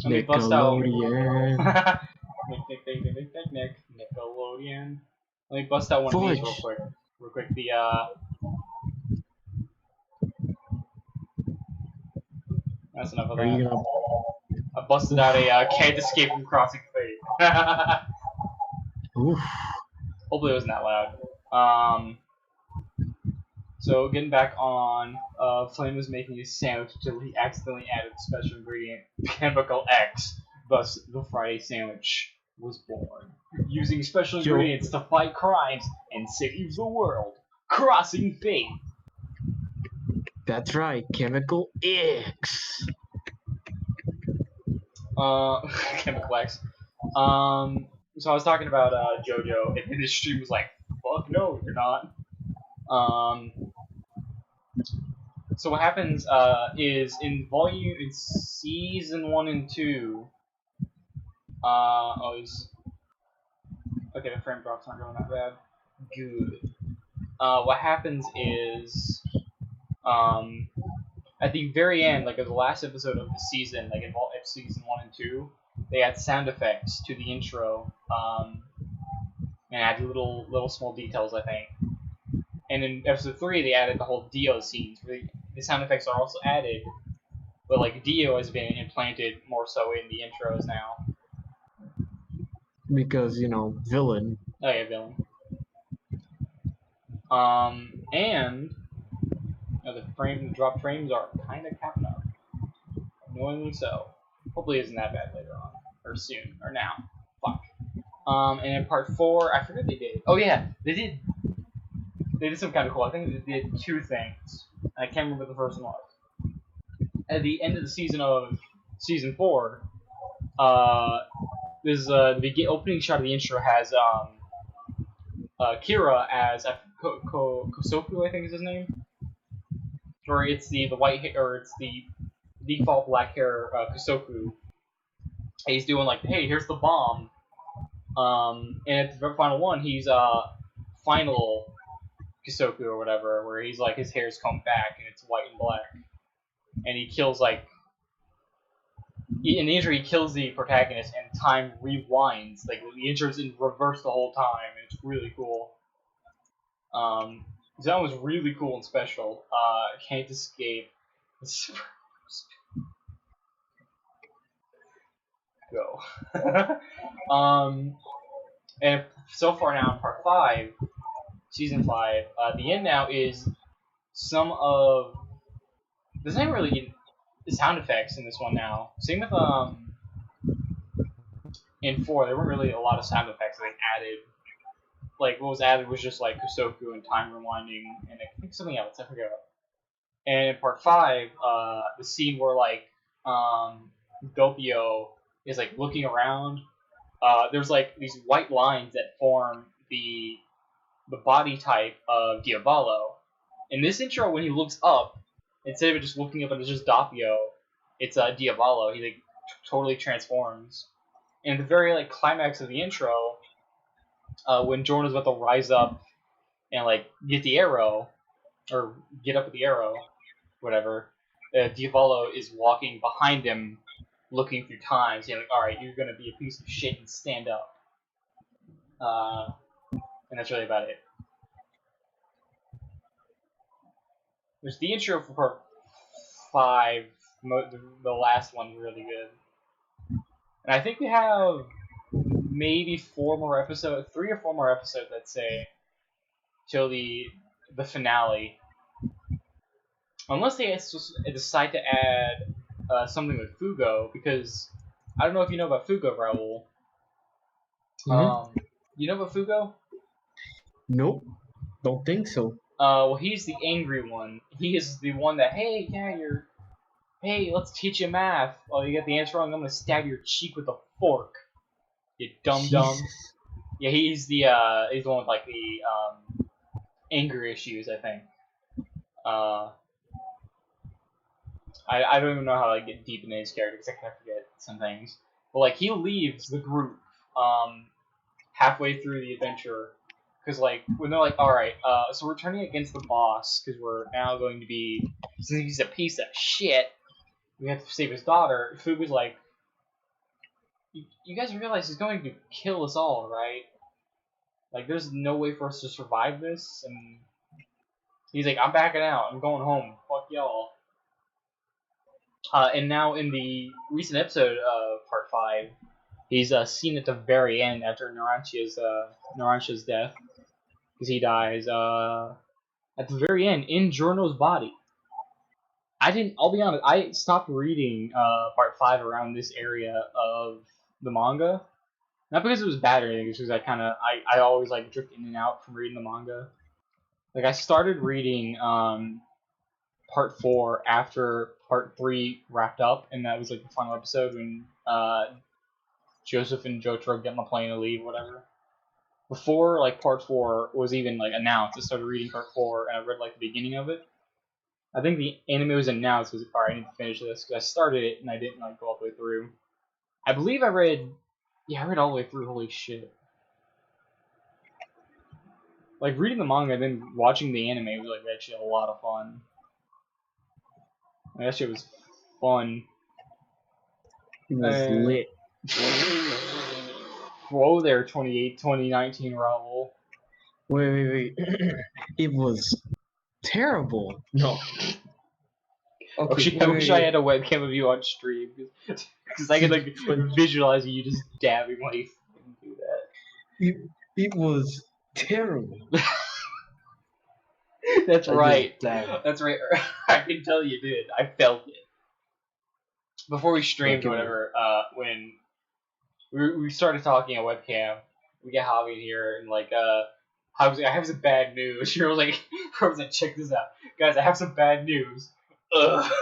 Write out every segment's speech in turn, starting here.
Let me bust out. Nickelodeon. Nickelodeon. Let me bust out one of these real quick. The that's enough of that. I busted out a Can't Escape from Crossing Fate. Oof. Hopefully it wasn't that loud. So getting back on, Flame was making a sandwich until he accidentally added the special ingredient Chemical X. Thus, the Friday sandwich was born. Using special ingredients to fight crimes and save the world. Crossing Fate. That's right, Chemical X. Chemical X. So I was talking about JoJo, and his stream was like, "Fuck no, you're not." So what happens is in season 1 and 2. Okay, the frame drop's not going that bad. Good. What happens is, at the very end, like of the last episode of the season, like in season 1 and 2, they add sound effects to the intro, and add little small details, I think. And in episode 3, they added the whole Dio scenes, where the sound effects are also added, but like Dio has been implanted more so in the intros now. Because, villain. Oh yeah, villain. And the drop frames are kind of capping up. Annoyingly so. Hopefully it isn't that bad later on. Or soon. Or now. Fuck. And in part 4, I forget they did. Oh yeah, they did some kind of cool. I think they did 2 things. I can't remember what the first one was. At the end of the season 4, there's the opening shot of the intro has Kira as Kosoku, I think is his name. Or it's the white hair, or it's the default black hair Kosoku. And he's doing like, hey, here's the bomb. And at the final one, he's final Kosoku or whatever, where he's like his hair's combed back and it's white and black, and he kills in the intro he kills the protagonist and time rewinds, like the intro's in reverse the whole time, and it's really cool. So that was really cool and special. Can't Escape. Go. And so far now in part 5, season 5, the end now is some of... There's not really sound effects in this one now. Same with in 4, there weren't really a lot of sound effects they added. Like, what was added was just like Kosoku and time rewinding, and I think something else, I forget. And in part 5, the scene where like Doppio is like looking around, there's like these white lines that form the body type of Diavolo. In this intro, when he looks up, instead of just looking up and it's just Doppio, it's Diavolo. He like totally transforms. And at the very like climax of the intro, when Jordan is about to rise up and like get the arrow, or get up with the arrow, whatever, Diavolo is walking behind him, looking through time, saying like, "All right, you're gonna be a piece of shit and stand up." And that's really about it. There's the intro for part 5, the last one, really good. And I think we have maybe 3 or 4 more episodes, let's say, till the finale. Unless they decide to add something with Fugo, because I don't know if you know about Fugo, Raul. Mm-hmm. You know about Fugo? Nope, don't think so. Well, he's the angry one. He is the one that, hey, let's teach you math. Oh, you got the answer wrong, I'm gonna stab your cheek with a fork. You dumb. Yeah, he's the one with like the anger issues, I think. I don't even know how to get deep into his character because I kind of forget some things. But like he leaves the group halfway through the adventure, because like when they're like, all right, so we're turning against the boss because we're now going to be, since he's a piece of shit, we have to save his daughter. Fugu's like, you guys realize he's going to kill us all, right? Like, there's no way for us to survive this, and he's like, I'm backing out, I'm going home, fuck y'all. And now in the recent episode of Part 5, he's seen at the very end after Narancia's death, because he dies at the very end in Giorno's body. I'll be honest, I stopped reading Part 5 around this area of the manga. Not because it was bad or anything, it's because I always like drift in and out from reading the manga. Like, I started reading Part 4 after Part 3 wrapped up, and that was like the final episode when Joseph and Jotaro get on the plane to leave, whatever. Before like Part 4 was even like announced, I started reading Part 4 and I read like the beginning of it. I think the anime was announced. I was like, alright, I need to finish this because I started it and I didn't like go all the way through. I believe I read all the way through. Holy shit! Like, reading the manga and then watching the anime was like actually a lot of fun. That shit was fun. It was lit. Whoa there, 2019 Raul. Wait. It was terrible. No. Okay, I wish I had a webcam of you on stream, because I could like visualize you just dabbing while you do that. It was terrible. That's right. That's right. I can tell you did. I felt it. Before we streamed or whatever, when we started talking on webcam, we get Javi in here and like I have some bad news. She was like, check this out, guys. I have some bad news. Ugh.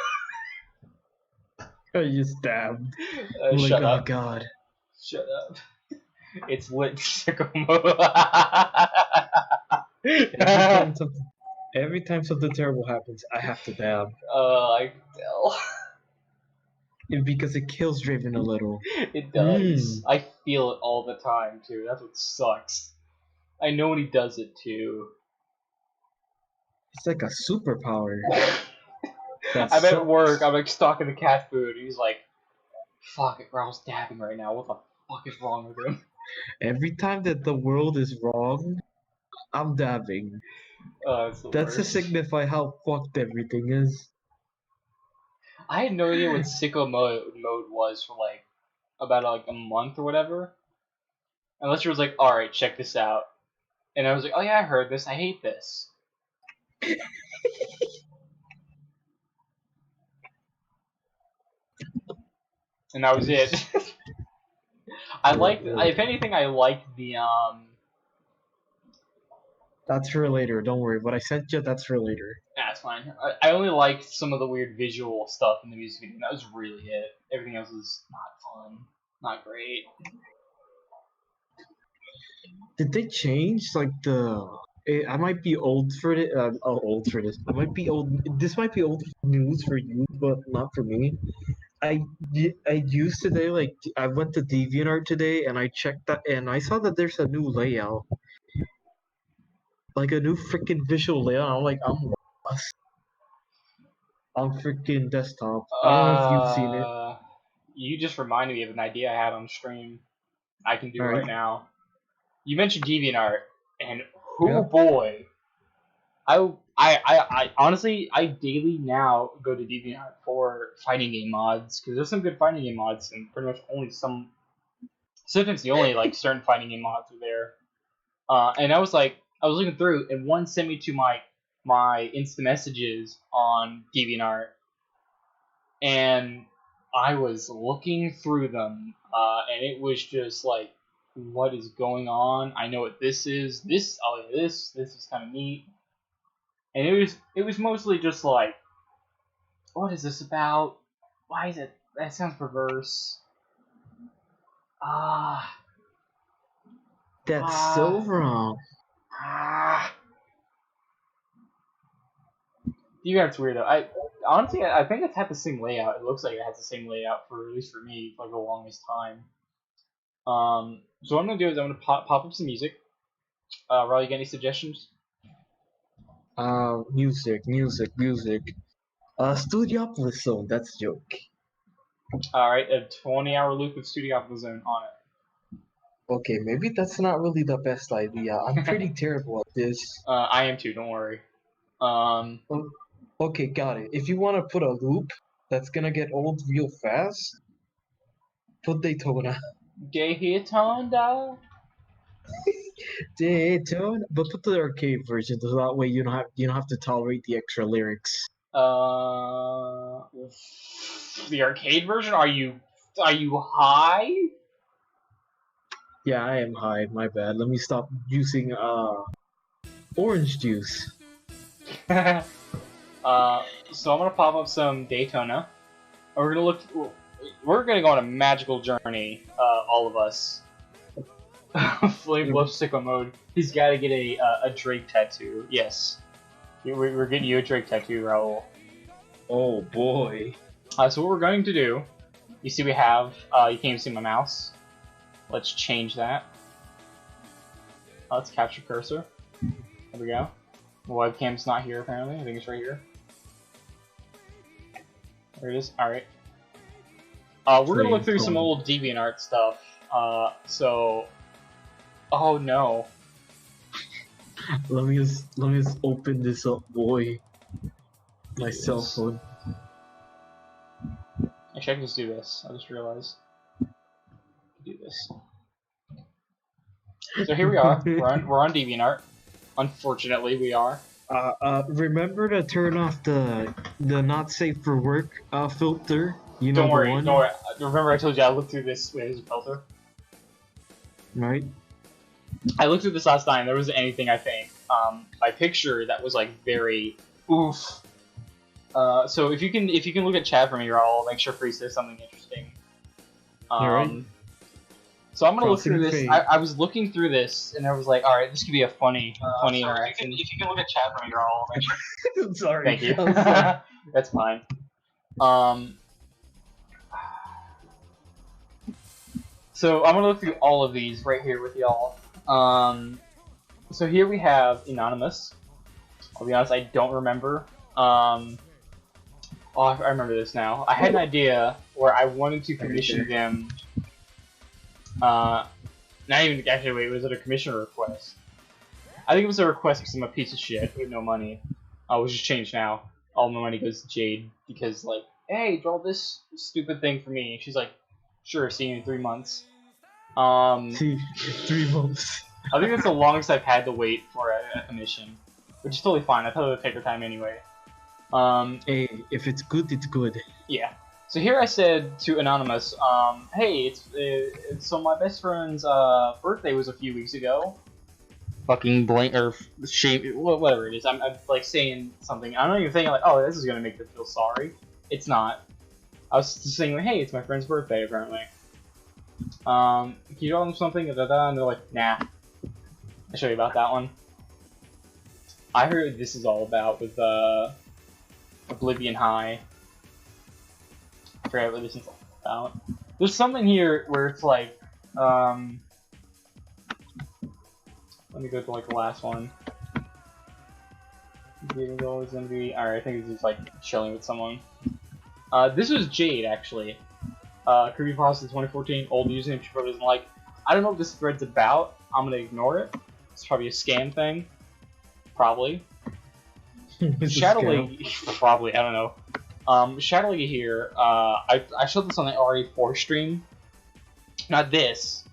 Oh, you stabbed. Shut up. Oh god. Shut up. It's lit sicko mode. Every time something terrible happens, I have to dab. I can tell. Because it kills Draven a little. It does. I feel it all the time too. That's what sucks. I know when he does it too. It's like a superpower. I'm at work, I'm like stocking the cat food, and he's like, fuck it, Raul's dabbing right now, what the fuck is wrong with him? Every time that the world is wrong, I'm dabbing. That's to signify how fucked everything is. I had no idea what sicko mode was for like about like a month or whatever. Unless you was like, alright, check this out. And I was like, oh yeah, I heard this, I hate this. And that was it. If anything, I liked the That's for later, don't worry. What I sent you, that's for later. That's fine. I only liked some of the weird visual stuff in the music video. That was really it. Everything else was not fun. Not great. Did they change, like, I might be old for this. Old for this. I might be old. This might be old news for you, but not for me. I used today, like, I went to DeviantArt today, and I checked that, and I saw that there's a new layout. Like, a new freaking visual layout. I'm like, I'm lost. On freaking desktop. I don't know if you've seen it. You just reminded me of an idea I had on stream. I can do right now. You mentioned DeviantArt, and boy, I honestly, I daily now go to DeviantArt for fighting game mods, because there's some good fighting game mods, and pretty much only sometimes the only like certain fighting game mods are there. And I was looking through, and one sent me to my instant messages on DeviantArt, and I was looking through them, and it was just like, what is going on? I know what this is. This is kind of neat. And it was mostly just like, what is this about? Why is it? That sounds perverse. That's so wrong. DeviantArt's weird though. I honestly, I think it's had the same layout. It looks like it has the same layout for, at least for me, for like the longest time. So what I'm gonna do is I'm gonna pop up some music. Raul, you got any suggestions? Music. Studiopolis Zone, that's a joke. Alright, a 20-hour loop with Studio Alpha Zone on Okay, maybe that's not really the best idea. I'm pretty it. terrible at this. I am too, don't worry. Um, Oh, okay, got it. If you want to put a loop that's gonna get old real fast, put Daytona. Daytona. Daytona, but put the arcade version, so that way you don't have to tolerate the extra lyrics. The arcade version? Are you high? Yeah, I am high. My bad. Let me stop using orange juice. So I'm gonna pop up some Daytona. And we're gonna look. We're gonna go on a magical journey. All of us. Flame Bluff sicko mode. He's got to get a Drake tattoo. Yes, we're getting you a Drake tattoo, Raul. Oh boy. So what we're going to do? You see, we have. You can't even see my mouse. Let's change that. Let's capture cursor. There we go. The webcam's not here apparently. I think it's right here. There it is. All right. We're gonna look through some old DeviantArt stuff. So. Oh no. Let me just open this up, boy. My cell phone. Actually, I can just do this. I just realized. Do this. So here we are. We're on DeviantArt. Unfortunately, we are. Remember to turn off the not safe for work filter. You know, don't worry. the one? Don't worry. Remember, I told you I looked through this with a filter. Right. I looked through this last time. There wasn't anything, I think. My picture that was like very oof. So if you can look at chat for me, I'll make sure Free says something interesting. Right. So I'm gonna look through this. I was looking through this, and I was like, all right, this could be a funny interaction. If you can look at chat for me, I'll make sure. Sorry. Thank you. That's fine. So I'm gonna look through all of these right here with y'all. So here we have Anonymous. I'll be honest, I don't remember. Oh, I remember this now. I had an idea where I wanted to commission them. Not even actually. Wait, was it a commission or request? I think it was a request because I'm a piece of shit with no money. Which has changed now. All my money goes to Jade because like, hey, draw this stupid thing for me. She's like, sure, see you in 3 months. See, 3 months. I think that's the longest I've had to wait for a commission, which is totally fine. I thought it would take her time anyway. Hey, if it's good, it's good. Yeah. So here I said to Anonymous, hey, so my best friend's birthday was a few weeks ago. Fucking blank or shame, whatever it is. I'm like saying something. I'm not even thinking like, oh, this is gonna make them feel sorry. It's not. I was just saying like, hey, it's my friend's birthday apparently. Can you draw them something? And they're like, nah. I'll show you about that one. I heard what this is all about with Oblivion High. I forgot what this is all about. There's something here where it's like, let me go to like the last one. It's always gonna be. Alright, I think it's just like chilling with someone. This was Jade actually. Creepypasta 2014, old username she probably doesn't like. I don't know what this thread's about. I'm gonna ignore it. It's probably a scam thing. Probably. Shadow League, probably, I don't know. Shadow League here, I showed this on the RE4 stream. Not this,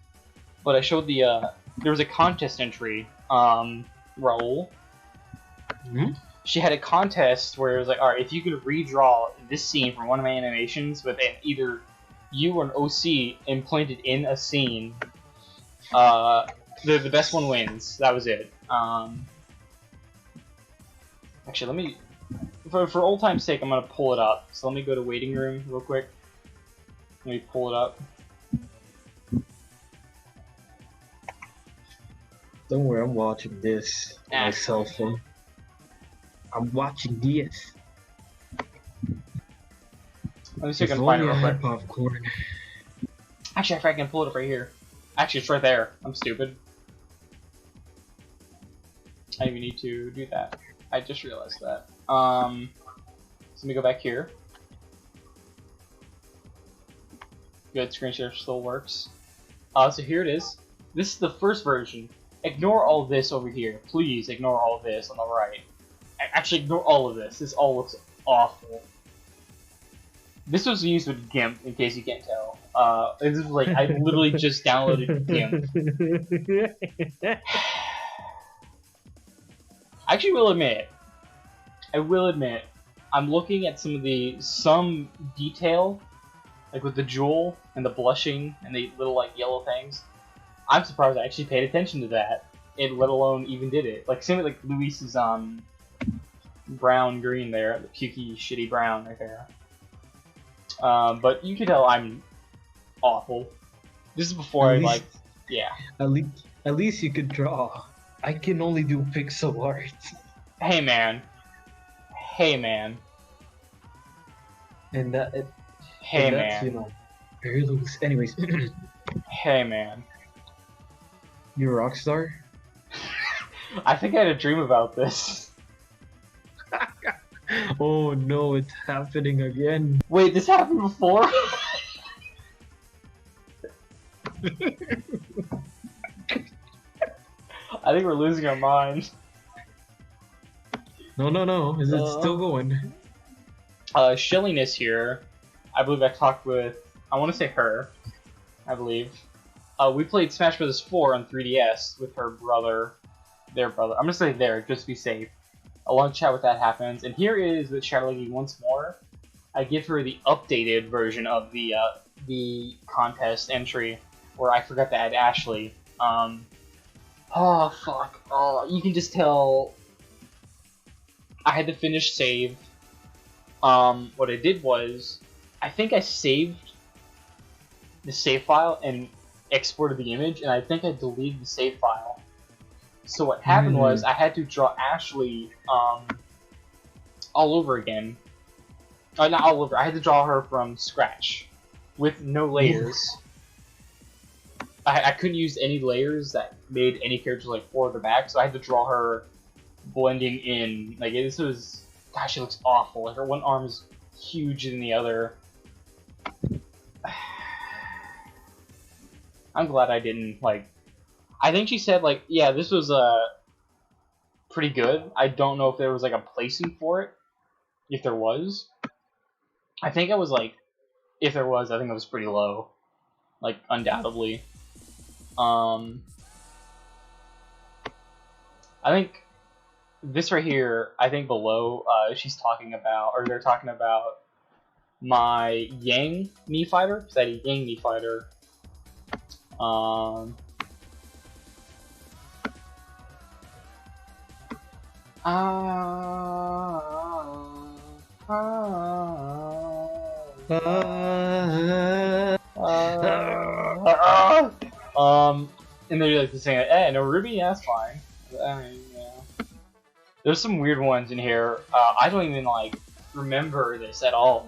but I showed the, there was a contest entry, Raul. Mm-hmm. She had a contest where it was like, alright, if you could redraw this scene from one of my animations with either you or an OC implanted in a scene, the best one wins. That was it. Actually, let me, for old time's sake, I'm gonna pull it up. So let me go to waiting room real quick. Let me pull it up. Don't worry, I'm watching this on my cell phone. I'm watching this. Let me see if I can find it real quick. Popcorn. Actually, I can pull it up right here. Actually, it's right there. I'm stupid. I didn't even need to do that. I just realized that. So let me go back here. Good, screen share still works. So here it is. This is the first version. Ignore all this over here. Please ignore all this on the right. Actually, ignore all of this. This all looks awful. This was used with GIMP, in case you can't tell. This was like, I literally just downloaded GIMP. I actually will admit, I'm looking at some detail, like with the jewel and the blushing and the little like yellow things. I'm surprised I actually paid attention to that, and let alone even did it. Like same with like Luis's brown green there, the pukey shitty brown right there. But you can tell I'm awful. This is before yeah. At least you could draw. I can only do pixel art. Hey man. And that. Hey That's, man. you know, very loose. Anyways. Hey man. You're a rock star? I think I had a dream about this. Oh no, it's happening again. Wait, this happened before? I think we're losing our minds. No. Is it still going? Shelliness here. I believe I talked with, I want to say her, I believe. We played Smash Bros. 4 on 3DS with her brother, their brother. I'm going to say there, just to be safe. A long chat with that happens. And here is with Shadowlady once more. I give her the updated version of the contest entry, where I forgot to add Ashley. Oh, fuck. Oh, you can just tell I had to finish save. What I did was, I think I saved the save file and exported the image, and I think I deleted the save file. So what happened was, I had to draw Ashley all over again. Not all over, I had to draw her from scratch, with no layers. I couldn't use any layers that made any characters like forward or back, so I had to draw her blending in. Like, this was, gosh, it looks awful. Like, her one arm is huge than the other. I'm glad I didn't, like, I think she said, like, yeah, this was pretty good. I don't know if there was like a placing for it, if there was. I think it was like, if there was, I think it was pretty low, like, undoubtedly. I think this right here, I think below, she's talking about, or they're talking about my Yang Mii fighter, because I had a Yang Mii fighter. And they're like saying, "Eh, no Ruby, yeah, that's fine." I mean, yeah. There's some weird ones in here. I don't even like remember this at all.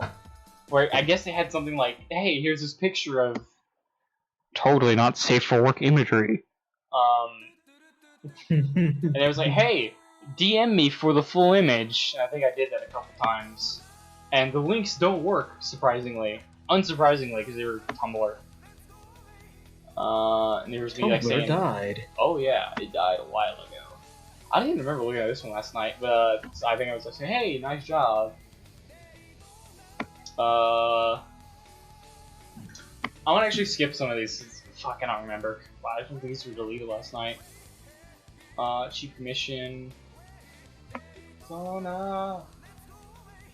Where I guess they had something like, "Hey, here's this picture of totally not safe for work imagery." And it was like, "Hey, DM me for the full image." And I think I did that a couple times. And the links don't work, surprisingly. Unsurprisingly, because they were Tumblr. And there was me like saying, died. "Oh yeah, it died a while ago." I didn't even remember looking at this one last night, but I think I was like saying, "Hey, nice job." I'm gonna actually skip some of these. Fuck, I don't remember. Wow, I don't think these were deleted last night. Cheap Mission.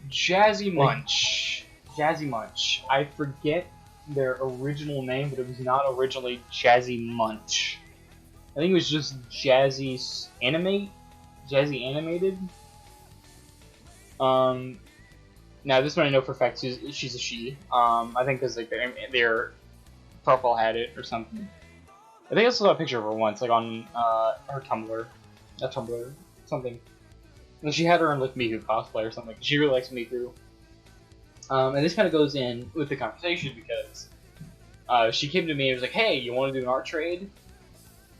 Jazzy Munch. Jazzy Munch. I forget their original name, but it was not originally Jazzy Munch. I think it was just Jazzy Animated. Now this one I know for a fact she's a she. I think because like their profile had it or something. I think I saw a picture of her once, like on her Tumblr, not Tumblr, something. And she had her in like Miku cosplay or something. She really likes Miku. And this kind of goes in with the conversation because she came to me and was like, "Hey, you want to do an art trade?"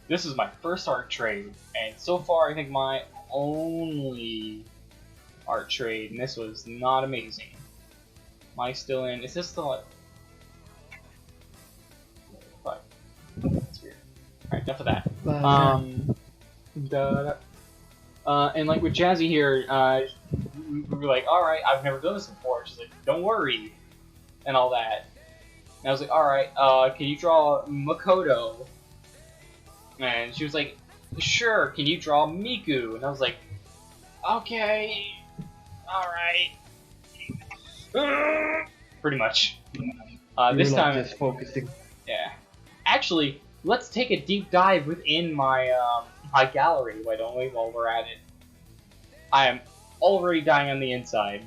This is my first art trade, and so far I think my only art trade, and this was not amazing. Am I still in? Is this still? Alright, enough of that. But, And like with Jazzy here, we were like, alright, I've never done this before. She's like, don't worry, and all that. And I was like, alright, can you draw Makoto? And she was like, sure, can you draw Miku? And I was like, okay, alright. Pretty much. This time, just focusing. yeah. Actually, let's take a deep dive within my my gallery, why don't we, while we're at it. I am already dying on the inside.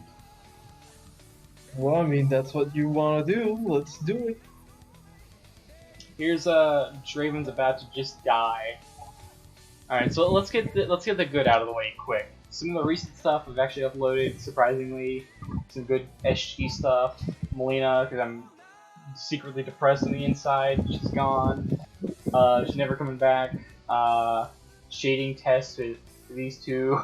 Well, I mean, that's what you want to do. Let's do it. Here's Draven's about to just die. Alright, so let's get the good out of the way quick. Some of the recent stuff I've actually uploaded, surprisingly. Some good SG stuff. Melina, because I'm secretly depressed on the inside. She's gone. She's never coming back. Shading test with these two.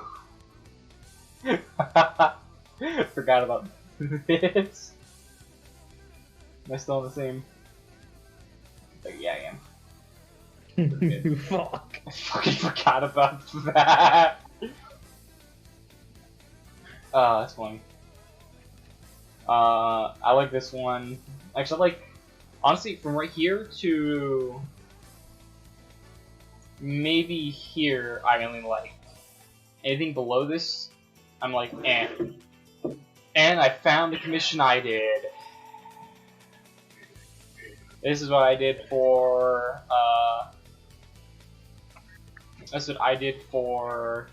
Forgot about this. Am I still on the same? But yeah, I am. Fuck. I fucking forgot about that. That's funny. I like this one. Actually, I like, honestly, from right here to maybe here, I only like. Anything below this, I'm like, eh. And I found the commission I did. This is what I did for, that's what I did for,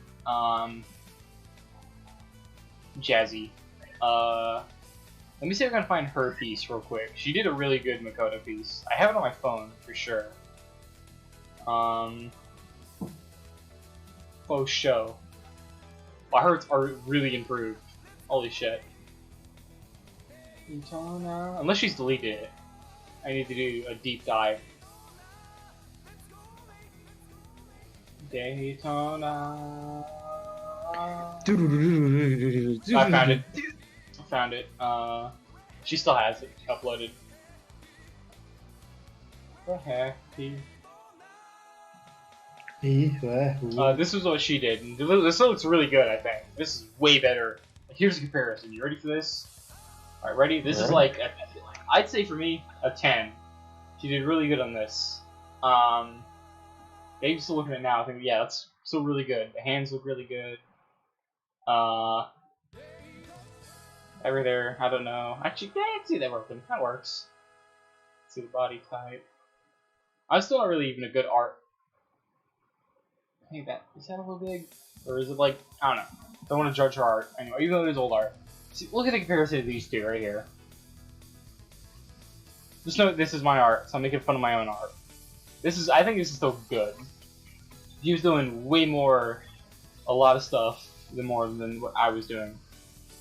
Jazzy. Let me see if I can find her piece real quick. She did a really good Makoto piece. I have it on my phone, for sure. Faux show. My hearts are really improved. Holy shit. Unless she's deleted it. I need to do a deep dive. Daytona. I found it. I found it. She still has it uploaded. The heck? This is what she did. And this looks really good, I think. This is way better. Here's a comparison. You ready for this? Alright, ready? This is like, I'd say for me, a 10. She did really good on this. Maybe still looking at it now, I think, yeah, that's still really good. The hands look really good. Over there, I don't know. Actually, yeah, I can see that working. That works. Let's see the body type. I'm still not really even a good art. I think that, is that a little big? Or is it like, I don't know. Don't want to judge her art. Anyway, even though it is old art. See, look at the comparison of these two right here. Just know this is my art, so I'm making fun of my own art. This is, I think this is still good. He was doing way more, a lot of stuff, than what I was doing.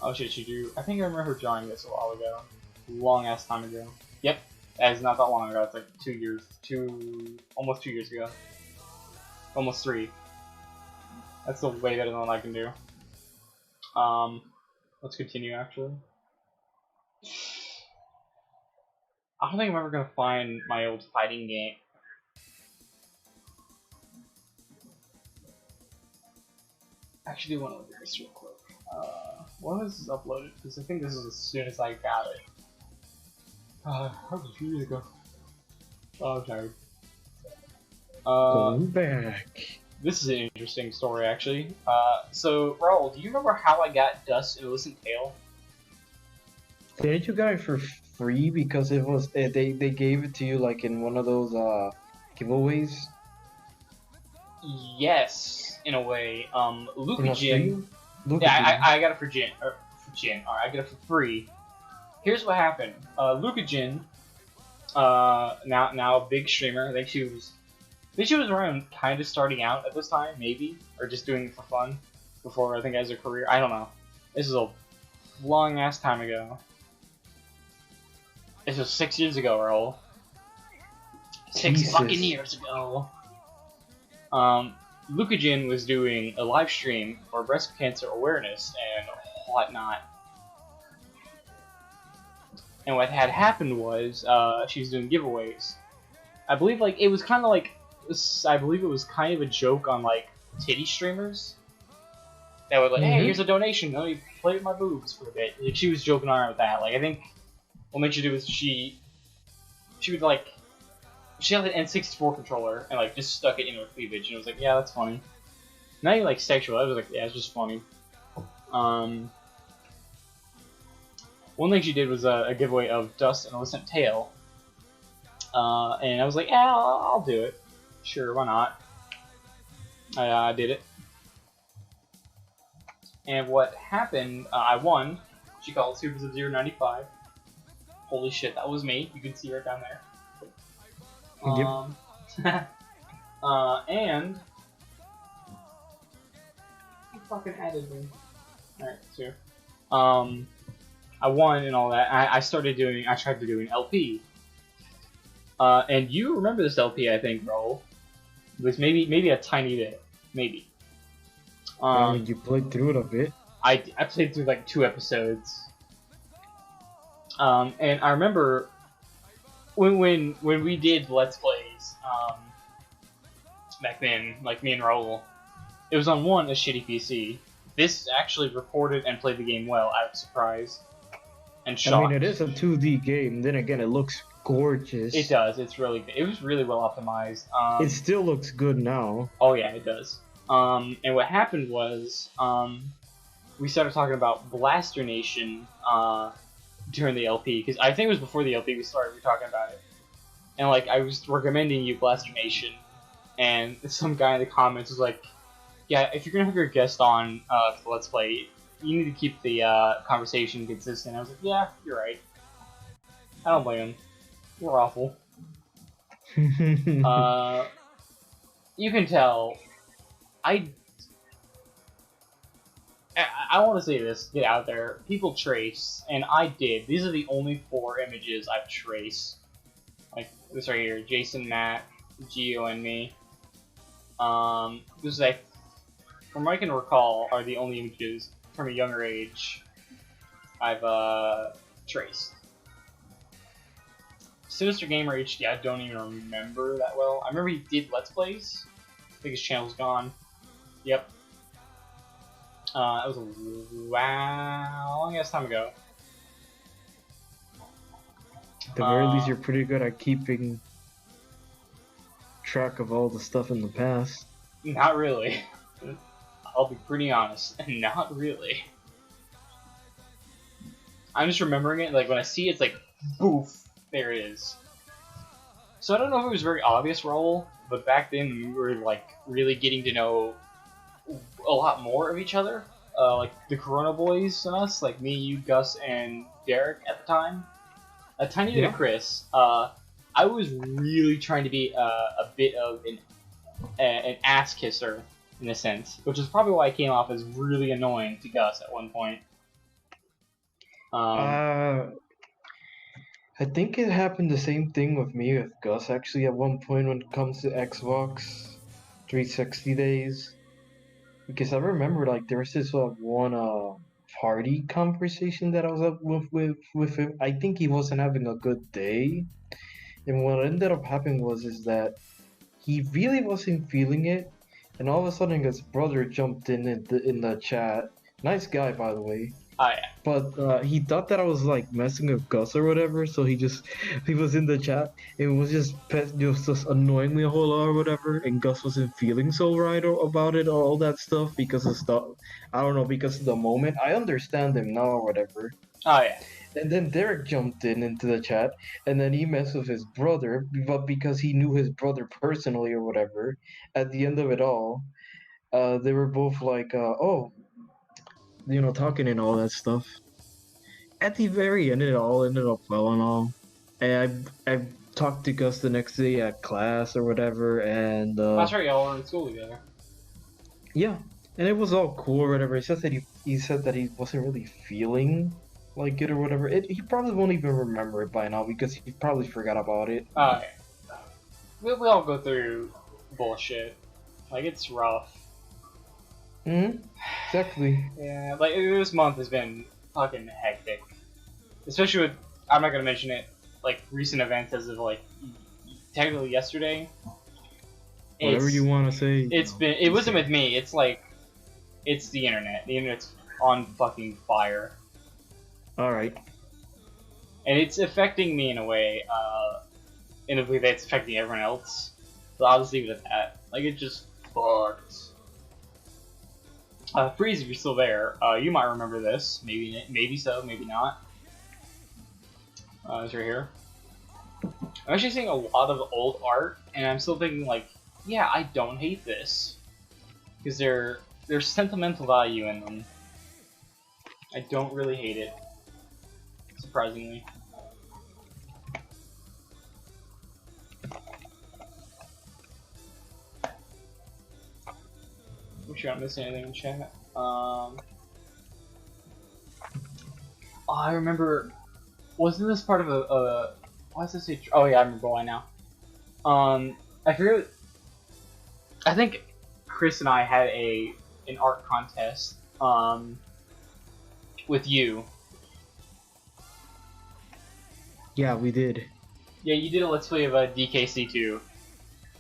Oh shit, she drew, I think I remember her drawing this a while ago. Long ass time ago. Yep, that is not that long ago, it's like 2 years, almost 2 years ago. Almost 3. That's still way better than what I can do. Let's continue actually. I don't think I'm ever gonna find my old fighting game. Actually, I want to look at this real quick. When was this uploaded? Because I think this is as soon as I got it. That was a few years ago. Oh, I'm tired. Going back. This is an interesting story, actually. So, Raul, do you remember how I got Dust and Innocent Tail? Didn't you get it for free because it was they gave it to you like in one of those giveaways? Yes, in a way. Luca Jin. Yeah, I got it for Jin. Alright, I got it for free. Here's what happened. Luca Jin, now a big streamer. I think she was around kind of starting out at this time, maybe, or just doing it for fun before I think as a career. I don't know. This is a long ass time ago. This was 6 years ago, Raul. 6 fucking years ago. Luca Jin was doing a live stream for breast cancer awareness and whatnot. And what had happened was, she was doing giveaways. I believe, like, it was kind of like I believe it was kind of a joke on like titty streamers that would like, hey, Mhm. here's a donation, let me play with my boobs for a bit. Like, she was joking around with that. Like I think what made you do was she would like she had an N64 controller and like just stuck it in her cleavage, and it was like, yeah, that's funny. Not even like sexual. I was like, yeah, it's just funny. One thing she did was a giveaway of Dust and Alicent Tail, and I was like, yeah, I'll do it. Sure, why not? I did it. And what happened, I won. She called Super Sub-Zero 95. Holy shit, that was me. You can see right down there. And... You fucking added me. Alright, so... I won and all that. I tried to do an LP. And you remember this LP, I think, Raul. It was maybe a tiny bit. Maybe. You played through it a bit. I played through like 2 episodes. And I remember when we did Let's Plays back then, like me and Raul, it was on a shitty PC. This actually recorded and played the game well. I was surprised and shocked. I mean, it is a 2D game. Then again, it looks gorgeous. It does. It was really well optimized. It still looks good now. Oh yeah, it does. And what happened was we started talking about Blaster Nation during the LP, because I think it was before the LP we were talking about it. And like I was recommending you Blaster Nation, and some guy in the comments was like, yeah, if you're gonna have your guest on for the Let's Play, you need to keep the conversation consistent. I was like, yeah, you're right. I don't blame him. You're awful. You can tell. I want to say this, get out there. People trace, and I did. These are the only 4 images I've traced. Like this right here, Jason, Matt, Gio, and me. This is from what I can recall, are the only images from a younger age I've traced. Sinister Gamer HD, I don't even remember that well. I remember he did Let's Plays. I think his channel's gone. Yep. That was a long ass time ago. At the very least, you're pretty good at keeping track of all the stuff in the past. Not really. I'll be pretty honest. Not really. I'm just remembering it, like when I see it, it's like, boof, there it is. So I don't know if it was very obvious, Raul, but back then we were like really getting to know a lot more of each other. Like the Corona boys and us, like me, you, Gus, and Derek at the time. A tiny bit of Chris. I was really trying to be a bit of an ass kisser in a sense, which is probably why I came off as really annoying to Gus at one point. I think it happened the same thing with me with Gus actually at one point when it comes to Xbox 360 days. Because I remember like there was this one party conversation that I was up with him. I think he wasn't having a good day. And what ended up happening is that he really wasn't feeling it, and all of a sudden his brother jumped in the chat. Nice guy, by the way. Oh yeah. But he thought that I was like messing with Gus or whatever, so he was in the chat and was just annoying me a whole lot or whatever. And Gus wasn't feeling so right about it or all that stuff because of stuff. I don't know, because of the moment. I understand him now or whatever. Oh yeah. And then Derek jumped into the chat, and then he messed with his brother, but because he knew his brother personally or whatever. At the end of it all, they were both like, oh, you know, talking and all that stuff. At the very end, it all ended up well and all. And I talked to Gus the next day at class or whatever, and that's right, y'all were in school together. Yeah, and it was all cool or whatever. It's just that he said that he wasn't really feeling like it or whatever. He probably won't even remember it by now because he probably forgot about it. Oh yeah. We all go through bullshit. Like, it's rough. Exactly. Yeah, like this month has been fucking hectic. Especially with, I'm not gonna mention it, like recent events as of like technically yesterday. Whatever you want to say. It wasn't with me. It's like, it's the internet. The internet's on fucking fire. All right. And it's affecting me in a way that's affecting everyone else. So I'll just leave it at that. Like, it just fucked. Freeze, if you're still there, you might remember this. Maybe so, maybe not. It's right here. I'm actually seeing a lot of old art, and I'm still thinking, like, yeah, I don't hate this. Because there's sentimental value in them. I don't really hate it. Surprisingly. Make sure I'm missing anything in chat. I remember. Wasn't this part of a why does this say? Oh yeah, I remember why now. I forget. I think Chris and I had an art contest. With you. Yeah, we did. Yeah, you did a let's play of a DKC2.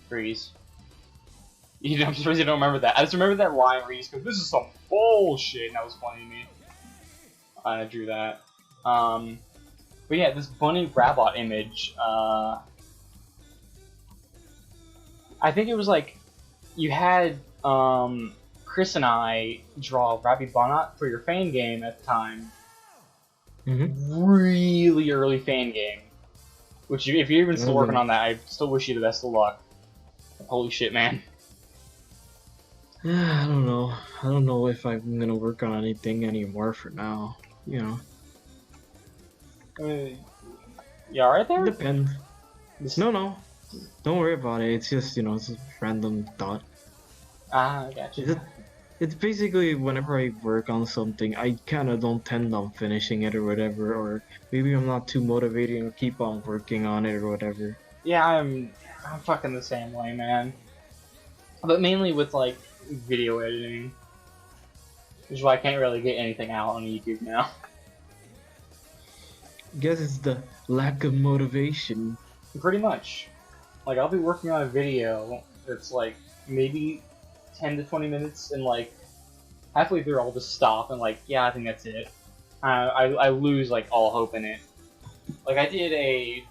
Freeze. I'm surprised you don't remember that. I just remember that line where he's goes, "This is some bullshit," and that was funny to me. I drew that. But yeah, this bunny robot image. I think it was like you had Chris and I draw Rabbi Bonnet for your fan game at the time. Really early fan game. Which, if you're even still working on that, I still wish you the best of luck. Holy shit, man. I don't know. I don't know if I'm gonna work on anything anymore for now. You know. You alright there? Depends. No. Don't worry about it. It's just, it's a random thought. Ah, I gotcha. It's basically whenever I work on something, I kind of don't tend on finishing it or whatever, or maybe I'm not too motivated to keep on working on it or whatever. Yeah, I'm fucking the same way, man. But mainly with, like, video editing. Which is why I can't really get anything out on YouTube now. I guess it's the lack of motivation. Pretty much. Like, I'll be working on a video that's, like, maybe 10 to 20 minutes, and, like, halfway through I'll just stop and, like, yeah, I think that's it. I lose, like, all hope in it. Like, I did a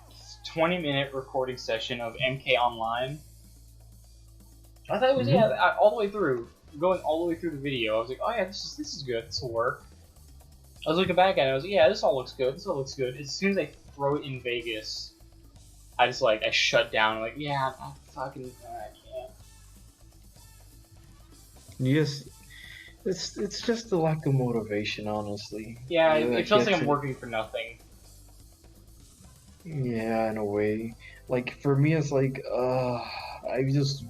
20-minute recording session of MK Online. I thought it was, all the way through. Going all the way through the video, I was like, oh yeah, this is good, this will work. I was looking back at it, I was like, yeah, this all looks good, As soon as I throw it in Vegas, I shut down, like, yeah, I can't. Yes, it's just the lack of motivation, honestly. Yeah, it feels like I'm working for nothing. Yeah, in a way. Like, for me, it's like, I just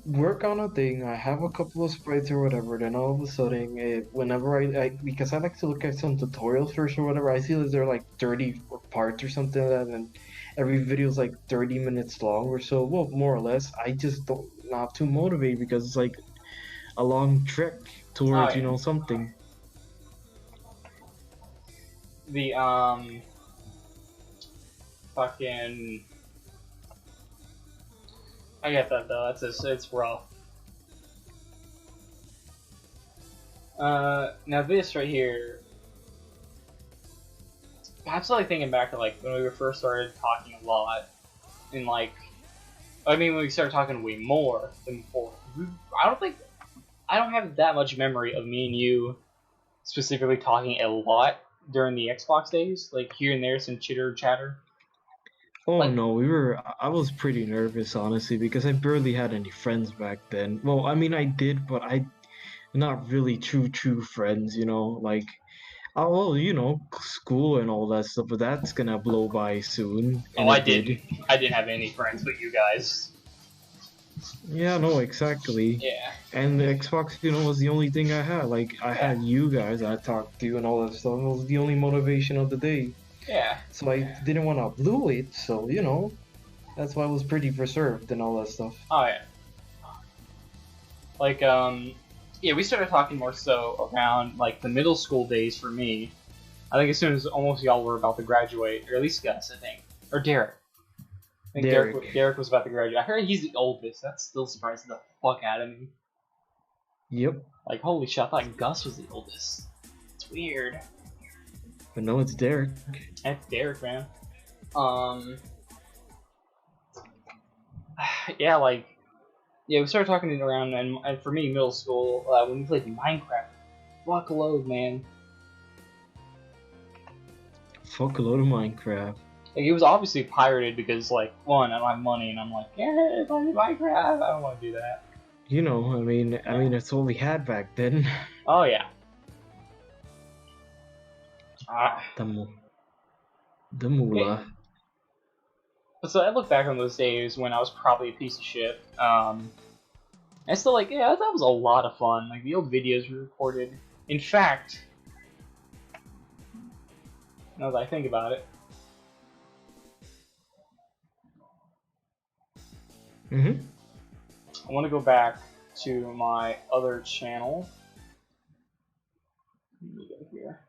work on a thing, I have a couple of sprites or whatever, then all of a sudden, whenever because I like to look at some tutorials first or whatever, I see that they're like 30 parts or something like that, and every video is like 30 minutes long or so, well, more or less. I just don't not too motivated because it's like a long trek towards, something. The, fucking... I get that though, it's rough. Now this right here, I'm still like thinking back to like when we first started talking a lot, and like, when we started talking way more than before. I don't have that much memory of me and you specifically talking a lot during the Xbox days, like here and there some chitter chatter. Oh no, I was pretty nervous, honestly, because I barely had any friends back then. Well, I mean, I did, but not really true friends, like, school and all that stuff, but that's gonna blow by soon. Oh, I didn't have any friends but you guys. Yeah, no, exactly. Yeah. And the Xbox, was the only thing I had. Like, I had you guys, I talked to you and all that stuff. It was the only motivation of the day. Yeah. So I didn't want to blow it, so, that's why I was pretty reserved and all that stuff. Oh, yeah. Like, yeah, we started talking more so around, like, the middle school days for me. I think as soon as almost y'all were about to graduate, or at least Gus, I think. Or Derek. I think Derek was about to graduate. I heard he's the oldest. That still surprises the fuck out of me. Yep. Like, holy shit, I thought Gus was the oldest. It's weird. But no, it's Derek. That's Derek, man. Yeah, like, yeah, we started talking around, and for me, middle school, when we played Minecraft. Fuck load, man. Fuck a load of Minecraft. Like, it was obviously pirated because, like, one, I don't have money, and I'm like, yeah, if I need Minecraft, I don't want to do that. You know, I mean, it's all we had back then. Oh yeah. The moolah. But so I look back on those days when I was probably a piece of shit. I still like, yeah, that was a lot of fun. Like the old videos we recorded. In fact, now that I think about it. I want to go back to my other channel. Let me go here.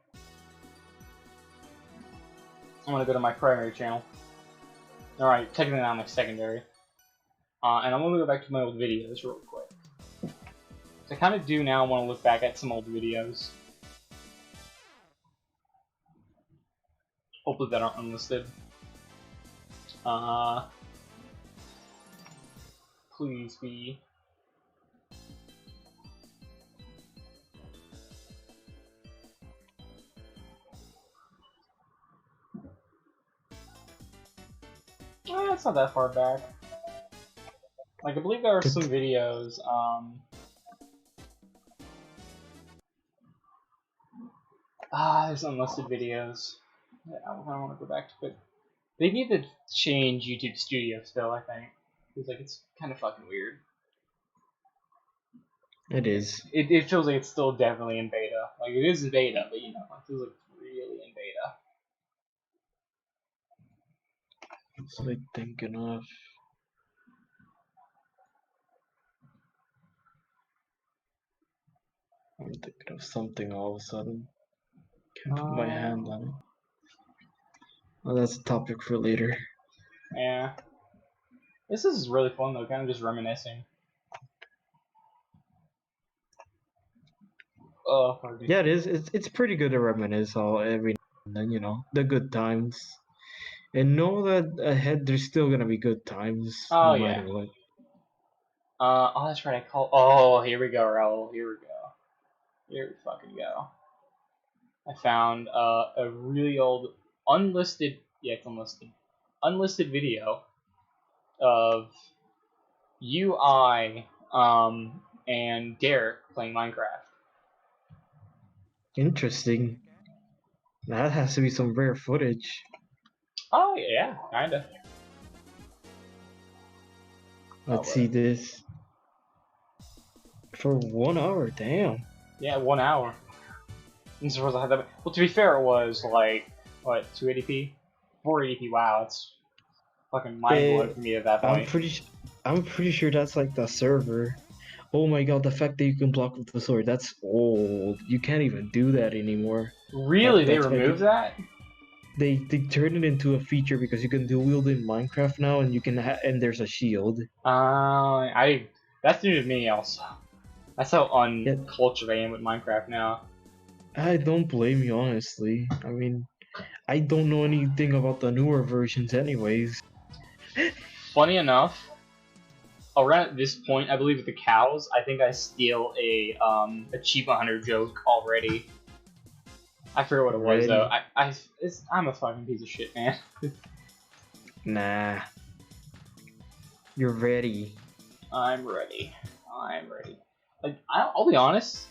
I'm going to go to my primary channel. Alright, technically not my secondary. And I'm going to go back to my old videos real quick. So I kind of do now want to look back at some old videos. Hopefully that aren't unlisted. Please be. It's not that far back. Like, I believe there are some videos, there's unlisted videos. Yeah, I want to go back to it. They need to change YouTube Studio still, I think. Because, like, it's kind of fucking weird. It is. It feels like it's still definitely in beta. Like, it is in beta, but, you know, it feels like it's really in beta. What's I thinking of? I'm thinking of something all of a sudden. Can't put my hand on it. Well, that's a topic for later. Yeah. This is really fun though, kind of just reminiscing. Oh, pardon me. Yeah, it is. It's pretty good to reminisce all every now and then, you know, the good times. And know that ahead there's still gonna be good times, Oh, no yeah. matter what. Oh, that's right. Oh, here we go, Raul. Here we go. Here we fucking go. I found a really old unlisted. Yeah, it's unlisted. Unlisted video of you, and Derek playing Minecraft. Interesting. That has to be some rare footage. Oh yeah, kinda. Let's see this. For 1 hour, damn. Yeah, 1 hour. I'm surprised I had that. Well, to be fair, it was like what 280p, 480p. Wow, it's fucking mind blowing for me at that point. I'm pretty sure that's like the server. Oh my god, the fact that you can block with the sword, that's old. You can't even do that anymore. Really? They removed that? They turned it into a feature because you can dual wield in Minecraft now, and you can and there's a shield. That's new to me also. That's how uncultured I am with Minecraft now. I don't blame you, honestly. I mean, I don't know anything about the newer versions anyways. Funny enough, around this point, I believe with the cows, I think I steal a achievement hunter joke already. I forget what it was though. I'm a fucking piece of shit, man. Nah. You're ready. I'm ready. Like, I'll be honest.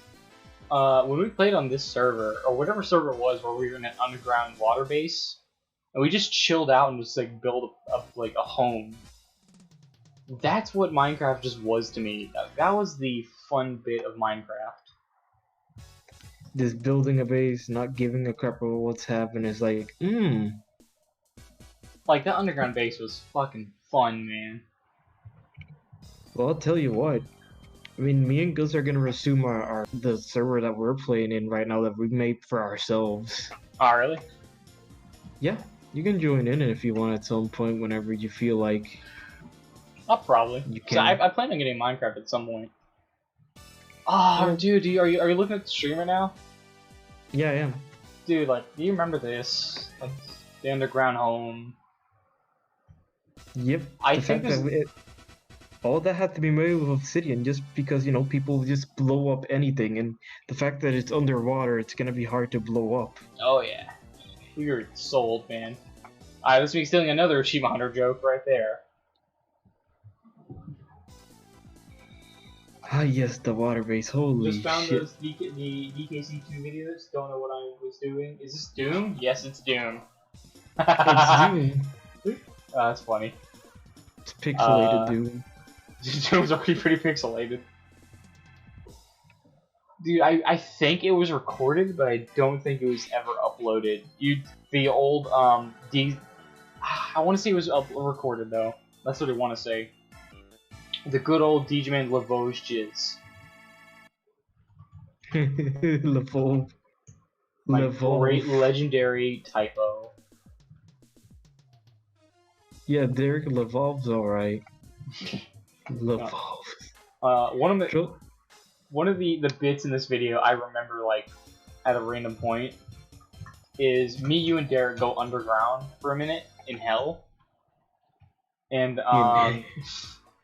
When we played on this server, or whatever server it was, where we were in an underground water base, and we just chilled out and just like built like a home. That's what Minecraft just was to me. That was the fun bit of Minecraft. Just building a base, not giving a crap about what's happening is like, Like, that underground base was fucking fun, man. Well, I'll tell you what. I mean, me and Gus are gonna resume the server that we're playing in right now that we made for ourselves. Oh, really? Yeah, You can join in if you want at some point whenever you feel like I'll probably. you So can. I plan on getting Minecraft at some point. Oh, dude, are you looking at the stream right now? Yeah, I am. Dude, like, do you remember this? Like, the underground home. Yep. I The think fact that all that had to be made with obsidian just because, you know, people just blow up anything, and the fact that it's underwater, it's gonna be hard to blow up. Oh yeah, you're sold, man. Alright, this makes stealing another Achievement Hunter joke right there. Ah, yes, the water base. Holy Just found shit. those the DKC2 videos. Don't know what I was doing. Is this Doom? Yes, it's Doom. It's Doom. That's funny. It's pixelated Doom. Doom's already pretty pixelated. Dude, I think it was recorded, but I don't think it was ever uploaded. The old I want to say it was recorded though. That's what I want to say. The good old DJman Lavauge jizz. Levolve. My Levolve. great legendary typo. Yeah, Derek Levolve's alright. Levolve. One of the bits in this video I remember like at a random point is me, you, and Derek go underground for a minute in hell, and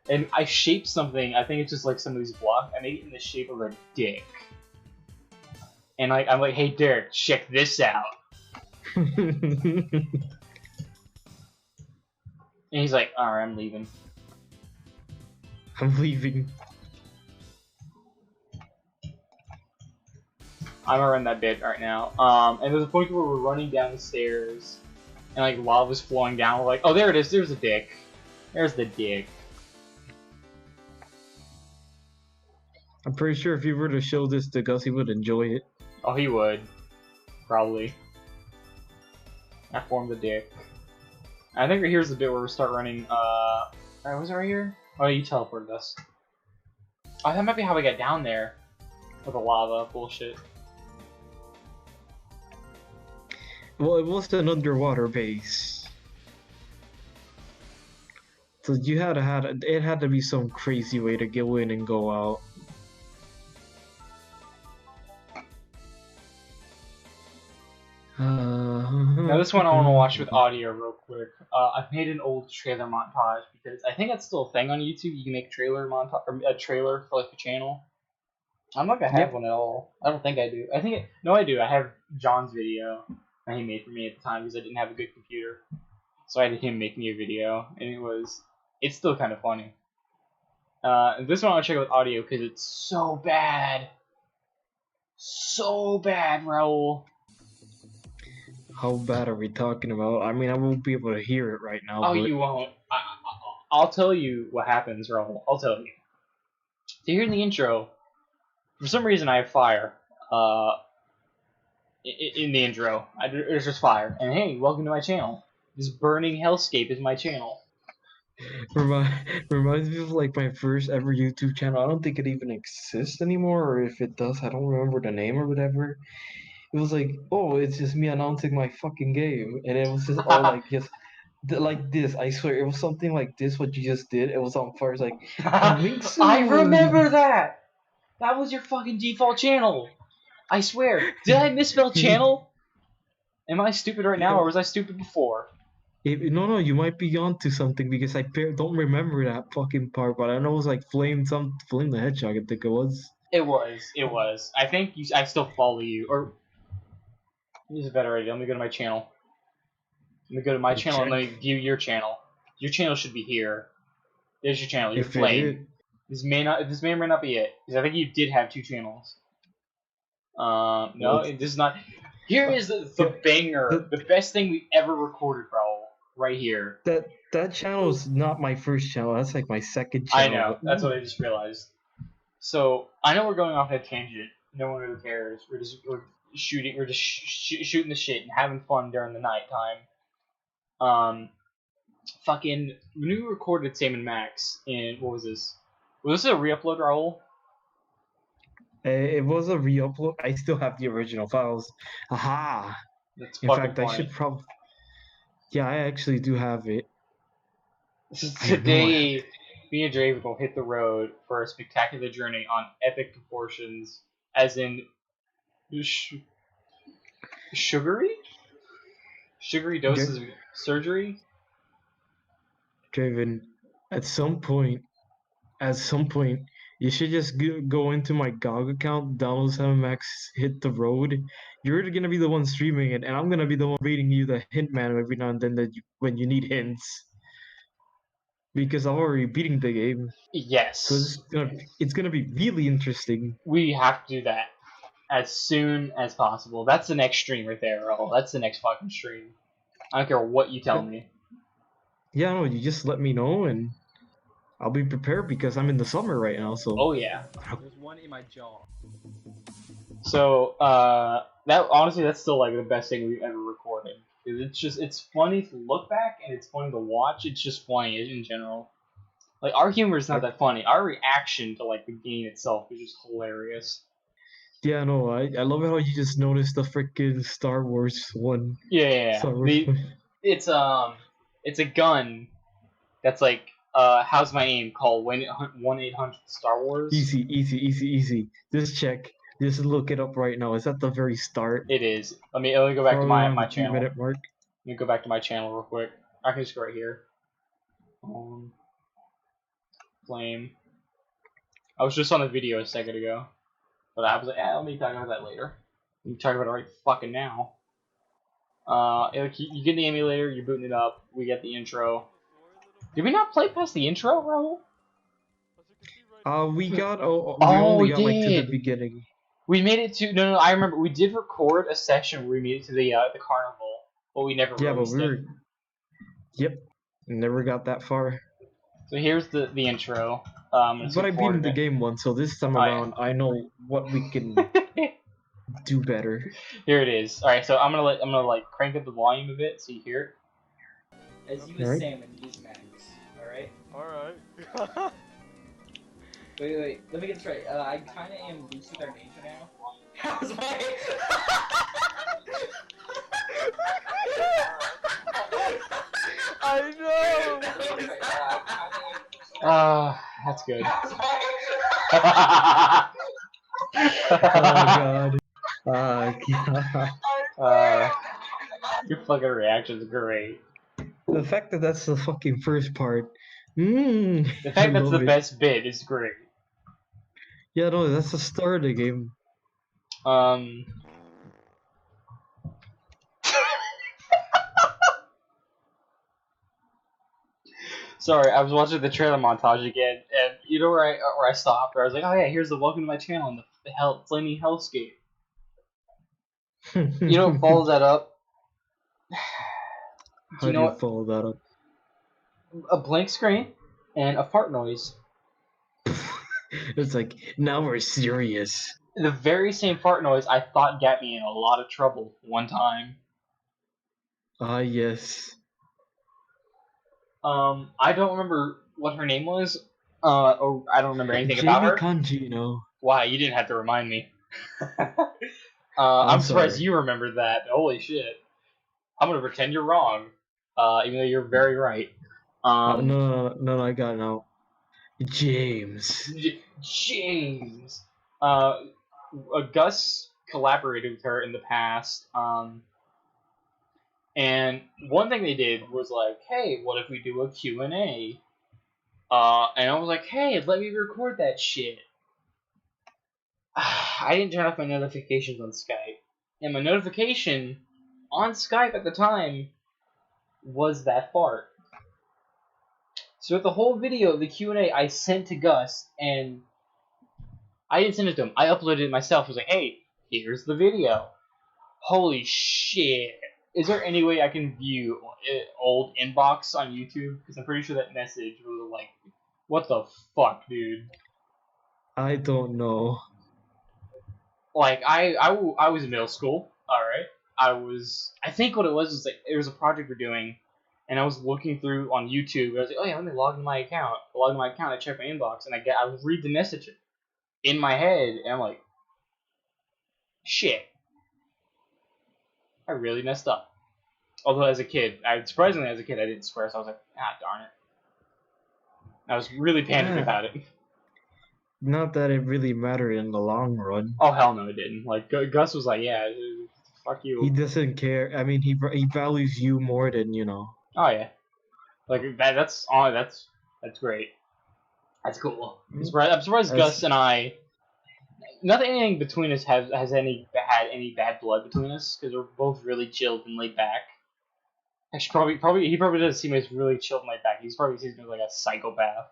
and I shaped something. I think it's just like some of these blocks. I made it in the shape of a dick, and I'm like, hey Derek, check this out. And he's like, alright, I'm leaving. I'm leaving. I'm gonna run that bit right now. And there's a point where we're running down the stairs, and like lava's flowing down. We're like, oh, there it is. There's the dick. There's the dick. I'm pretty sure if you were to show this to Gus, he would enjoy it. Oh, he would. Probably. I formed the dick. I think here's the bit where we start running, alright, was it right here? Oh, you teleported us. Oh, that might be how we got down there. With the lava bullshit. Well, it was an underwater base. So you it had to be some crazy way to go in and go out. Now this one I want to watch with audio real quick. I've made an old trailer montage because I think that's still a thing on YouTube. You can make trailer montage or a trailer for like a channel. I'm not gonna have one at all. I don't think I do. No, I do. I have John's video that he made for me at the time because I didn't have a good computer, so I had him make me a video, and it's still kind of funny. This one I'll check with audio because it's so bad, Raul. How bad are we talking about? I mean, I won't be able to hear it right now. Oh, but... you won't. I'll tell you what happens, Raul. I'll tell you. So here in the intro, for some reason I have fire. In the intro, there's just fire. And hey, welcome to my channel. This burning hellscape is my channel. Reminds me of like my first ever YouTube channel. I don't think it even exists anymore, or if it does, I don't remember the name or whatever. It was like, oh, it's just me announcing my fucking game, and it was just all like just like this. I swear, it was something like this. What you just did, it was on fire. It's like coming soon. I remember that. That was your fucking default channel. I swear. Did I misspell channel? Am I stupid right now, or was I stupid before? No, you might be onto something because I don't remember that fucking part, but I know it was like Flame the Hedgehog. I think it was. It was. I think I still follow you, or here's a better idea. Let me go to my channel. Let me go to my channel and let me view your channel. Your channel should be here. There's your channel. Your Flame. This may or may not be it, because I think you did have 2 channels. No, this is not. Here is the banger, the best thing we ever recorded, Raul. Right here. That channel is not my first channel. That's like my second channel. I know. That's what I just realized. So I know we're going off that tangent. No one really cares. We're just shooting. We're just shooting the shit and having fun during the nighttime. Fucking when we recorded Sam and Max in what was this? Was this a re-upload, Raul? It was a re-upload. I still have the original files. Aha! That's in fact, funny. I should probably. Yeah, I actually do have it. Today, me and Dre will hit the road for a spectacular journey on epic proportions, as in sugary doses of surgery. Draven, at some point, you should just go into my GOG account, download 7max, hit the road. You're gonna be the one streaming it, and I'm gonna be the one reading you the hint manual every now and then when you need hints. Because I'm already beating the game, so Yes, it's gonna be really interesting. we have to do that as soon as possible. That's the next stream right there, Raul. That's the next fucking stream. I don't care what you tell me. Yeah, no, you just let me know, and I'll be prepared because I'm in the summer right now. So. Oh yeah. There's one in my jaw. So that honestly, that's still like the best thing we've ever recorded. It's funny to look back and it's funny to watch. It's just funny in general. Like our humor is not that funny. Our reaction to like the game itself is just hilarious. Yeah, no, I love how you just noticed the freaking Star Wars one. Yeah. Star Wars one. It's a gun that's like how's my aim called 1-800 Star Wars. Easy. Just check. Just look it up right now. It's at the very start. It is. Let me go back to my channel. 3-minute mark. Let me go back to my channel real quick. I can just go right here. Flame. I was just on the video a second ago, but I was like, let me talk about that later. You talk about it right fucking now. You get the emulator, you're booting it up. We get the intro. Did we not play past the intro, Raul? We only got like to the beginning. We made it to no. I remember we did record a session where we made it to the carnival, but we never. Yeah, but we were. It. Yep, never got that far. So here's the intro. But I beat the game once, so this time around I know what we can do better. Here it is. All right, so I'm gonna crank up the volume a bit so you hear it. As you salmon, use Max. All right. All right. Wait. Let me get this right. I kind of am loose with our nature now. How's my? I know. That's good. Oh god. Your fucking reaction's great. The fact that that's the fucking first part. The fact that's the best bit is great. Yeah, no, that's the start of the game. Sorry, I was watching the trailer montage again, and you know where I stopped? Where I was like, oh yeah, here's the welcome to my channel and the flaming hellscape. You know what follows that up? How do you follow that up? A blank screen and a fart noise. It's like, now we're serious. The very same fart noise I thought got me in a lot of trouble one time. Yes. I don't remember what her name was. Or I don't remember anything about her. Kanji, you know. Why, you didn't have to remind me. I'm surprised you remembered that. Holy shit. I'm gonna pretend you're wrong. Even though you're very right. No, I got it now. James. James. Gus collaborated with her in the past. And one thing they did was like, hey, what if we do a Q&A? And I was like, hey, let me record that shit. I didn't turn off my notifications on Skype. And my notification on Skype at the time was that fart. So with the whole video of the Q&A I sent to Gus, and I didn't send it to him. I uploaded it myself. I was like, hey, here's the video. Holy shit. Is there any way I can view old inbox on YouTube? Because I'm pretty sure that message was like, what the fuck, dude? I don't know. Like, I was in middle school, alright? I think what it was like, there was a project we're doing, and I was looking through on YouTube, I was like, oh yeah, let me log into my account. I log into my account, I check my inbox, and I would read the message in my head, and I'm like, shit. I really messed up. Although as a kid, surprisingly as a kid, I didn't swear, so I was like, ah, darn it. I was really panicked Yeah. about it. Not that it really mattered in the long run. Oh hell no, it didn't. Like Gus was like, yeah, fuck you. He doesn't care. I mean, he values you more than Oh yeah, like that's great. That's cool. I'm surprised Gus and I. Nothing anything between us had any bad blood between us because we're both really chilled and laid back. Actually, he probably doesn't seem as really chilled and laid back. He's probably seems like a psychopath.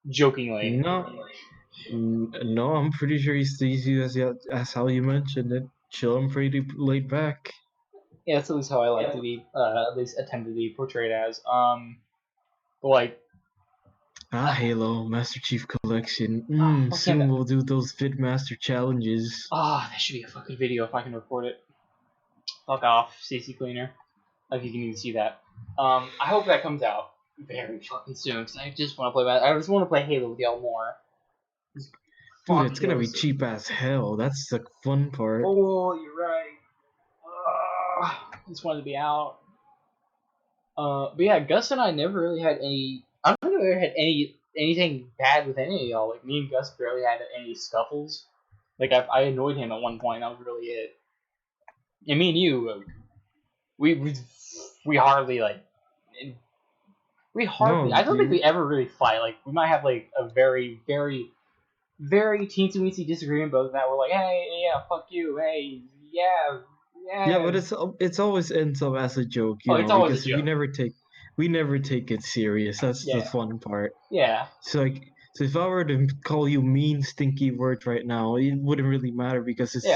Jokingly. No, I'm pretty sure he sees you as how you mentioned it. Chill and pretty laid back. Yeah, that's at least how I like to be. At least attempt to be portrayed as. But like. Halo Master Chief Collection. Soon we'll do those Vidmaster challenges. That should be a fucking video if I can record it. Fuck off, CC Cleaner. If you can even see that. I hope that comes out very fucking soon because I just want to play. I just want to play Halo with y'all more. Dude, it's gonna be cheap as hell. That's the fun part. Oh, you're right. I just wanted to be out. But yeah, Gus and I never really had any. I don't think we ever had anything bad with any of y'all. Like me and Gus barely had any scuffles. Like I annoyed him at one point. That was really it. And me and you, we hardly like. I don't think we ever really fight. Like we might have like a very very very teensy weensy disagreement, but that we're like, hey, yeah, fuck you, hey, yeah. Yeah, but it's always ends up as a joke, you know, it's always because a joke. we never take it serious. That's the fun part. Yeah. So if I were to call you mean, stinky words right now, it wouldn't really matter because it's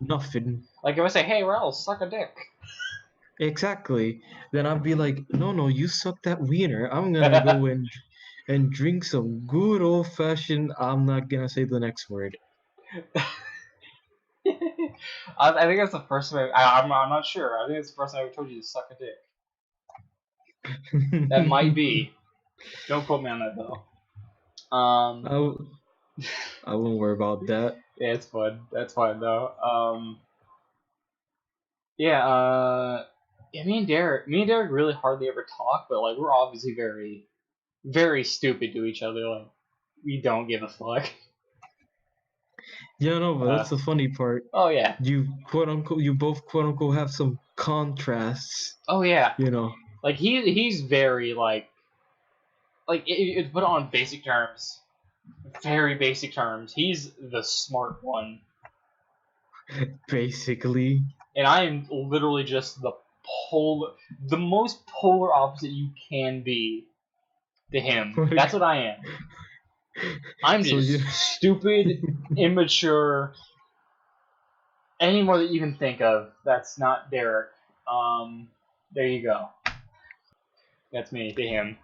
nothing. Like if I say, hey, Raul, suck a dick. Exactly. Then I'd be like, no, you suck that wiener. I'm gonna go and drink some good old fashioned. I'm not gonna say the next word. I think that's the first time. I'm not sure. I think it's the first time I ever told you to suck a dick. That might be. Don't quote me on that though. I won't worry about that. Yeah, it's fun. That's fine though. Yeah. Me and Derek really hardly ever talk, but like we're obviously very, very stupid to each other. Like we don't give a fuck. Yeah, no, but that's the funny part. Oh yeah. You both quote unquote have some contrasts. Oh yeah. You know. Like he's very like it put on basic terms, very basic terms. He's the smart one. Basically. And I am literally just the most polar opposite you can be to him. That's what I am. I'm just stupid, immature, any more that you can think of. That's not Derek. There you go. That's me to him.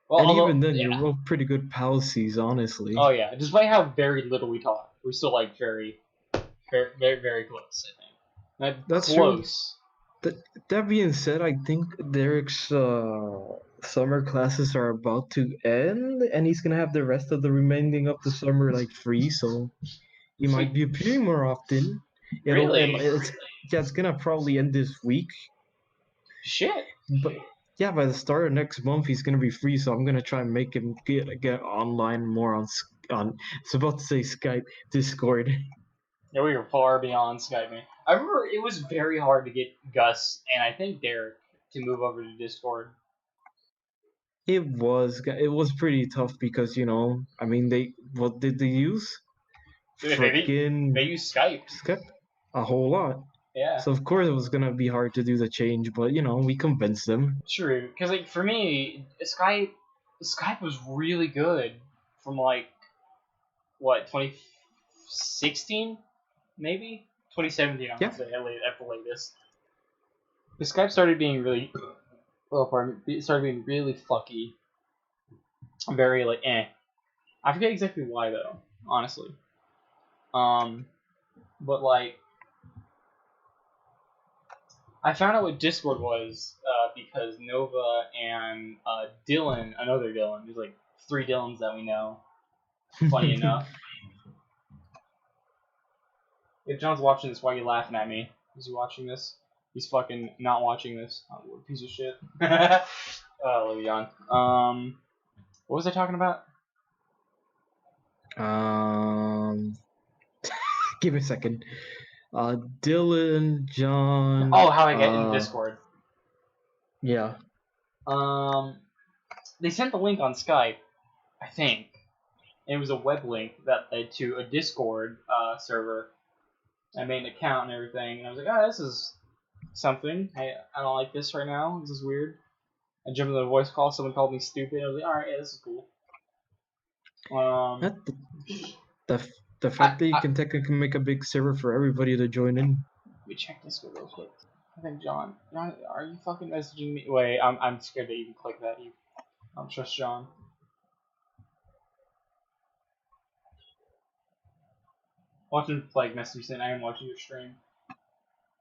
Well, and even then, you're both pretty good palsies, honestly. Oh yeah, despite how very little we talk, we're still like very, very, very, very close. I think that's close. True. That being said, I think Derek's summer classes are about to end, and he's gonna have the rest of the remaining of the summer like free, so he might be appearing more often. It's gonna probably end this week. Shit. But yeah, by the start of next month, he's gonna be free, so I'm gonna try and make him get online more on. It's about to say Skype, Discord. Yeah, we were far beyond Skype, man. I remember it was very hard to get Gus and I think Derek to move over to Discord. It was pretty tough because I mean what did they use? They use Skype. Skype, a whole lot. Yeah. So of course it was gonna be hard to do the change, but we convinced them. True, because like for me, Skype was really good from like what 2016, maybe 2017. I'm gonna say at the latest. The Skype started being really, it started being really fucky. Very like I forget exactly why though, honestly. But like. I found out what Discord was because Nova and Dylan, another Dylan, there's like 3 Dylans that we know. Funny enough. If John's watching this, why are you laughing at me? Is he watching this? He's fucking not watching this. Oh, what a piece of shit. Oh, love you, John. What was I talking about? Give me a second. Dylan, John. Oh, how I get in Discord. Yeah. They sent the link on Skype, I think. And it was a web link that led to a Discord server. I made an account and everything, and I was like, oh, this is something. I don't like this right now. This is weird. I jumped into the voice call. Someone called me stupid. I was like, all right, yeah, this is cool. The fact that you can technically make a big server for everybody to join in. Let me check Discord real quick. I think John, are you fucking messaging me? Wait, I'm scared to even click that. I don't trust John. Watching like message me saying I am watching your stream.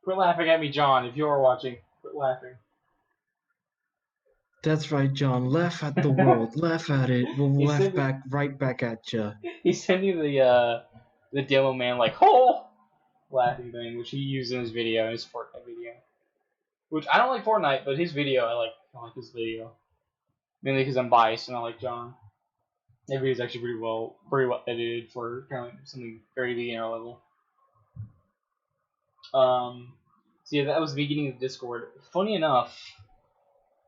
Quit laughing at me, John. If you are watching, quit laughing. That's right, John. Laugh at the world. Laugh at it. We'll laugh back, right back at you. He sent you the demo man like oh laughing thing, which he used in his video, in his Fortnite video. Which I don't like Fortnite, but his video I like his video. Mainly because I'm biased and I like John. That video is actually pretty well edited for kind of something very beginner level. So yeah, that was the beginning of Discord. Funny enough,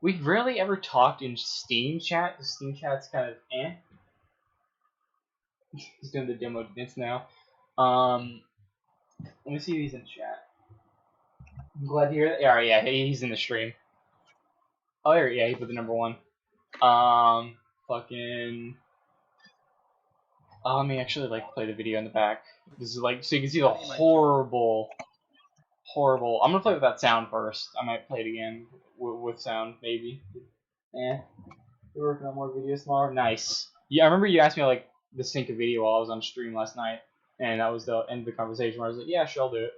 we've rarely ever talked in Steam chat. The Steam chat's kind of eh. He's doing the demo dance now. Let me see if he's in chat. I'm glad to hear that. Alright, yeah, he's in the stream. Oh, yeah, he put the number 1. Fucking. Let me actually play the video in the back. This is so you can see the horrible. I'm gonna play with that sound first. I might play it again with sound, maybe. We're working on more videos tomorrow. Nice. Yeah, I remember you asked me to sync a video while I was on stream last night, and that was the end of the conversation where I was like, yeah, sure, I'll do it.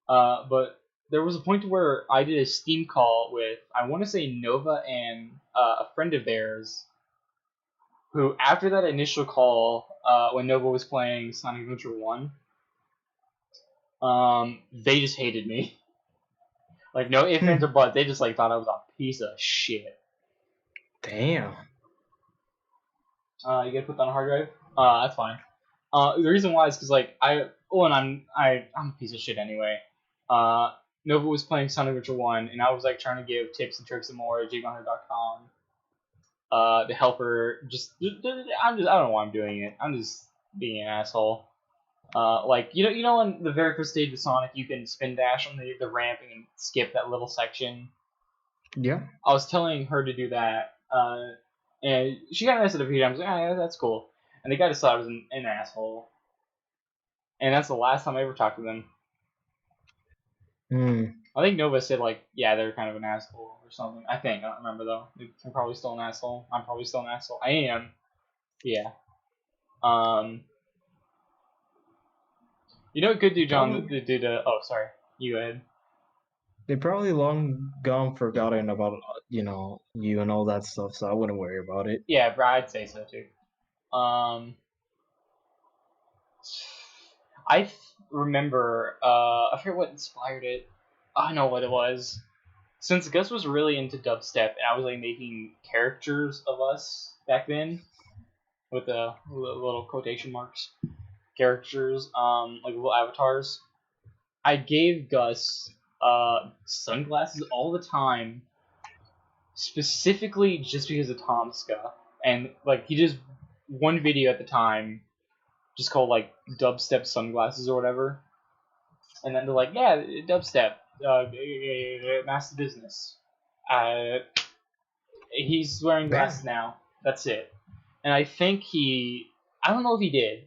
But there was a point where I did a Steam call with, I want to say Nova and a friend of theirs, who after that initial call, when Nova was playing Sonic Adventure 1, they just hated me. No ifs, ands, or buts. They just thought I was a piece of shit. Damn. You gotta put that on a hard drive? That's fine. The reason why is because I'm a piece of shit anyway. Nova was playing Sonic Adventure 1, and I was trying to give tips and tricks and more at DRAGUN-Xrd.com. To help her. I don't know why I'm doing it. I'm just being an asshole. You know, in the very first stage of Sonic, you can spin dash on the ramp and skip that little section. Yeah. I was telling her to do that, and she got messed up a few times. Like, oh, yeah, that's cool. And the guy decided I was an asshole. And that's the last time I ever talked to them. I think Nova said, yeah, they're kind of an asshole or something. I think. I don't remember, though. I'm probably still an asshole. I'm probably still an asshole. I am. Yeah. You know what good do, John? Oh, sorry. You go ahead. They probably long gone forgotten about, you and all that stuff, so I wouldn't worry about it. Yeah, I'd say so, too. I remember, I forget what inspired it. I know what it was. Since Gus was really into dubstep, and I was making characters of us back then, with the little quotation marks, characters, little avatars. I gave Gus sunglasses all the time, specifically just because of Tomska, and he did one video at the time, just called dubstep sunglasses or whatever, and then they're like, yeah, dubstep, master business. He's wearing glasses now. That's it. And I think I don't know if he did,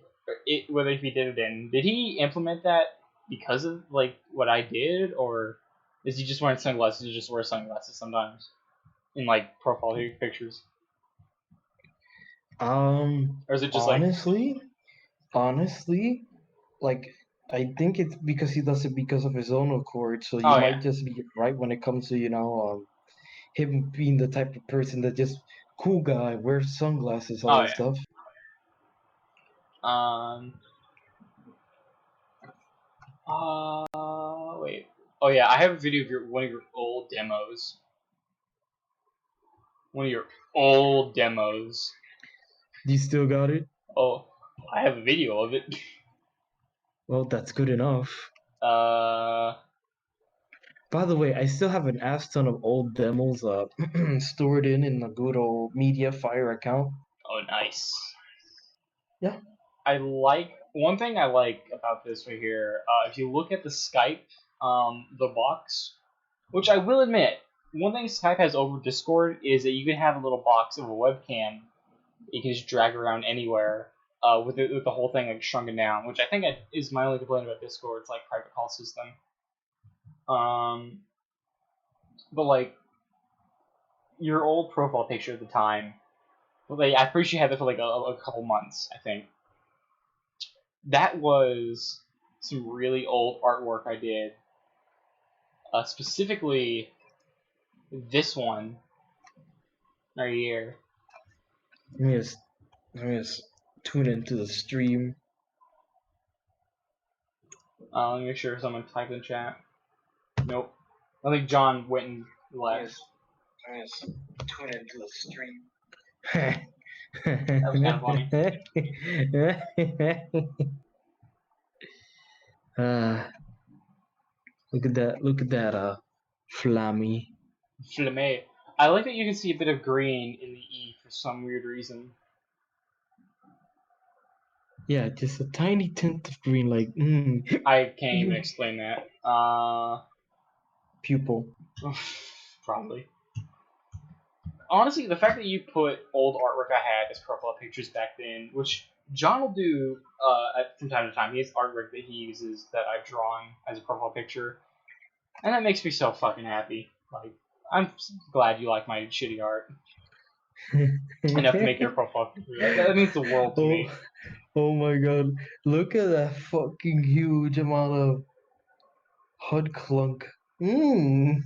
whether if he did or didn't. Did he implement that because of what I did, or is he just wearing sunglasses? He just wears sunglasses sometimes in profile pictures. Or is it just honestly, I think it's because he does it because of his own accord. So you might just be right when it comes to him being the type of person that just cool guy, wears sunglasses, all that stuff. Wait. Oh yeah, I have a video of one of your old demos. One of your old demos. You still got it? Oh, I have a video of it. Well, that's good enough. Uh, By the way, I still have an ass ton of old demos stored in a good old MediaFire account. oh nice. Yeah. I like one thing I like about this right here. If you look at the Skype, the box, which I will admit, one thing Skype has over Discord is that you can have a little box of a webcam you can just drag around anywhere. With the whole thing like shrunken down, which I think is my only complaint about Discord. It's like private call system. But like your old profile picture at the time, like I'm pretty sure you had that for like a couple months. I think that was some really old artwork I did. Specifically, this one right here. Let me just tune into the stream. Let me make sure someone typed in chat. Nope. I think John went and left. Let me just tune into the stream. That was kind of funny. Look at that, Flammy. Flamme. I like that you can see a bit of green in the E for some weird reason. Yeah, just a tiny tint of green, like, I can't even explain that. Pupil. Probably. Honestly, the fact that you put old artwork I had as profile pictures back then, which John will do from time to time. He has artwork that he uses that I've drawn as a profile picture, and that makes me so fucking happy. Like, I'm glad you like my shitty art enough to make your profile picture. That means the world to me. Oh my god, look at that fucking huge amount of HUD clunk. Yeah,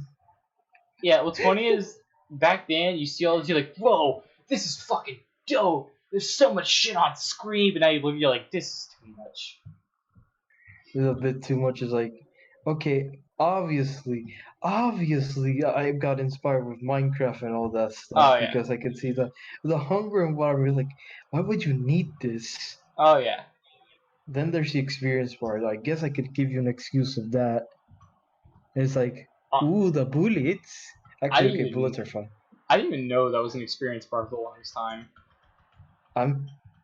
what's funny is back then you see all this, you're like, whoa, this is fucking dope. There's so much shit on screen, but now you look, you're like, this is too much. It's a bit too much. Is like, okay, obviously, I got inspired with Minecraft and all that stuff because I could see the hunger and whatever. Like, why would you need this? Oh yeah. Then there's the experience part. I guess I could give you an excuse of that. It's like, ooh, the bullets. Actually, okay, bullets are fun. I didn't even know that was an experience part for the longest time.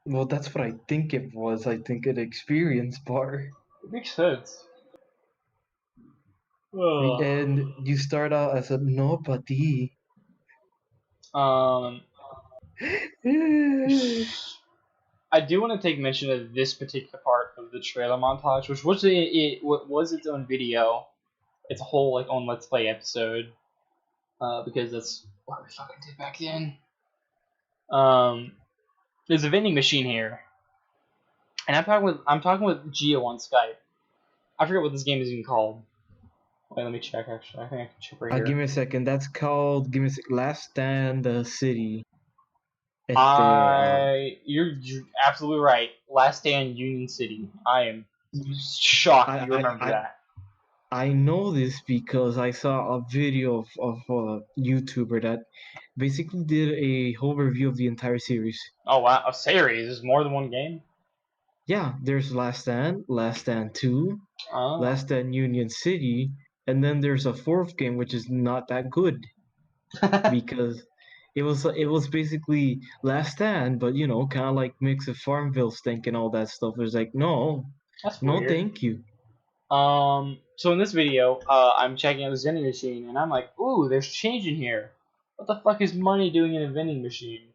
Well, that's what I think it was. I think an experience part. It makes sense. And you start out as a nobody. I do want to take mention of this particular part of the trailer montage, which was its own video. It's a whole like own Let's Play episode, because that's what we fucking did back then. There's a vending machine here, and I'm talking with Gio on Skype. I forget what this game is even called. Wait, let me check. Actually, I think I can check right here. Give me a second. That's called Last Stand City. You're absolutely right. Last Stand Union City. I am shocked you remember that. I know this because I saw a video of a YouTuber that basically did a whole review of the entire series. Oh wow, a series? There's more than one game? Yeah, there's Last Stand 2, Last Stand Union City, and then there's a fourth game which is not that good because it was basically Last Stand, but you know, kind of like mix of Farmville stink and all that stuff. It was like, no, that's no, weird. thank you. So in this video, I'm checking out this vending machine, and I'm like, ooh, there's change in here. What the fuck is money doing in a vending machine?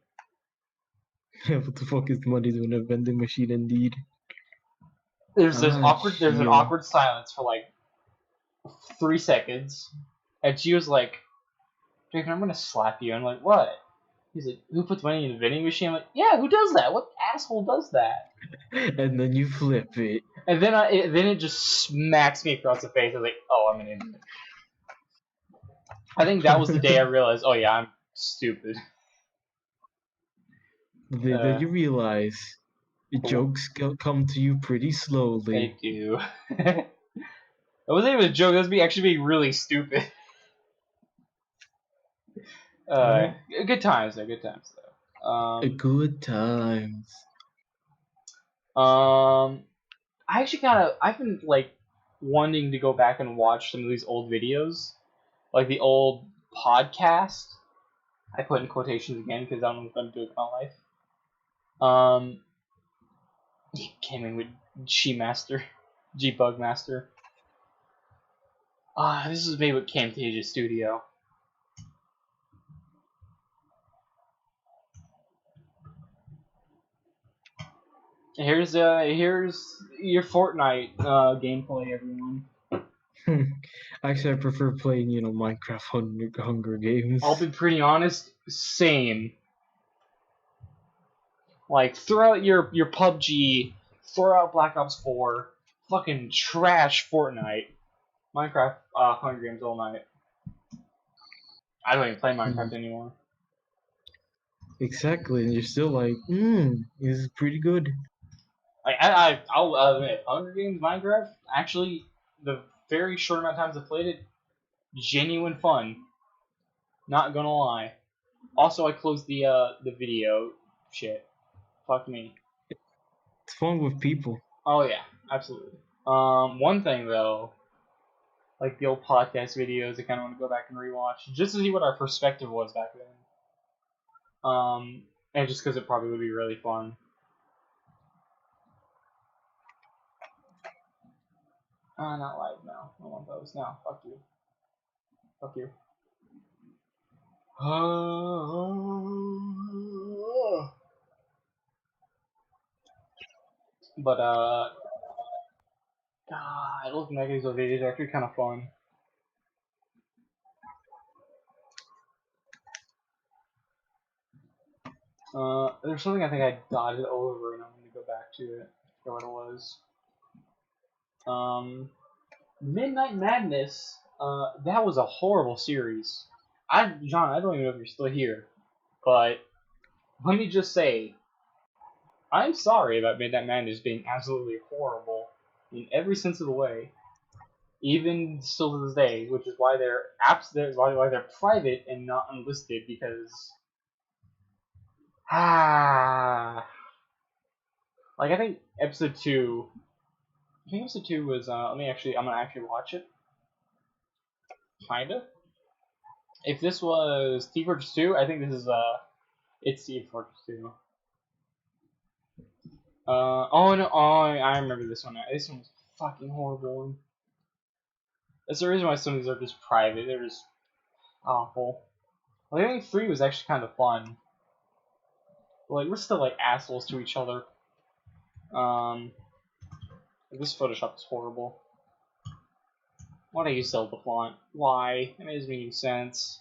What the fuck is money doing in a vending machine? Indeed. There's an awkward silence for like 3 seconds, and she was like, Drake, I'm gonna slap you. I'm like, what? He's like, who puts money in a vending machine? I'm like, yeah, who does that? What asshole does that? And then you flip it. And then it just smacks me across the face. I was like, oh, I'm an idiot. I think that was the day I realized, oh yeah, I'm stupid. Then you realize the jokes come to you pretty slowly. They do. wasn't even a joke. That was me actually being really stupid. Good times though. Good times though. Good times. I actually I've been like wanting to go back and watch some of these old videos, like the old podcast. I put in quotations again because I don't know what I'm doing with my life. Gaming with G-Master, G-Bug-Master. This is made with Camtasia Studio. Here's your Fortnite gameplay, everyone. Actually, I prefer playing, Minecraft Hunger Games. I'll be pretty honest, same. Like, throw out your PUBG, throw out Black Ops 4, fucking trash Fortnite, Minecraft Hunger Games all night. I don't even play Minecraft anymore. Exactly, and you're still like, this is pretty good. Like, I'll admit, Hunger Games, Minecraft, actually, the very short amount of times I played it, genuine fun. Not gonna lie. Also, I closed the video shit. Fuck me. It's fun with people. Oh yeah, absolutely. One thing though, like the old podcast videos, I kind of want to go back and rewatch just to see what our perspective was back then. And just because it probably would be really fun. Not live now. I don't want those. No, fuck you. Fuck you. But looking back at these old videos are actually kind of fun. There's something I think I dotted over, and I'm gonna go back to it. I forgot what it was. Midnight Madness. That was a horrible series. John, I don't even know if you're still here, but let me just say, I'm sorry about Midnight Madness being absolutely horrible in every sense of the way, even still to this day, which is why they're why they're private and not unlisted, because like I think episode 2 was I'm gonna actually watch it. Kinda. If this was Team Fortress 2, I think this is it's Team Fortress 2. Oh no, I remember this one. This one was fucking horrible. That's the reason why some of these are just private. They're just awful. Like, I think 3 was actually kind of fun. But, like, we're still like assholes to each other. This Photoshop is horrible. Why do you sell the font? Why? It doesn't make any sense.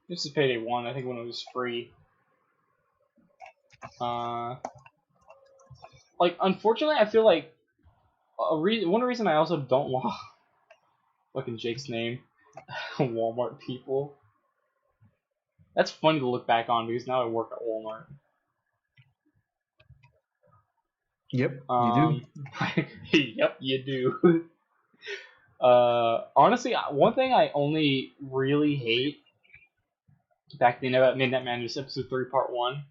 This is Payday 1, I think, when it was free. Like, unfortunately, I feel like one reason I also don't want fucking Jake's name, Walmart people. That's funny to look back on because now I work at Walmart. Yep, you do. Yep, you do. Honestly, one thing I only really hate back then about Midnight Madness episode 3 part 1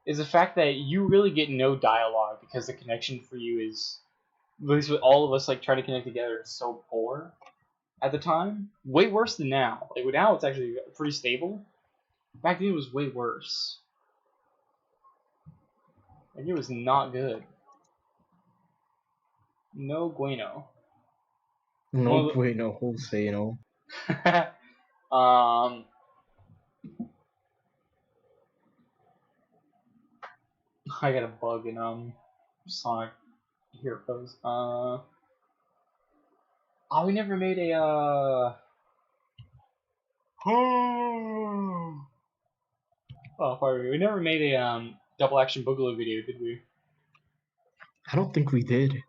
is the fact that you really get no dialogue because the connection for you is, at least with all of us like trying to connect together, is so poor at the time. Way worse than now. Like now it's actually pretty stable. Back then it was way worse. Like it was not good. No bueno. No bueno, wholesale. I got a bug in Sonic. Here it goes. We never made a we never made a double action boogaloo video, did we? I don't think we did.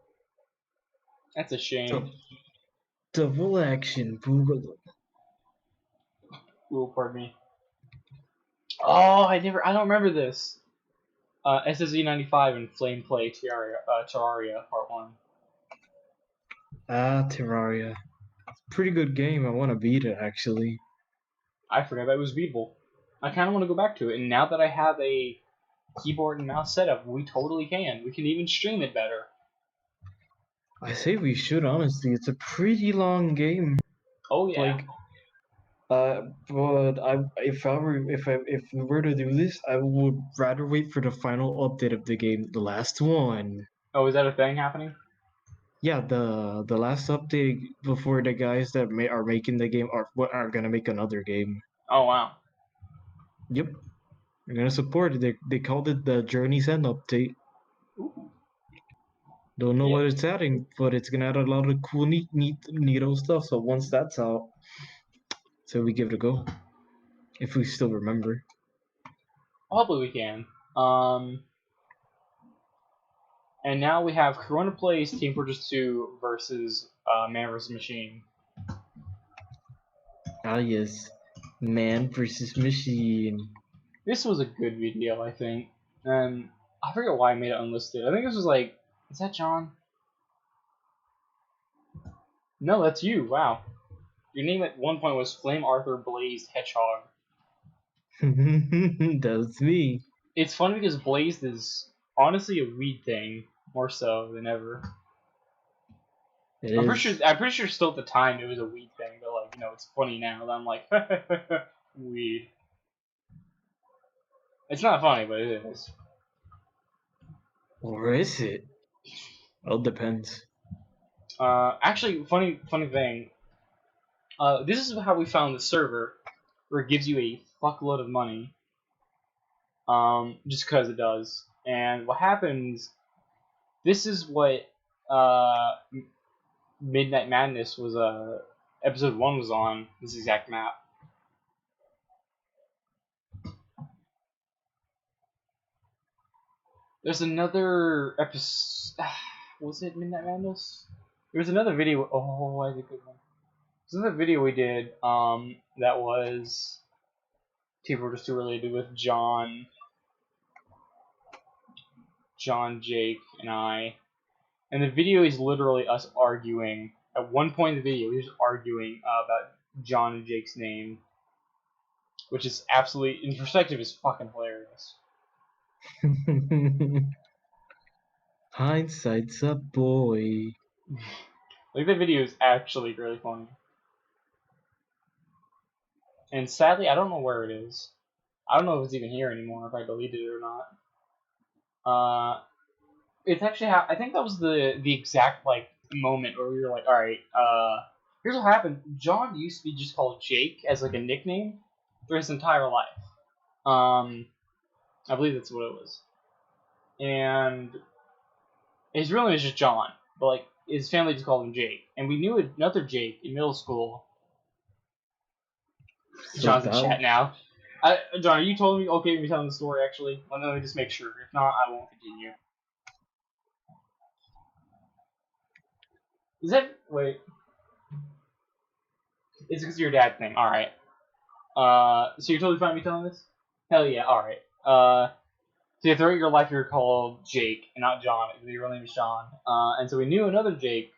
That's a shame. Double action boogaloo. Ooh, pardon me. Oh, I don't remember this. SSE95 and Flame Play Terraria Part 1. Terraria. Pretty good game. I want to beat it, actually. I forgot that it was beatable. I kind of want to go back to it, and now that I have a keyboard and mouse setup, we totally can. We can even stream it better. I say we should, honestly. It's a pretty long game. Oh yeah. Like, but if we were to do this, I would rather wait for the final update of the game, the last one. Oh, is that a thing happening? Yeah, the last update before the guys that are making the game are gonna make another game. Oh wow. Yep, they're gonna support it. They called it the Journey's End update. Ooh. Don't know Yeah. what it's adding, but it's gonna add a lot of cool, neato stuff. So once that's out, so we give it a go, if we still remember. Hopefully we can. And now we have Corona Plays Team Fortress 2 versus Man vs. Machine. Ah yes, Man versus Machine. This was a good video, I think. And I forget why I made it unlisted. I think this was like, is that John? No, that's you. Wow. Your name at one point was Flame Arthur Blazed Hedgehog. That's me. It's funny because Blazed is honestly a weed thing, more so than ever. I'm pretty sure still at the time it was a weed thing, but like, you know, it's funny now that I'm like, weed. It's not funny, but it is. Or is it? Well, it depends. Actually, funny thing. This is how we found the server, where it gives you a fuckload of money. Just because it does. And what happens? This is what Midnight Madness was. Episode 1 was on this exact map. There's another episode. Was it Midnight Madness? There was another video. Oh, I think it was. There's another video we did. That was Team Fortress 2 related with John, Jake, and I. And the video is literally us arguing. At one point in the video, we're just arguing about John and Jake's name, which is absolutely, in perspective, is fucking hilarious. Hindsight's a boy. Like, the video is actually really funny. And sadly, I don't know where it is. I don't know if it's even here anymore, if I deleted it or not. It's actually I think that was the exact like moment where we were like, all right, here's what happened. John used to be just called Jake as like a nickname for his entire life. I believe that's what it was. And his real name is just John, but like his family just called him Jake. And we knew another Jake in middle school. John's in chat now. John, are you told me okay when you're telling the story actually? Well, let me just make sure. If not, I won't continue. Is that wait? It's because of your dad thing. All right. So you're totally fine with me telling this? Hell yeah. All right. So throughout your life, you're called Jake and not John. Your real name is John. And so we knew another Jake.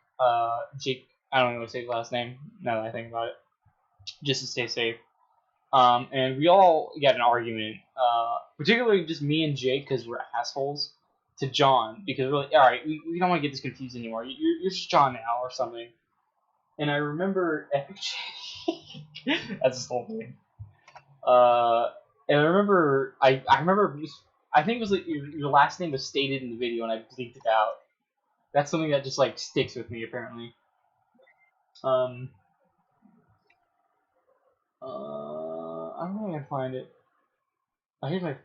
Jake. I don't know what to say his last name. Now that I think about it, just to stay safe. And we all got an argument. Particularly just me and Jake, because we're assholes. To John, because we're like, all right, we don't want to get this confused anymore. You're just John now or something. And I remember Epic that's a whole thing. And I remember I think it was like your last name was stated in the video, and I bleeped it out. That's something that just like sticks with me apparently. I don't know if I can find it. Here's my.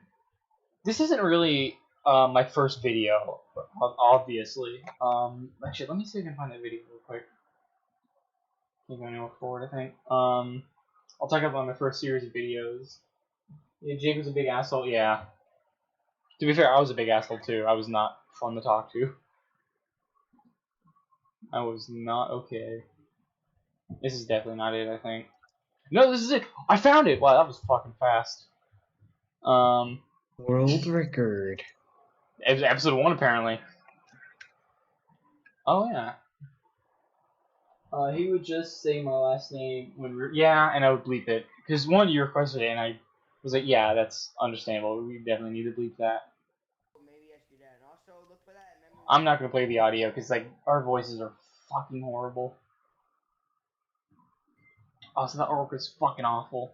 This isn't really. My first video, obviously. Actually, let me see if I can find that video real quick. Keep going forward, I think. I'll talk about my first series of videos. Yeah, Jake was a big asshole. Yeah. To be fair, I was a big asshole too. I was not fun to talk to. I was not okay. This is definitely not it, I think. No, this is it. I found it. Wow, that was fucking fast. World record. It was episode 1 apparently. Oh yeah. He would just say my last name when yeah, and I would bleep it because one you requested it, and I was like, yeah, that's understandable. We definitely need to bleep that. Maybe ask your dad. And also look for that memory. I'm not gonna play the audio because like our voices are fucking horrible. Oh, so that artwork is fucking awful.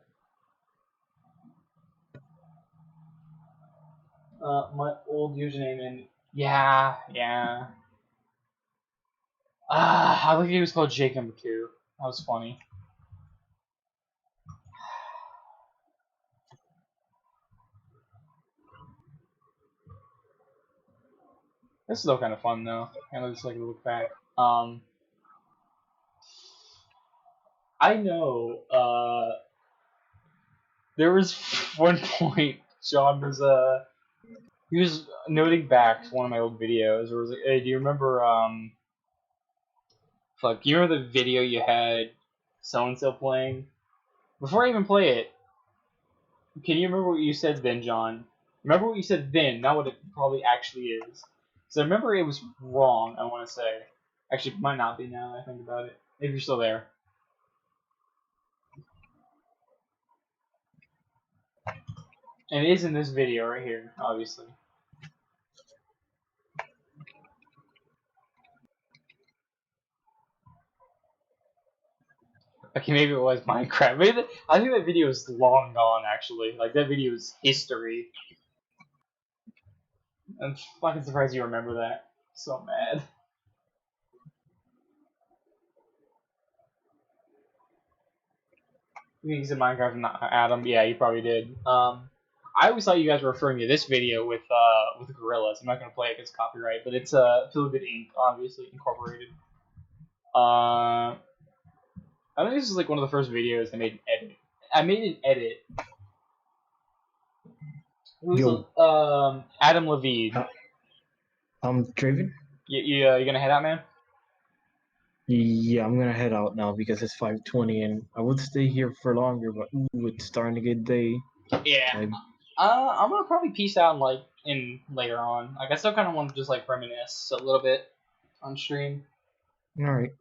My old username and yeah. I think he was called Jake number 2. That was funny. This is still kind of fun though. I just like to look back. I know. There was one point John was he was noting back to one of my old videos where it was like, hey, do you remember fuck, you remember the video you had so and so playing? Before I even play it, can you remember what you said then, John? Remember what you said then, not what it probably actually is. So I remember it was wrong, I want to say. Actually, it might not be now that I think about it. If you're still there. And it is in this video right here, obviously. Okay, maybe it was Minecraft. Maybe I think that video is long gone, actually. Like, that video is history. I'm fucking surprised you remember that. So mad. You think he said Minecraft and not Adam? Yeah, you probably did. I always thought you guys were referring to this video with gorillas. I'm not gonna play it because copyright, but it's Fillbit Inc. obviously incorporated. I think this is like one of the first videos I made an edit. I made an edit. It was Adam Levine. Draven? You gonna head out, man? Yeah, I'm gonna head out now because it's 5:20 and I would stay here for longer, but ooh, it's starting to get day. Yeah. I'm gonna probably peace out in later on. Like I still kind of want to just like reminisce a little bit on stream. All right.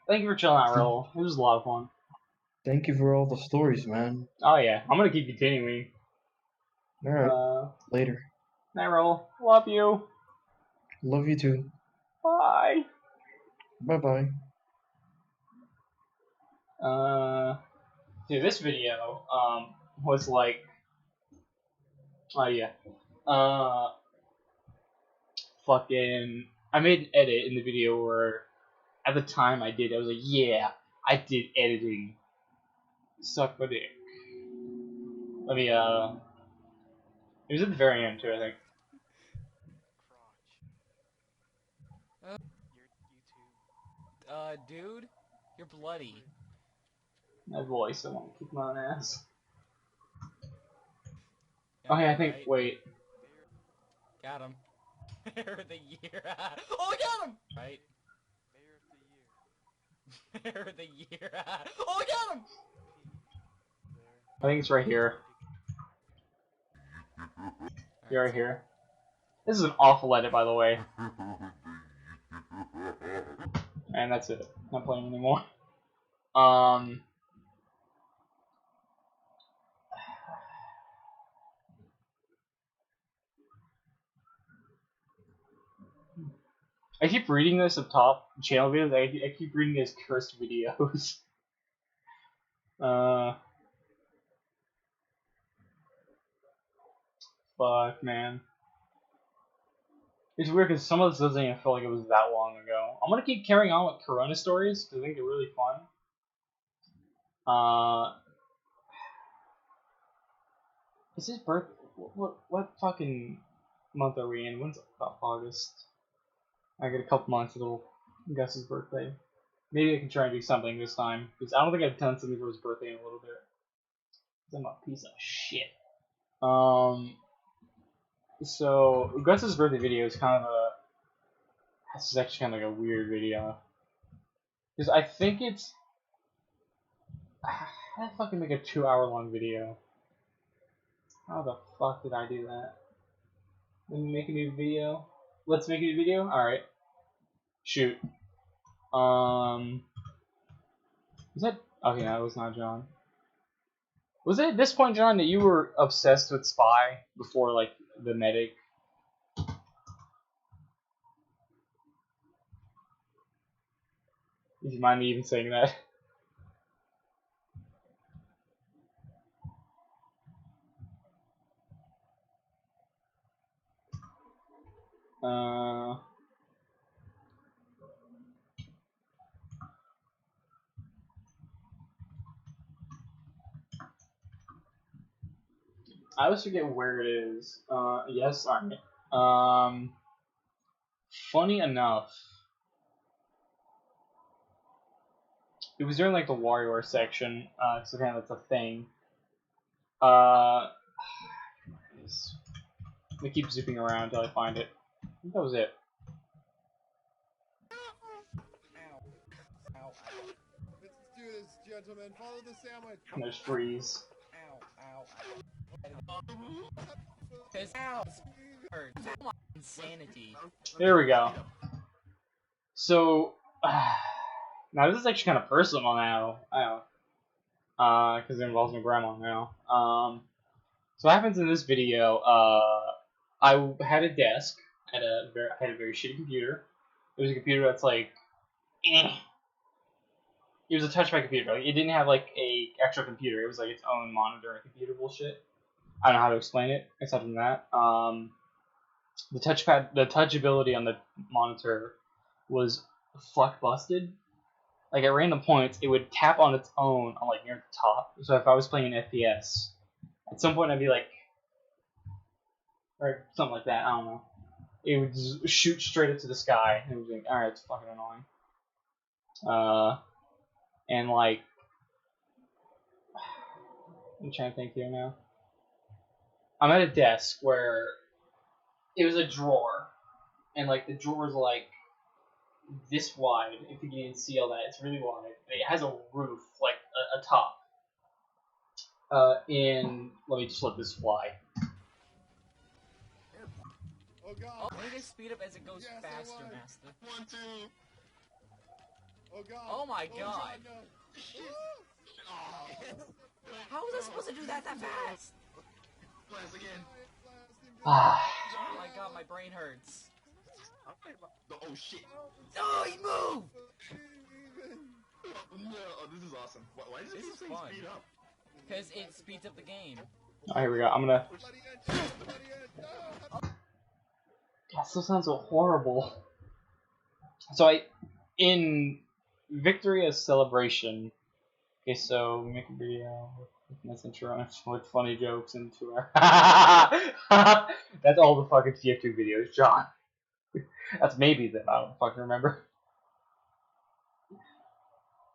Thank you for chilling out, Raul. It was a lot of fun. Thank you for all the stories, man. Oh yeah, I'm gonna keep continuing. All right. Later. Night, Raul. Love you. Love you too. Bye. Bye bye. Dude, this video was like, oh yeah, fucking. I made an edit in the video where, at the time I was like, yeah, I did editing. Suck my dick. Let me it was at the very end too, I think. Dude, you're bloody. My voice, I want to kick my own ass. Yeah, Okay, I think. right. Wait. Got him. Mayor of the year. Oh, I got him! Right. Mayor of the year. Oh, I got him! I think it's right here. You're right here. This is an awful edit, by the way. And that's it. Not playing anymore. I keep reading this up top, channel videos, I keep reading as cursed videos. Fuck, man. It's weird because some of this doesn't even feel like it was that long ago. I'm gonna keep carrying on with Corona stories because I think they're really fun. Is his birth? What fucking month are we in? When's August? I get a couple months until Gus's birthday. Maybe I can try and do something this time because I don't think I've done something for his birthday in a little bit. 'Cause I'm a piece of shit. So Gus's birthday video is kind of this is actually kind of like a weird video because I think it's how did I fucking make a 2-hour long video? How the fuck did I do that? Let me make a new video. Let's make a new video? Alright. Shoot. Was that... Okay, that was not John. Was it at this point, John, that you were obsessed with Spy before, like, the medic? Do you mind me even saying that? I always forget where it is. Yes, alright. Funny enough, it was during like the Warrior section, so kind of that's a thing. I keep zipping around until I find it. I think that was it. Ow. Let's do this, gentlemen. Follow the sandwich. And there's freeze. Cause ow hurts. Oh my insanity. There we go. So now this is actually kind of personal now. Because it involves my grandma now. So what happens in this video? I had a desk. I had a very shitty computer. It was a computer that's like, it was a touchpad computer. Like, it didn't have like a actual computer. It was like its own monitor and computer bullshit. I don't know how to explain it except from that. The touchability on the monitor was fuck busted. Like at random points, it would tap on its own on like near the top. So if I was playing an FPS, at some point I'd be like, or something like that. I don't know. It would just shoot straight up to the sky, and it was like, all right, it's fucking annoying. And like, I'm trying to think here now. I'm at a desk where it was a drawer, and like the drawer is like this wide. If you can even see all that, it's really wide. It has a roof, like a top. And let me just let this fly. Oh god. Oh, let me just speed up as it goes Yes, I faster, won. Master. 1, 2. Oh god. Oh my god. No. How was I supposed to do that fast? Blast again. Ah. Oh my god, my brain hurts. Oh shit. Oh, he moved! No, this is awesome. Why does This this is thing fun. speed up? Because it speeds up the game. Oh, here we go. I'm gonna. Bloody end. Bloody end. No. That still sounds so horrible. So in Victory as Celebration. Okay, so we make a video with this intro with funny jokes into our. That's all the fucking TF2 videos, John. That's maybe them. I don't fucking remember.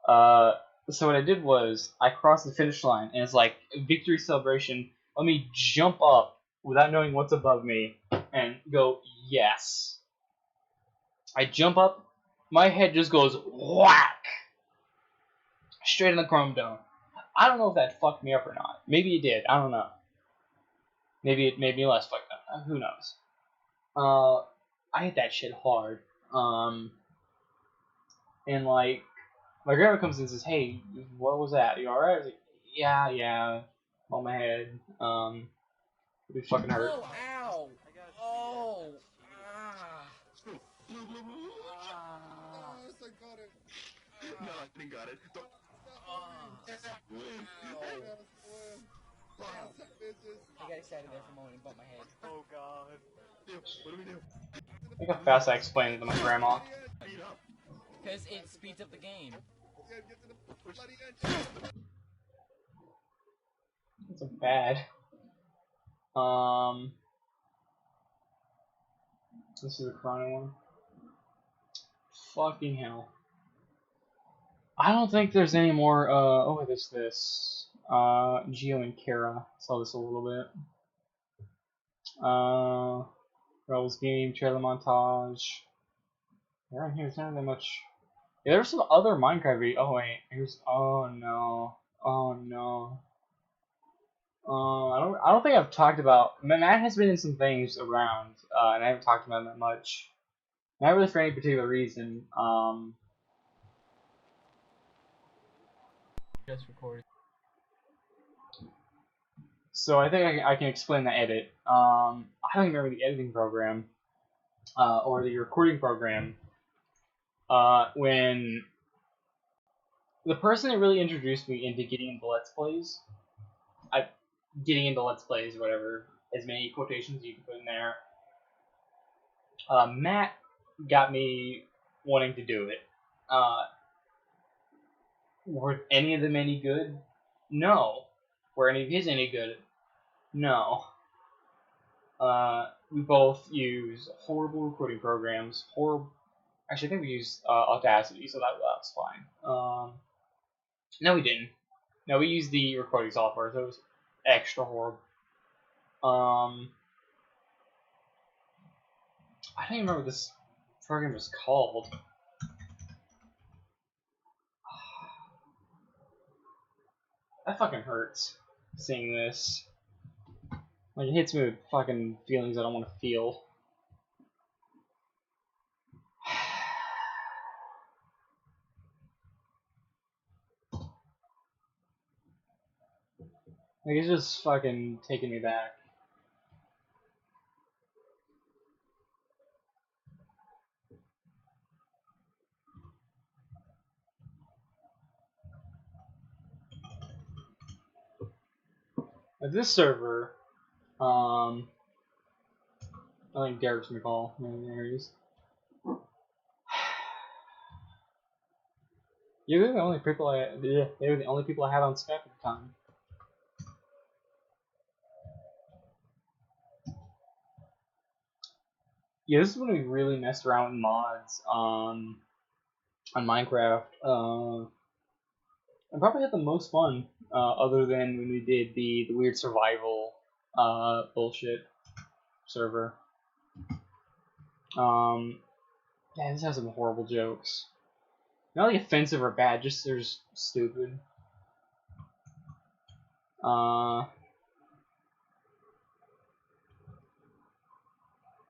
So what I did was I crossed the finish line, and it's like Victory Celebration. Let me jump up without knowing what's above me and go yes. I jump up, my head just goes whack straight in the chrome dome. I don't know if that fucked me up or not. Maybe it did. I don't know. Maybe it made me less fucked up. Who knows? I hit that shit hard. And like, my grandma comes in and says, "Hey, what was that? You alright?" I was like, "Yeah, on my head. It fucking hurt." Oh, ow! Oh! Ah! Yes, I got it. No, I didn't got it. Don't. Win. Yes, win. Blast that bitches. I got excited there for a moment and bumped my head. Oh god. What do we do? Look how fast I explained it to my grandma. Speed up. Because it speeds up the game. Get to the bloody end. It's bad. This is a Chrono one. Fucking hell. I don't think there's any more, oh, there's this. Gio and Kara. Saw this a little bit. Raul's game, trailer montage. Around here, there's not that much. Yeah, there's some other Minecraft video. Oh, wait. Here's, oh no. Oh no. I don't think I've talked about. Matt has been in some things around, and I haven't talked about him that much. Not really for any particular reason. Just recording. So I think I can explain the edit. I don't even remember the editing program, or the recording program. When the person that really introduced me into getting into Let's Plays, whatever, as many quotations you can put in there. Matt got me wanting to do it. Were any of them any good? No. Were any of his any good? No. We both use horrible recording programs. Actually, I think we used Audacity, so that was fine. No, we didn't. No, we used the recording software, so it was extra horrible. I don't even remember what this program was called. That fucking hurts, seeing this. Like, it hits me with fucking feelings I don't want to feel. Like, it's just fucking taking me back. At this server, I think Derek's gonna call. There he is. They were the only people I had on Skype at the time. Yeah, this is when we really messed around with mods on Minecraft. I probably had the most fun, other than when we did the weird survival bullshit server. Yeah, this has some horrible jokes. Not like offensive or bad, just they're just stupid.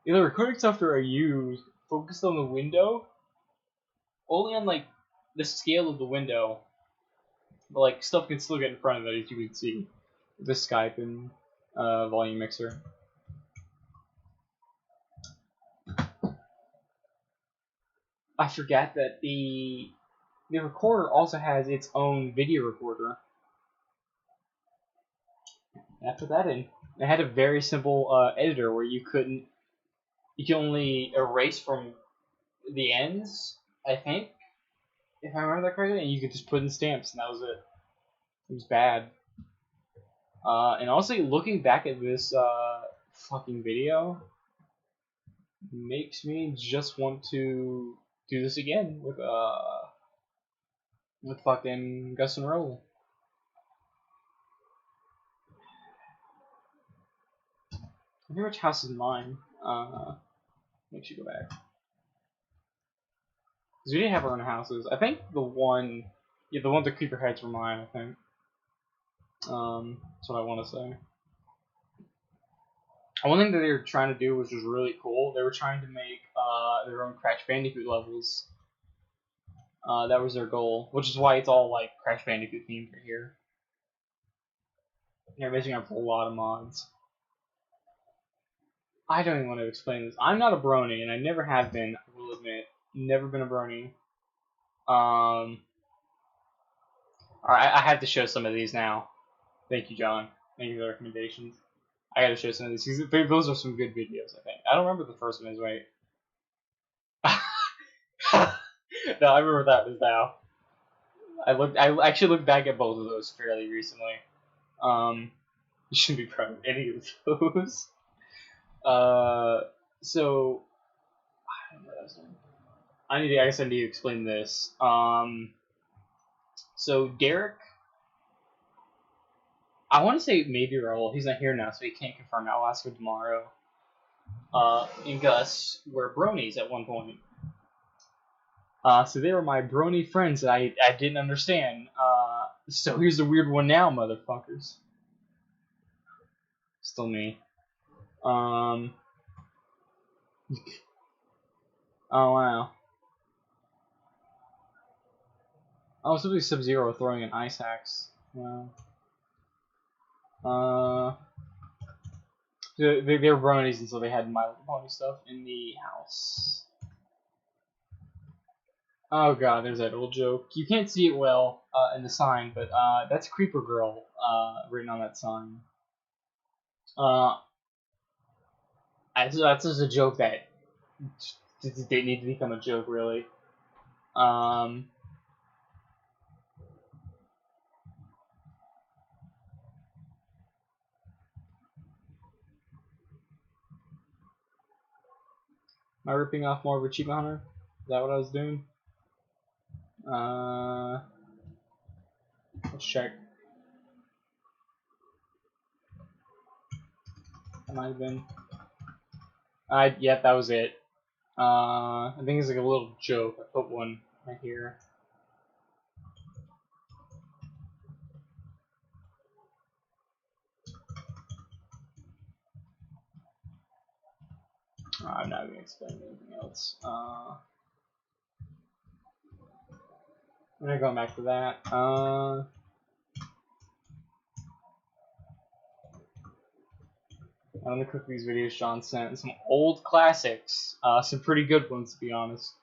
The recording software I used focused on the window, only on like the scale of the window, but like stuff can still get in front of it, as you can see with the Skype and volume mixer. I forgot that the recorder also has its own video recorder. I put that in. It had a very simple editor where you can only erase from the ends, I think, if I remember that correctly, and you could just put in stamps, and that was it. It was bad. And also, looking back at this fucking video makes me just want to do this again with fucking Gus and Raul. I wonder which house is mine. Makes you go back. Because we didn't have our own houses. I think the ones with creeper heads were mine, I think. That's what I want to say. One thing that they were trying to do, which was really cool, they were trying to make their own Crash Bandicoot levels. That was their goal, which is why it's all like Crash Bandicoot themed right here. They're basing up a lot of mods. I don't even want to explain this. I'm not a brony, and I never have been, I will admit. Never been a brony. Alright, I have to show some of these now. Thank you, John. Thank you for the recommendations. I gotta show some of these. Those are some good videos, I think. I don't remember the first one is, wait. No, I remember that was now. I actually looked back at both of those fairly recently. You shouldn't be proud of any of those. So I don't know what I was doing. I guess I need to explain this. So Derek, I want to say maybe Raul. He's not here now, so he can't confirm. I'll ask him tomorrow. And Gus were bronies at one point. So they were my brony friends that I didn't understand. So here's the weird one now, motherfuckers. still me. Oh wow. Oh, somebody Sub-Zero throwing an ice axe. Wow. They were bronies, and so they had My Little Pony stuff in the house. Oh god, there's that old joke. You can't see it well in the sign, but that's Creeper Girl written on that sign. That's just a joke that didn't need to become a joke, really. Am I ripping off more of Achievement Hunter? Is that what I was doing? Let's check. That might have been. Yep, that was it. I think it's like a little joke. I put one right here. I'm not gonna explain anything else. I'm gonna go back to that. I'm gonna click these videos Sean sent. Some old classics. Some pretty good ones, to be honest.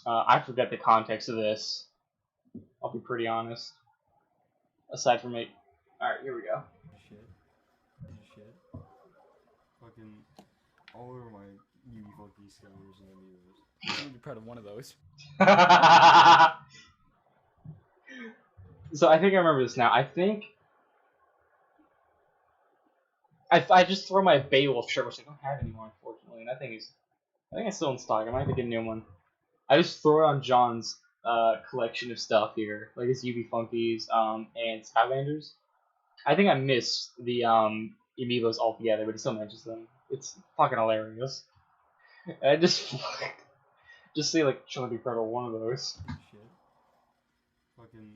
I forget the context of this. I'll be pretty honest. Aside from it. Alright, here we go. Shit. Shit. Fucking all over my UV funky scatters and amiibos. You should be proud of one of those. So I think I remember this now. I think I just throw my Beowulf shirt, which I don't have anymore, unfortunately. And I think it's still in stock. I might have to get a new one. I just throw it on John's collection of stuff here, like his UV Funkies and Skylanders. I think I missed the amiibos altogether, but he still mentions them. It's fucking hilarious. I just say like, should I be proud of one of those? Shit. Fucking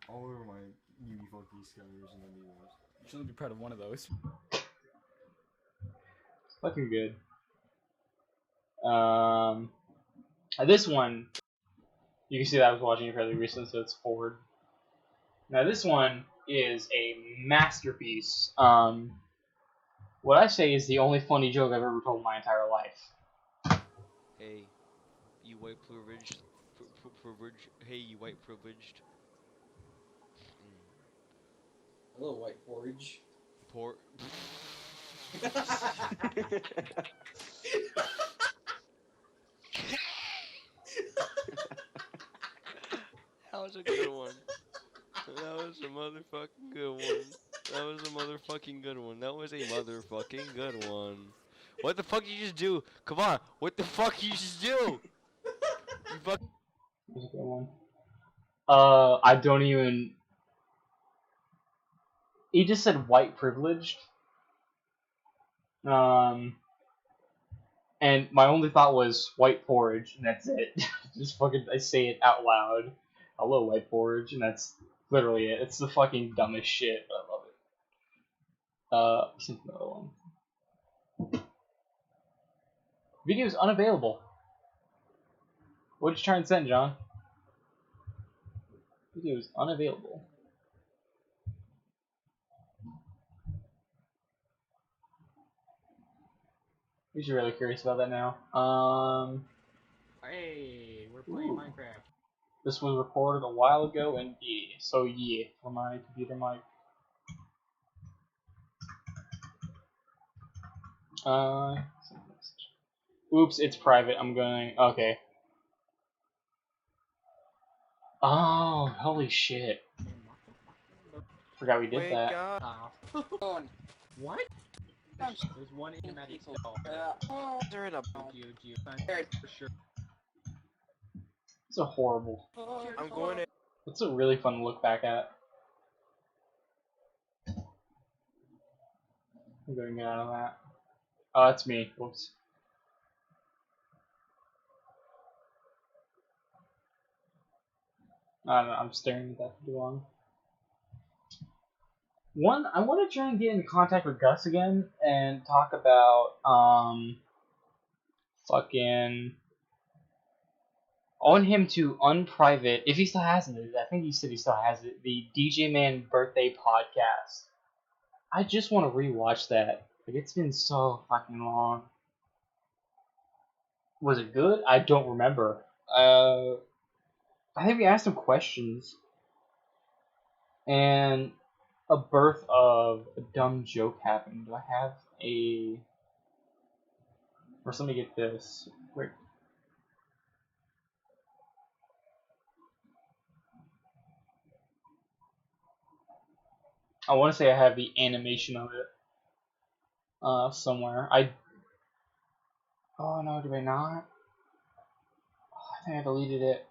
all over my UV funky scatters and amiibos. You should be proud of one of those. It's fucking good. This one, you can see that I was watching it fairly recently, so it's forward. Now this one is a masterpiece. What I say is the only funny joke I've ever told in my entire life. Hey, you white privileged. Hey, you white privileged. Hello, white porridge. Poor. That was a good one. That was a motherfucking good one. That was a motherfucking good one. That was a motherfucking good one. What the fuck did you just do? Come on, what the fuck you just do? You fuck. That was a good one. I don't even. He just said white privileged. And my only thought was white porridge, and that's it. Just fucking, I say it out loud. Hello, white porridge, and that's literally it. It's the fucking dumbest shit, but I love it. Sent another one. Video is unavailable. What'd you try and send, John? Video is unavailable. You're really curious about that now. Hey, we're playing Ooh. Minecraft. This was recorded a while ago, and yeah, so yeah, for my computer mic. Oops, it's private. I'm going. Okay. Oh, holy shit! Forgot we did that. What? There's one animatic cell. They're in a. For sure. It's a horrible. I'm going to. It's a really fun to look back at. I'm going to get out of that. Oh, that's me. Whoops. I don't know. I'm staring at that for too long. I want to try and get in contact with Gus again and talk about fucking. I want him to unprivate, if he still has it. I think he said he still has it. The DJ Man birthday podcast. I just want to rewatch that. Like, it's been so fucking long. Was it good? I don't remember. I think we asked him questions. And a birth of a dumb joke happened. Do I have a... First, let me get this. Wait. I want to say I have the animation of it somewhere. Oh no, do I not? Oh, I think I deleted it.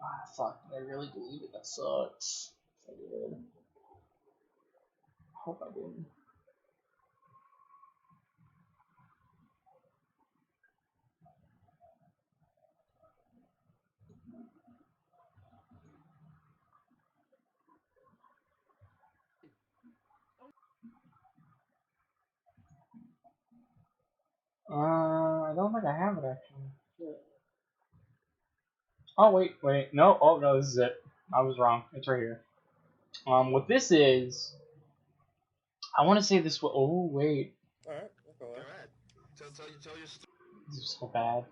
Ah, fuck, did I really delete it? That sucks. If I did. I hope I didn't. I don't think I have it actually. Shit. Oh wait, no, oh no, this is it. I was wrong. It's right here. What this is, I want to say this. Oh wait, Alright, go ahead. Tell your story. this is so bad.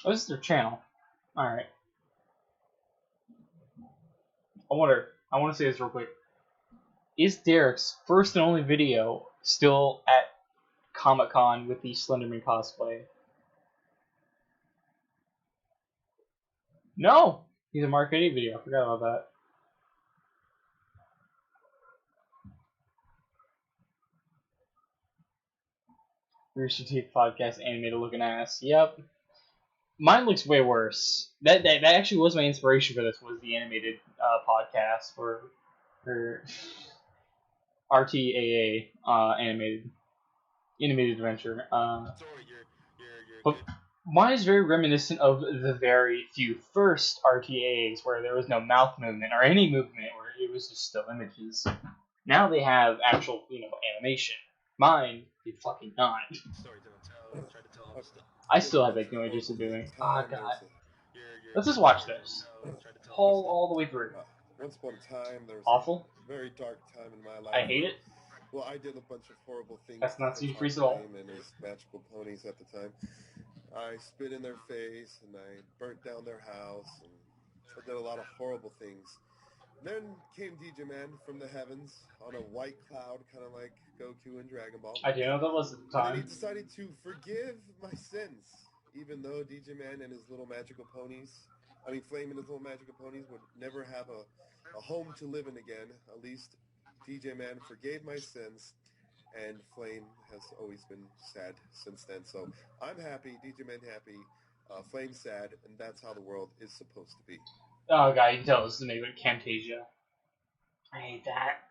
Oh, this is their channel. All right. I want to say this real quick. Is Derek's first and only video still at Comic-Con with the Slenderman cosplay? No! He's a Mark 80 video. I forgot about that. Rooster Teeth podcast animated looking ass. Yep. Mine looks way worse. That actually was my inspiration for this, was the animated podcast for RTAA animated adventure. But mine is very reminiscent of the very few first RTAs where there was no mouth movement or any movement, where it was just still images. Now they have actual, animation. Mine did fucking not. I still have that no interest in doing. Oh god. Let's just watch this. All the way through. Once upon a time, there was Awful. a very dark time in my life. I hate it. Well, I did a bunch of horrible things. That's not to Steve Freeze at all. Flame and his magical ponies at the time. I spit in their face and I burnt down their house and I did a lot of horrible things. Then came DJ Man from the heavens on a white cloud, kind of like Goku in Dragon Ball. I do know that was at the And he time. decided to forgive my sins, even though DJ Man and his little magical ponies, Flame and his little magical ponies would never have a home to live in again. At least DJ Man forgave my sins, and Flame has always been sad since then. So I'm happy, DJ Man happy, Flame sad, and that's how the world is supposed to be. Oh god, you can tell this is made with Camtasia. I hate that.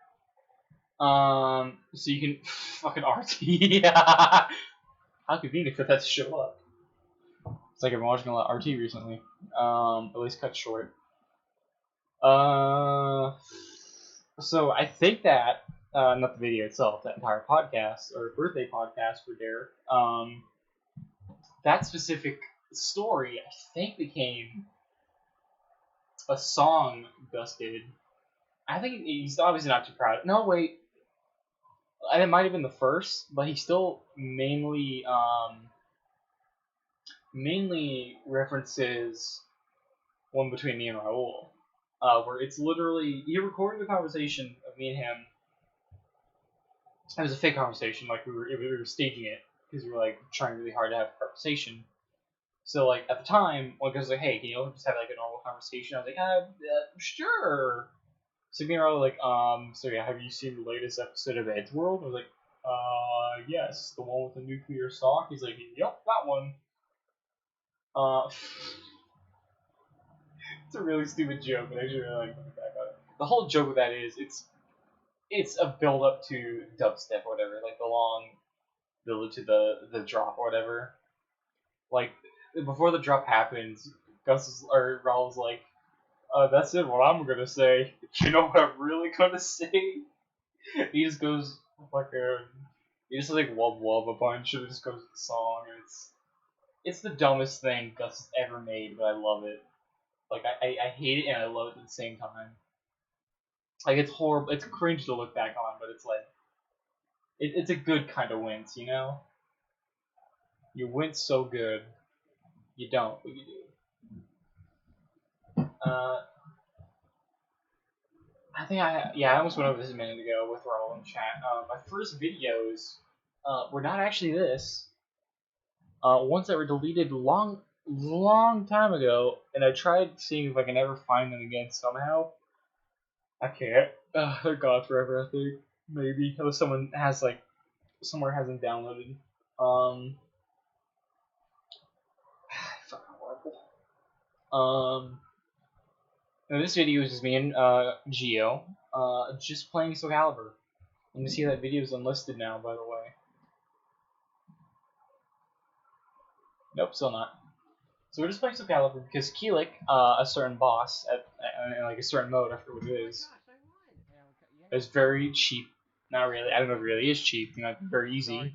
So you can fucking RT. How convenient for that to show up. It's like I've been watching a lot of RT recently. At least cut short. So I think that not the video itself, that entire podcast or birthday podcast for Derek. That specific story, I think, became a song Gus did. I think he's obviously not too proud. No, wait. And it might have been the first, but he still mainly references one between me and Raul, where it's literally, he recorded a conversation of me and him. It was a fake conversation, like we were staging it because we were like trying really hard to have a conversation. So like at the time, one guy was like, "Hey, can you just have like a normal conversation?" I was like, "Sure." So me and Raul were like, so yeah, have you seen the latest episode of Ed's World? I was like, yes, the one with the nuclear sock. He's like, "Yep, that one." It's a really stupid joke, but I actually really like looking back on it. The whole joke of that is it's a build up to dubstep or whatever, like the long build to the drop or whatever. Like before the drop happens, Raul's like, That's it. What I'm gonna say. You know what I'm really gonna say? He just goes like he just like wub wub a bunch and it just goes with the song. And it's the dumbest thing Gus has ever made, but I love it. Like I hate it and I love it at the same time. Like it's horrible. It's cringe to look back on, but it's like it's a good kind of wince, you know. You wince so good. You don't, but you do. I think I almost went over this a minute ago with Raul in chat. My first videos were not actually this. Ones that were deleted long time ago, and I tried seeing if I can ever find them again somehow. I can't. They're gone forever, I think. Maybe. Unless someone has like somewhere has them downloaded. Fucking horrible. Now this video is just me and Geo, just playing Soul Calibur. And you see that video is unlisted now, by the way. Nope, still not. So we're just playing Soul Calibur because Keelik, a certain boss at like a certain mode, I forget what it is very cheap. Not really. I don't know if it really is cheap. You know, very easy.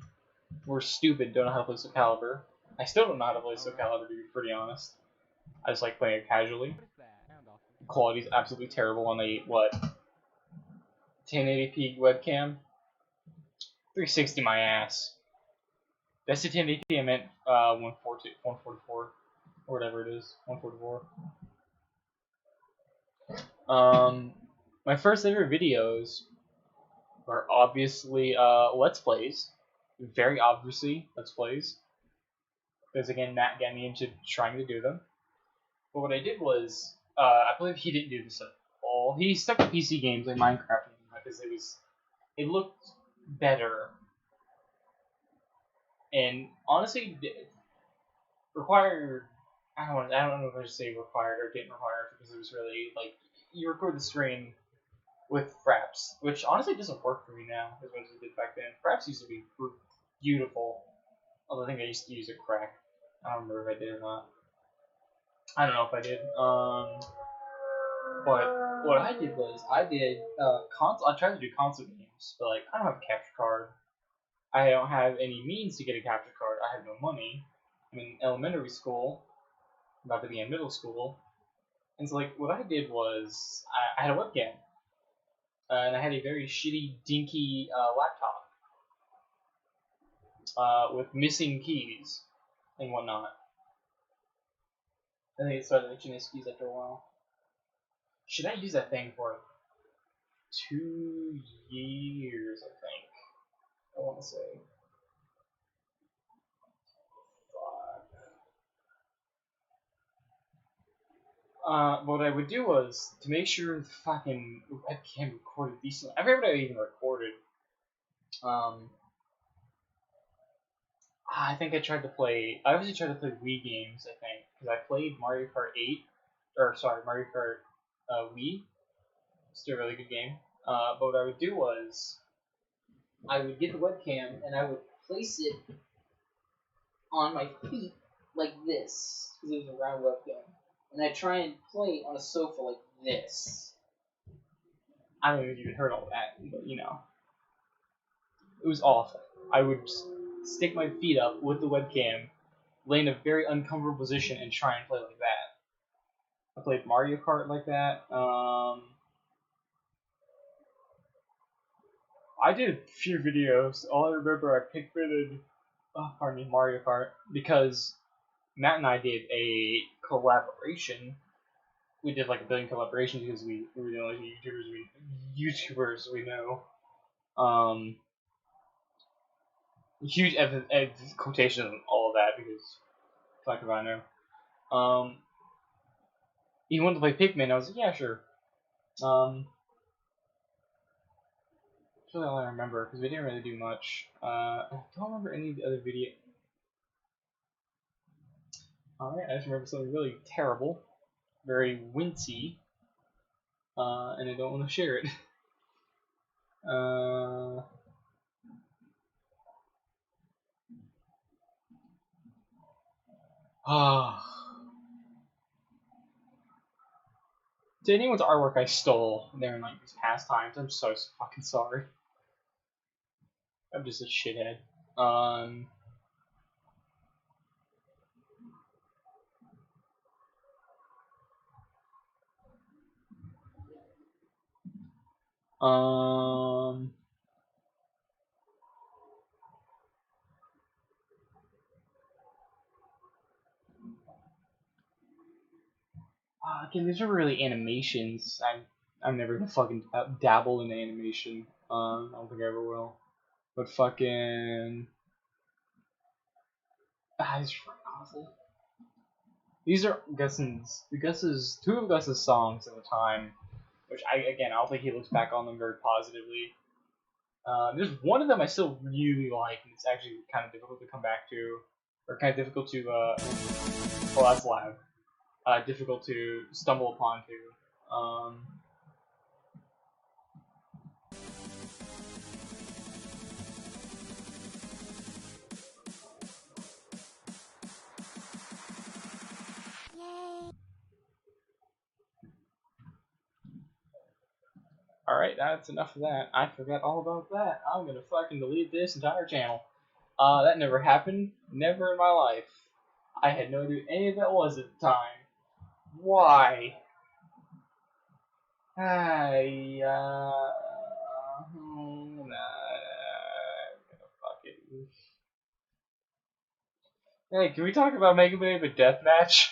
We're stupid. Don't know how to play Soul Calibur. I still don't know how to play Soul Calibur, to be pretty honest. I just like playing it casually. The quality's absolutely terrible on a, what, 1080p webcam? 360 my ass. That's the 1080p I meant 144, or whatever it is, 144. My first ever videos were obviously Let's Plays. Very obviously Let's Plays. Because again, Matt got me into trying to do them. But what I did was, I believe he didn't do this at all. He stuck to PC games like Minecraft because it looked better. And honestly, required. I don't know if I should say required or didn't require it because it was really like you record the stream with fraps, which honestly doesn't work for me now as much as it did back then. Fraps used to be beautiful. Although I think I used to use a crack. I don't remember if I did or not. I don't know if I did. But what I did was I tried to do console games, but like I don't have a capture card. I don't have any means to get a capture card. I have no money. I'm in elementary school, about to be in middle school, and so like what I did was I had a webcam, and I had a very shitty, dinky laptop with missing keys and whatnot. I think it started itching his keys after a while. Should I use that thing for 2 years? I think I want to say. What I would do was, to make sure the fucking webcam recorded decently, I forget what I even recorded. I think I obviously tried to play Wii games, I think, because I played Mario Kart 8, Mario Kart Wii. It's still a really good game. But what I would do was, I would get the webcam, and I would place it on my feet like this, because it was a round webcam. And I try and play on a sofa like this. I don't know if you even heard all that, but you know. It was awful. I would stick my feet up with the webcam, lay in a very uncomfortable position, and try and play like that. I played Mario Kart like that. I did a few videos. All I remember, I pick-fitted, Mario Kart, because Matt and I did a collaboration. We did like a billion collaborations because we were the only YouTubers we know. Huge quotation on all of that because fuck if I know. He wanted to play Pikmin. I was like, yeah, sure. That's really all I remember because we didn't really do much. I don't remember any of the other video. Alright, I just remember something really terrible, very wincy, and I don't want to share it. To anyone's artwork I stole during like these past times, I'm so fucking sorry. I'm just a shithead. Again, these are really animations. I'm never gonna fucking dabble in animation. I don't think I ever will. But fucking, it's fucking awful. These are Gus's two of Gus's songs at the time, which I don't think he looks back on them very positively. There's one of them I still really like, and it's actually kind of difficult to come back to, or kind of difficult to oh, that's loud. Difficult to stumble upon too. Alright, that's enough of that. I forgot all about that. I'm gonna fucking delete this entire channel. That never happened. Never in my life. I had no idea what any of that was at the time. Why? I'm gonna fucking... Hey, can we talk about Mega Man of Deathmatch?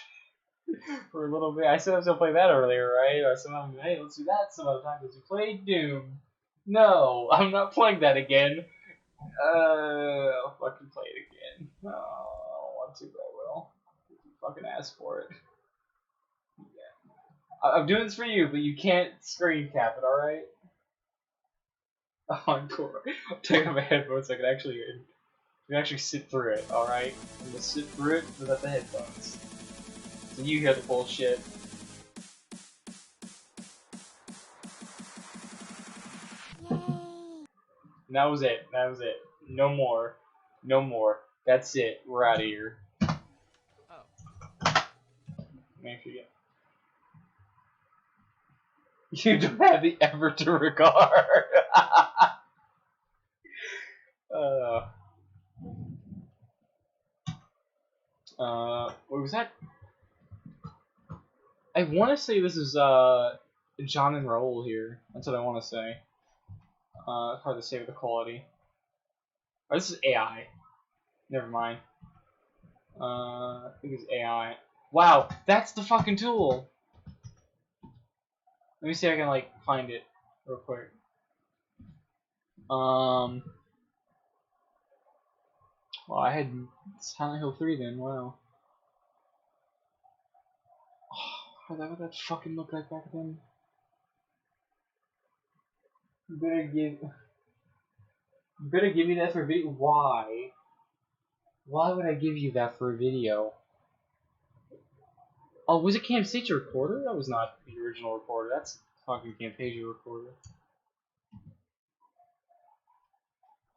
For a little bit. I said I was gonna play that earlier, right? Or someone, hey, let's do that some other time because we played Doom. No, I'm not playing that again. I'll fucking play it again. No, I don't want to, but I will. If you fucking ask for it. Yeah. I'm doing this for you, but you can't screen cap it, alright? Encore. I'm taking off my headphones so I can actually sit through it, alright? I'm gonna sit through it without the headphones. So you hear the bullshit. And that was it. That was it. No more. No more. That's it. We're out of here. Oh. Make sure you don't have the effort to regard. What was that? I want to say this is John and Raul here. That's what I want to say. It's hard to say with the quality. Oh, this is AI. Never mind. I think it's AI. Wow, that's the fucking tool. Let me see if I can like find it real quick. Well, I had Silent Hill 3 then. Wow. Oh, that what that fucking looked like back then? You better give me that for video. Why? Why would I give you that for a video? Oh, was it Camtasia Recorder? That was not the original recorder. That's fucking Camtasia Recorder.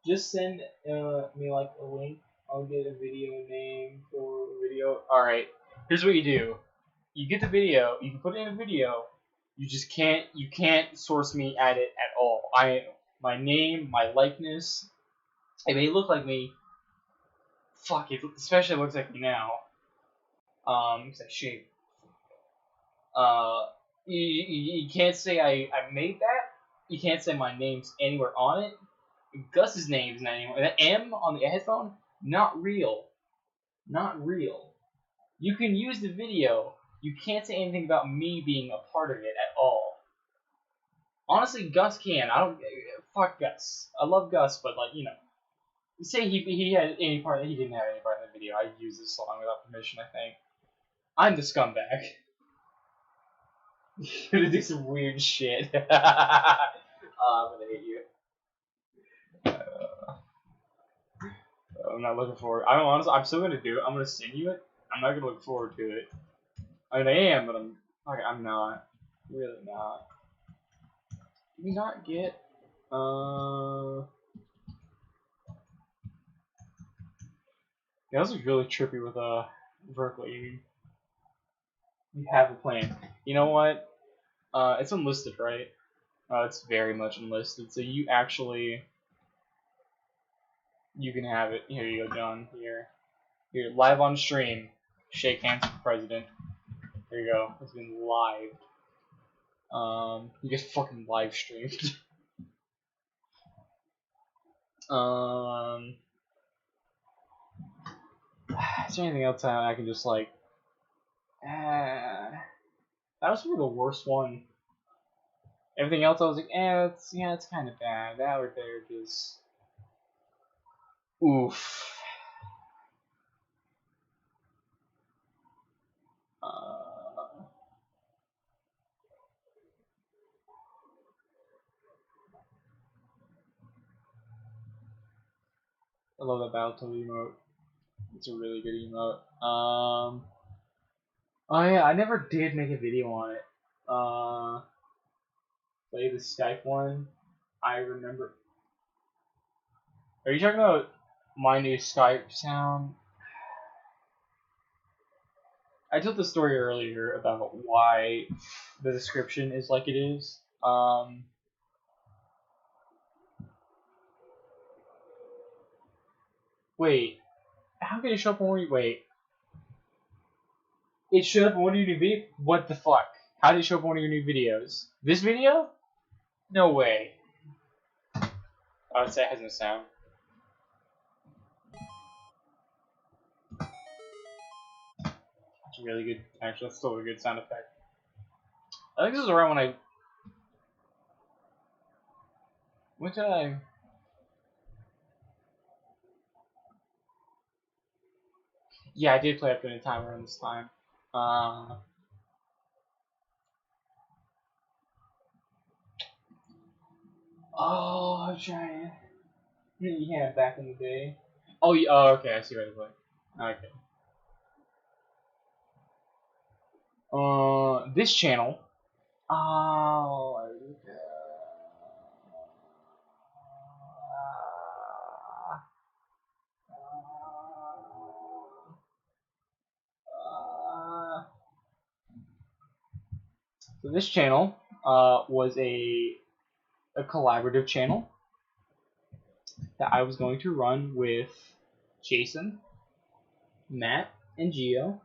Just send me like a link. I'll get a video name for a video. Alright, here's what you do. You get the video, you can put it in a video, you can't source me at it at all. My name, my likeness, it may look like me. Fuck it, especially looks like me now. It's like shape. You can't say I made that. You can't say my name's anywhere on it. Gus's name's not anywhere. That M on the headphone, not real. Not real. You can use the video. You can't say anything about me being a part of it at all. Honestly, Gus can. I don't. Fuck Gus. I love Gus, but like say he had any part. He didn't have any part in the video. I used this song without permission. I think. I'm the scumbag. You're gonna do some weird shit. I'm gonna hate you. I'm not looking forward. I'm still gonna do it. I'm gonna send you it. I'm not gonna look forward to it. I mean, I am, but I'm not. Really not. Did we not get? Yeah, this is really trippy with vertical aiming. You have a plan. You know what? It's unlisted, right? It's very much unlisted. So you actually, you can have it. Here you go, John. Here, live on stream. Shake hands with the president. There you go. It's been live. You get fucking live streamed. Is there anything else I can just like? That was sort of the worst one. Everything else I was like, it's kind of bad. That right there just, oof. I love that Battletoad emote. It's a really good emote. Oh yeah, I never did make a video on it. Play the Skype one. I remember. Are you talking about my new Skype sound? I told the story earlier about why the description is like it is. Wait, how can it show up on one of you? Wait. It showed up on one of your new videos? What the fuck? How did it show up on one of your new videos? This video? No way. I would say it has no sound. That's really good. Actually, that's still a good sound effect. I think this is around when I... When did I... Yeah, I did play up during the time around this time. Oh, I'm trying. Yeah, back in the day. Oh, yeah, oh, okay, I see what you're playing. Okay. This channel. Oh, so this channel was a collaborative channel that I was going to run with Jason, Matt, and Gio.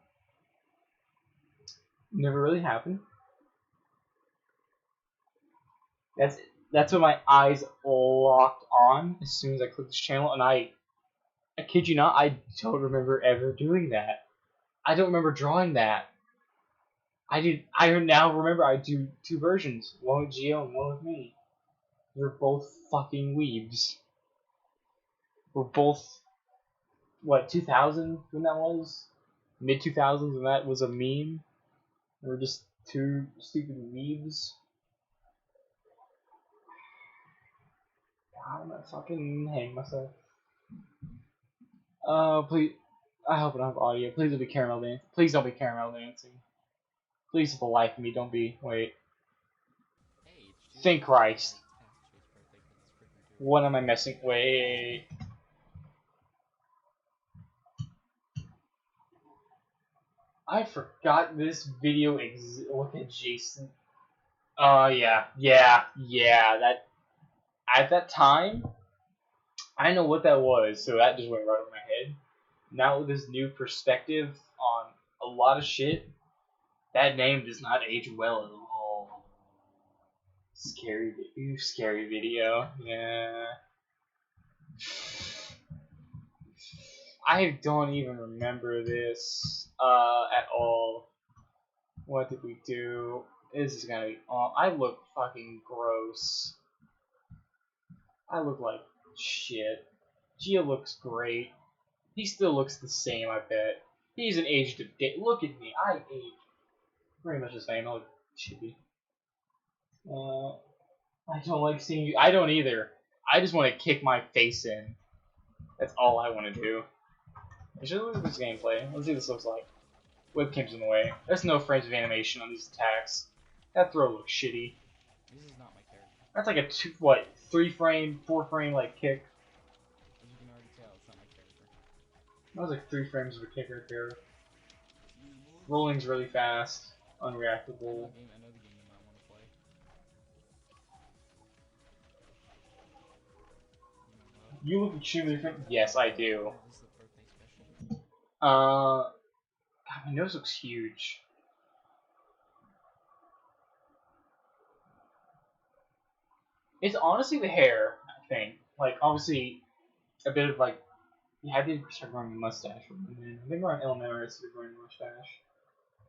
Never really happened. That's when my eyes locked on as soon as I clicked this channel, and I kid you not, I don't remember ever doing that. I don't remember drawing that. I now remember I do two versions, one with Gio and one with me. We're both fucking weebs. We're both, what, 2000 when that was? Mid 2000s when that was a meme? We're just two stupid weebs. I'm gonna fucking hang myself. Please. I hope I don't have audio. Please don't be caramel dancing. Please don't be caramel dancing. Please, for the life of me, don't be. Wait. Thank Christ. What am I missing? Wait. I forgot this video Look at Jason. Yeah. That at that time, I didn't know what that was, so that just went right over my head. Now with this new perspective on a lot of shit, that name does not age well at all. Scary video. Yeah. I don't even remember this at all. What did we do? This is gonna be. I look fucking gross. I look like shit. Gia looks great. He still looks the same, I bet. He's an aged update. Look at me. I age pretty much the same. I look shitty. I don't like seeing you. I don't either. I just want to kick my face in. That's all I want to do. I should look at this gameplay. Let's see what this looks like. Webcam's in the way. There's no frames of animation on these attacks. That throw looks shitty. This is not my character. That's like a 3 frame, 4 frame like kick. As you can already tell, it's not my character. That was like 3 frames of a kick right there. Rolling's really fast, unreactable. I know the game you might want to play. You look extremely different. Yes, I do. This is the birthday special. God, my nose looks huge. It's honestly the hair, I think. Like, obviously, a bit of like, you had to start growing a mustache. I think around elementary, I started growing a mustache.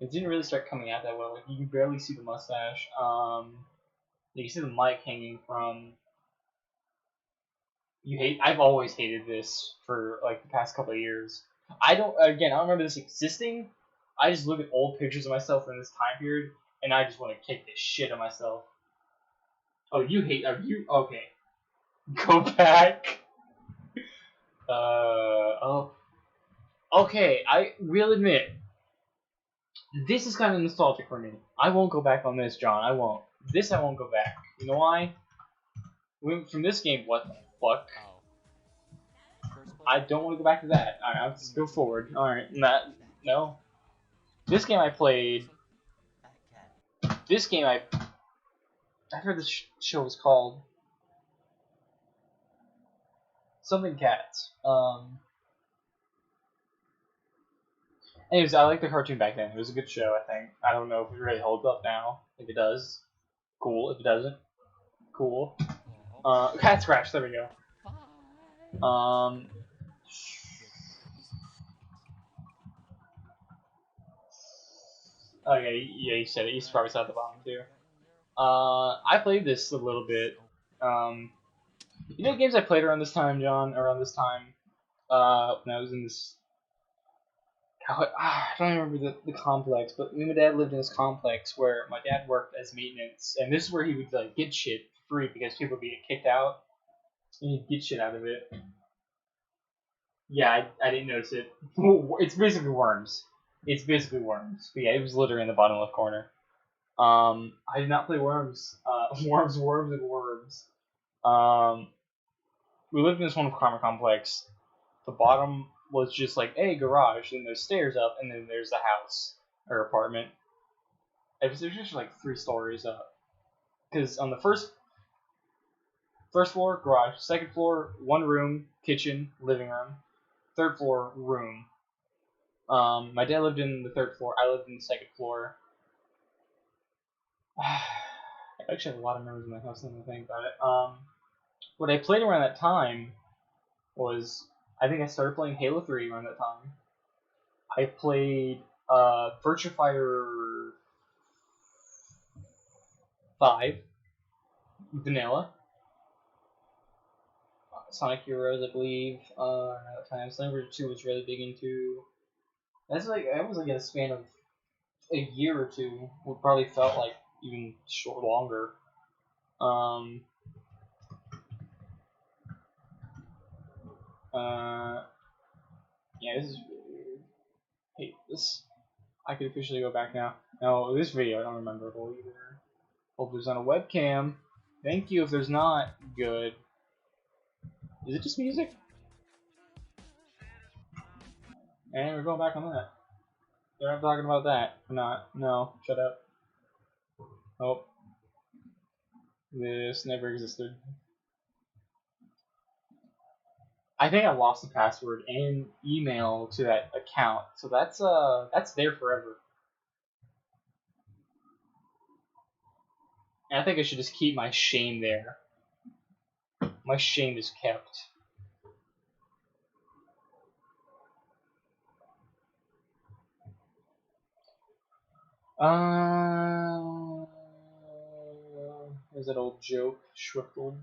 It didn't really start coming out that well. Like, you can barely see the mustache. You can see the mic hanging from. I've always hated this for like the past couple of years. I don't remember this existing. I just look at old pictures of myself in this time period, and I just want to kick the shit out of myself. Oh, you hate? Are you okay? Go back. Oh. Okay, I will admit, this is kind of nostalgic for me. I won't go back on this, John. I won't. This I won't go back. You know why? From this game, what the fuck? Oh. First place? I don't want to go back to that. Alright, let's go forward. Alright, no. This game I played. This game I heard this show was called something Cats. Anyways, I liked the cartoon back then. It was a good show, I think. I don't know if it really holds up now. If it does, cool. If it doesn't, cool. Cat Scratch, there we go. Oh yeah, you said it. You probably saw it at the bottom too. I played this a little bit. You know games I played around this time, John? Around this time, when I was in this. I don't remember the complex, but me and my dad lived in this complex where my dad worked as maintenance, and this is where he would like get shit free because people would get kicked out, and he'd get shit out of it. Yeah, I didn't notice it. It's basically worms. It's basically worms. But yeah, it was literally in the bottom left corner. I did not play worms. Worms, and worms. We lived in this one apartment complex. The bottom was just like a garage, then there's stairs up, and then there's the house or apartment. It was just like 3 stories up. Because on the first floor, garage. Second floor, 1 room, kitchen, living room. 3rd floor, room. My dad lived in the 3rd floor. I lived in the 2nd floor. I actually have a lot of memories in my house. Now that I think about it. What I played around that time was, I think I started playing Halo 3 around that time. I played Virtua Fighter 5, Vanilla, Sonic Heroes, I believe. Around that time, Slammer 2 was really big into. That's like I was like in a span of a year or 2. It probably felt like even longer. Yeah, this is really weird. Hate this. I could officially go back now. No, this video I don't remember at all either. Hope there's on a webcam. Thank you if there's not. Good. Is it just music? And we're going back on that. They're not talking about that. We're not. No, shut up. Oh. This never existed. I think I lost the password and email to that account, so that's there forever. And I think I should just keep my shame there. My shame is kept. There's that old joke, Schwiftel.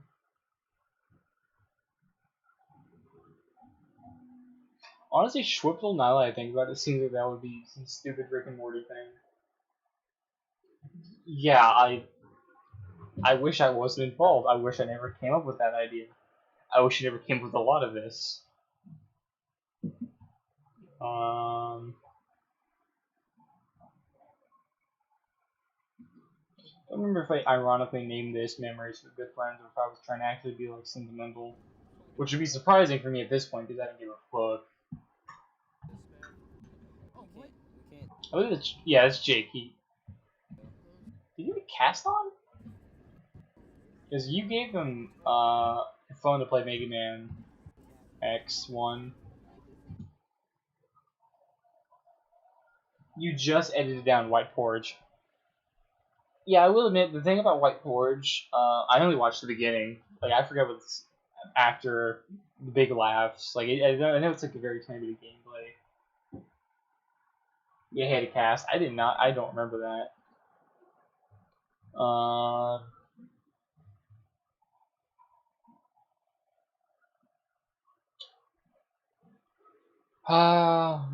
Honestly, Schwiftel, now that I think about it, seems like that would be some stupid Rick and Morty thing. Yeah, I wish I wasn't involved. I wish I never came up with that idea. I wish I never came up with a lot of this. I don't remember if I ironically named this Memories with Good Friends or if I was trying to actually be like sentimental. Which would be surprising for me at this point because I don't give a fuck. I believe it's, yeah, it's Jake. Did you get cast on? Because you gave him a phone to play Mega Man. X1. You just edited down White Porridge. Yeah, I will admit, the thing about White Porridge, I only watched the beginning. Like, I forget what's after the big laughs. Like, I know it's like a very tiny bit of gameplay. You had a cast. I don't remember that.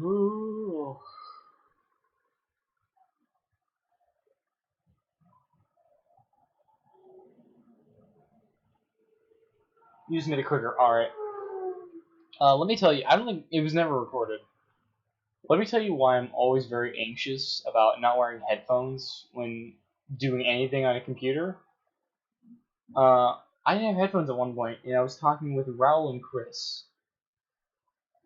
Ooh. You just made it quicker. Alright. Let me tell you, I don't think it was never recorded. Let me tell you why I'm always very anxious about not wearing headphones when doing anything on a computer. I didn't have headphones at one point, and I was talking with Raul and Chris.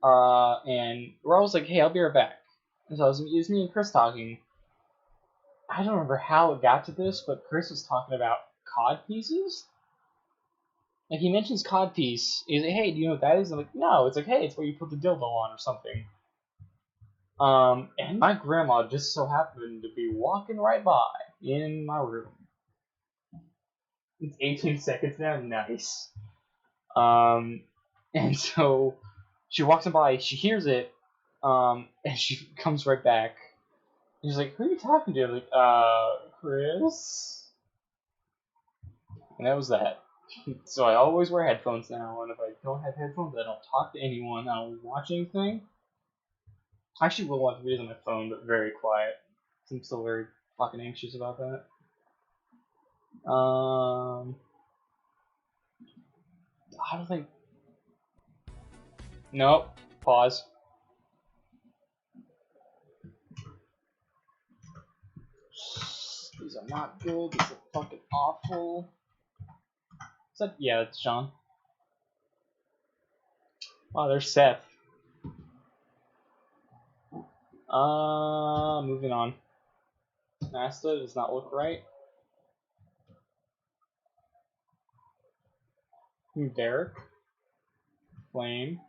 And Raul was like, "Hey, I'll be right back." And so it was me and Chris talking. I don't remember how it got to this, but Chris was talking about cod pieces. Like, he mentions cod piece. He's like, "Hey, do you know what that is?" I'm like, "No." It's like, "Hey, it's where you put the dildo on or something." And my grandma just so happened to be walking right by in my room. It's 18 seconds now. Nice. And so she walks by, she hears it, and she comes right back. And she's like, "Who are you talking to?" I'm like, Chris. And that was that. So I always wear headphones now, and if I don't have headphones, I don't talk to anyone, I don't watch anything. I actually will watch videos on my phone, but very quiet. I'm still very fucking anxious about that. I don't think. Nope. Pause. These are not good. These are fucking awful. Is that? Yeah, that's John. Wow, there's Seth. Moving on. Nasta does not look right. Derek. Flame.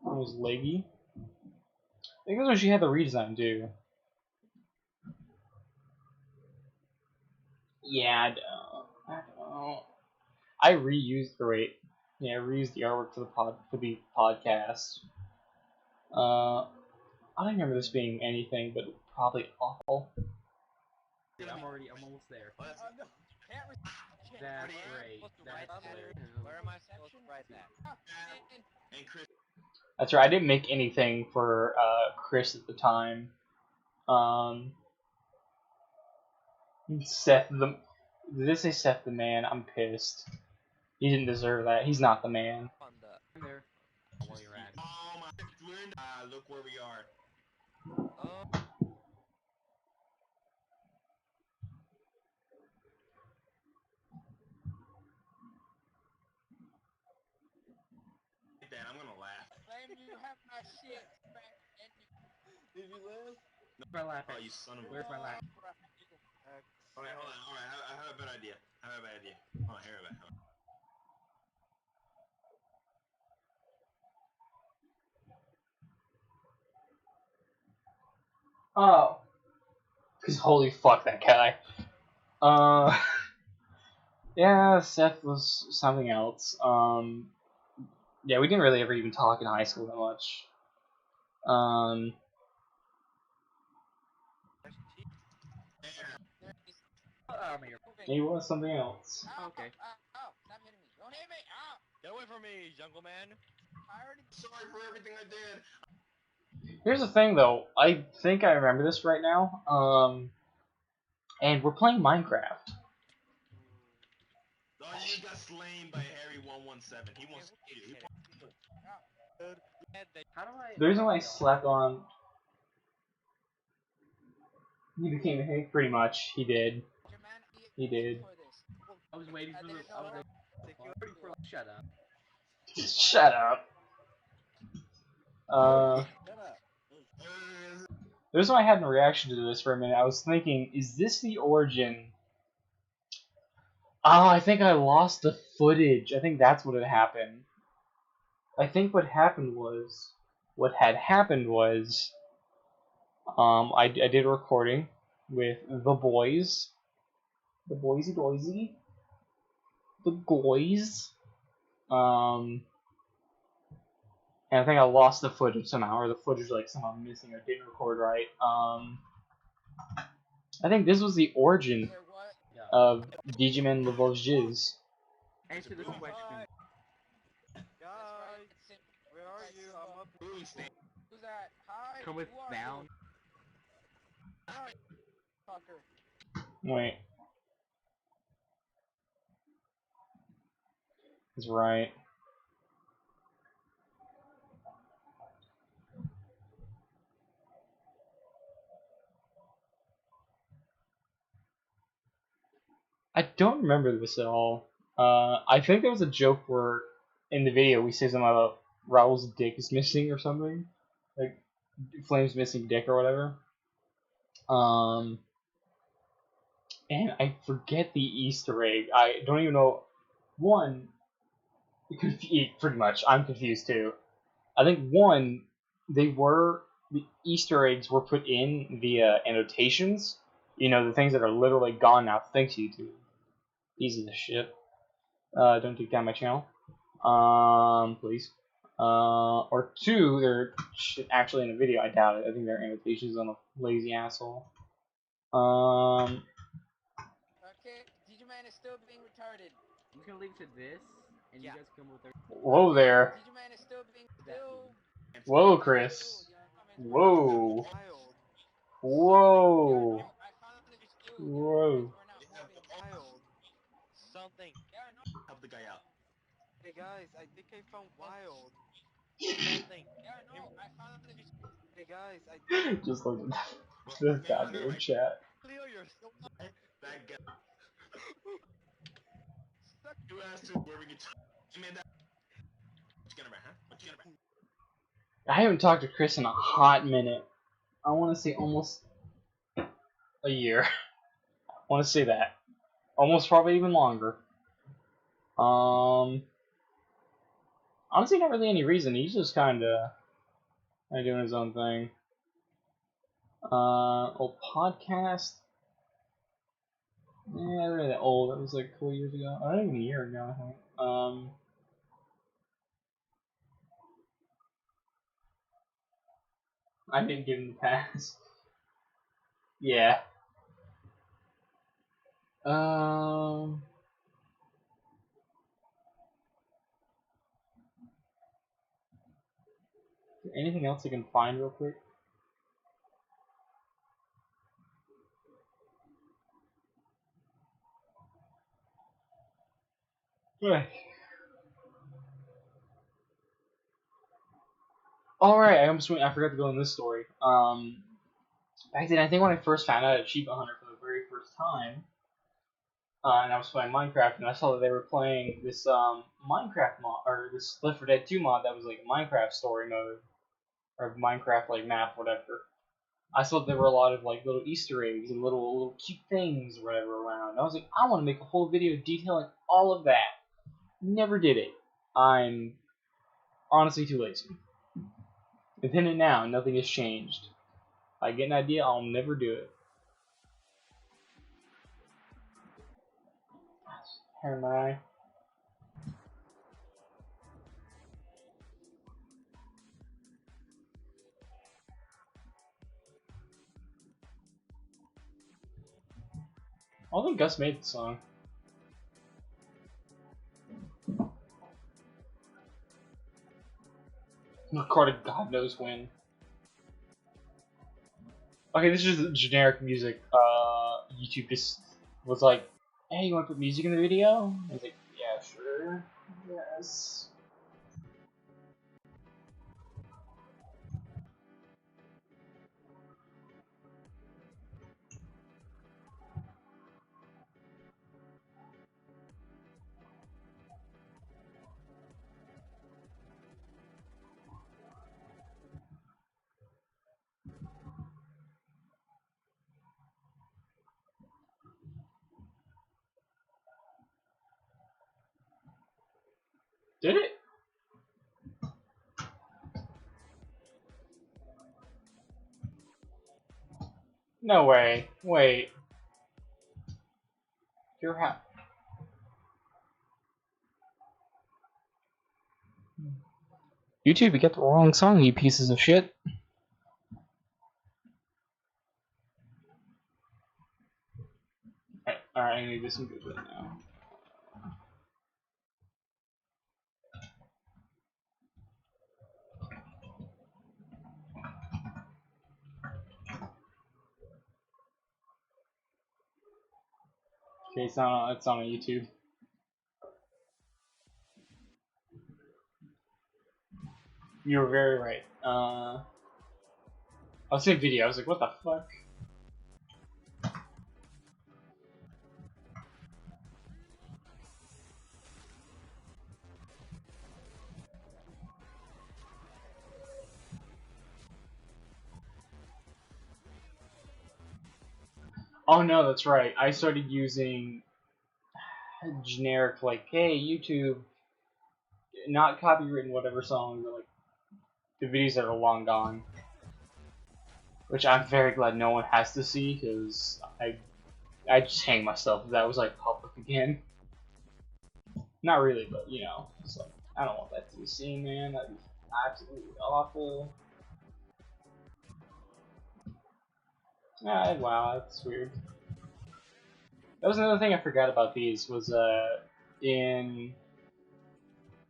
That was Leggy. I think that's when she had the redesign too. Yeah, I don't. I reused I reused the artwork for the podcast. I don't remember this being anything, but probably awful. I'm almost there. That's great. That's hilarious. Where am I supposed to write that? That's right. I didn't make anything for Chris at the time. Seth the. Did they say Seth the man? I'm pissed. He didn't deserve that. He's not the man. I'm there. While you're at it. Oh my! Look where we are. Then I'm gonna laugh. You have my shit. Did you laugh? Where's my laugh? Oh, you son of a. Where's my laugh? Alright, hold on. Alright, I have a better idea. Hold on, here we go. Oh. Because holy fuck, that guy. Yeah, Seth was something else. Yeah, we didn't really ever even talk in high school that much. He was something else. Okay. Stop hitting me. Don't hit me. Get away from me, jungle man. Sorry for everything I did. Here's the thing, though. I think I remember this right now. And we're playing Minecraft. Oh, you just got slain by Harry117. He wants to kill you. How do I? The reason why I slept on... He became a hick, pretty much. He did. He did. I was waiting for the. I was waiting for. Shut up. Shut up. The reason why I had a reaction to this for a minute, I was thinking, is this the origin Oh, I think I lost the footage. I think that's what had happened. I think what had happened was, I did a recording with the boys, the boysy doisy, the boys, and I think I lost the footage somehow, or the footage like somehow missing or didn't record right. I think this was the origin of Digimon Lvov's Jizz. Answer this question. Guys, where are you? I'm up. Who's that? Hi. Come with down. Fucker. Wait. That's right. I don't remember this at all. I think there was a joke where in the video we say something about Raul's dick is missing or something. Like, Flame's missing dick or whatever. And I forget the Easter egg. I don't even know. One, pretty much, I'm confused too. I think one, the Easter eggs were put in via annotations. You know, the things that are literally gone now thanks to YouTube. Easy as shit. Don't take down my channel. Please. Or two, they're actually in the video. I doubt it. I think they're annotations on a lazy asshole. Okay, Digimon is still being retarded. I'm gonna leave to this, and you guys come with their. Whoa there. Digimon is still being Whoa, Chris. Whoa. wild. Whoa. Whoa. Wild. something? Help the guy out. Hey guys, I think I found wild. Something. Hey guys, I think Just look at the goddamn chat. Leo, you're so that guy. You asked him where we can talk. Man, that. What you gonna buy, huh? What you gonna buy? I haven't talked to Chris in a hot minute. I want to say almost a year. I want to say that. Almost probably even longer. Honestly, not really any reason. He's just kind of doing his own thing. Old podcast. Yeah, they're really that old. That was like a couple years ago. Not even a year ago, I think. I didn't give him the pass. Yeah. Anything else I can find real quick? Right. Alright, I forgot to go in this story. Back then, I think when I first found out Achievement Hunter for the very first time, and I was playing Minecraft, and I saw that they were playing this Minecraft mod, or this Left 4 Dead 2 mod that was like Minecraft story mode, or Minecraft like map, whatever. I saw that there were a lot of like little Easter eggs and little cute things or whatever around. I was like, I want to make a whole video detailing all of that. Never did it. I'm honestly too lazy. Within it now, nothing has changed. If I get an idea, I'll never do it. Hair in my eye. I don't think Gus made the song. Recorded God knows when. Okay, this is just generic music. YouTube just was like, hey, you want to put music in the video? I was like, yeah, sure. Yes. Did it? No way. Wait. You're YouTube, you got the wrong song, you pieces of shit. Alright, I need to do some good with it now. Okay, it's on YouTube. You were very right. I was saying video, I was like, what the fuck? Oh no, that's right. I started using generic, like, hey, YouTube, not copywritten whatever song, but like the videos that are long gone. Which I'm very glad no one has to see, because I just hang myself if that was like public again. Not really, but you know, it's like, I don't want that to be seen, man. That'd be absolutely awful. Ah, wow, that's weird. That was another thing I forgot about these, was in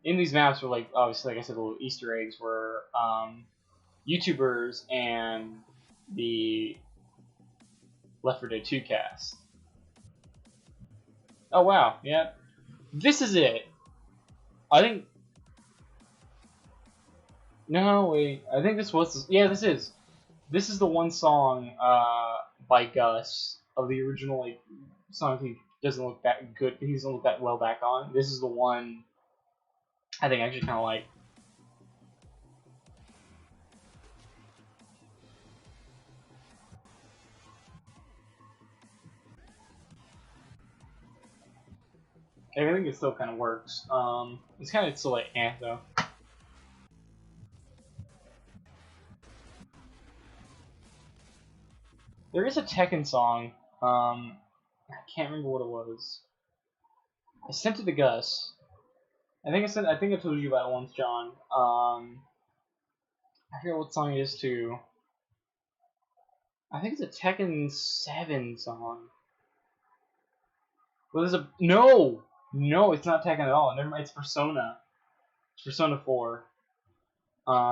these maps were, like, obviously, like I said, little Easter eggs were YouTubers and the Left 4 Dead 2 cast. Oh wow, yeah. This is it. I think. No, wait. I think this was. Yeah, this is. This is the one song by Gus of the original, like, song he doesn't look that good. He doesn't look that well back on. This is the one I think I actually kind of like. I think it still kind of works. It's kind of still like though. There is a Tekken song. I can't remember what it was. I sent it to Gus. I think I told you about it once, John. I forget what song it is too. I think it's a Tekken 7 song. Well, there's a no, it's not Tekken at all. Never mind, it's Persona. It's Persona 4.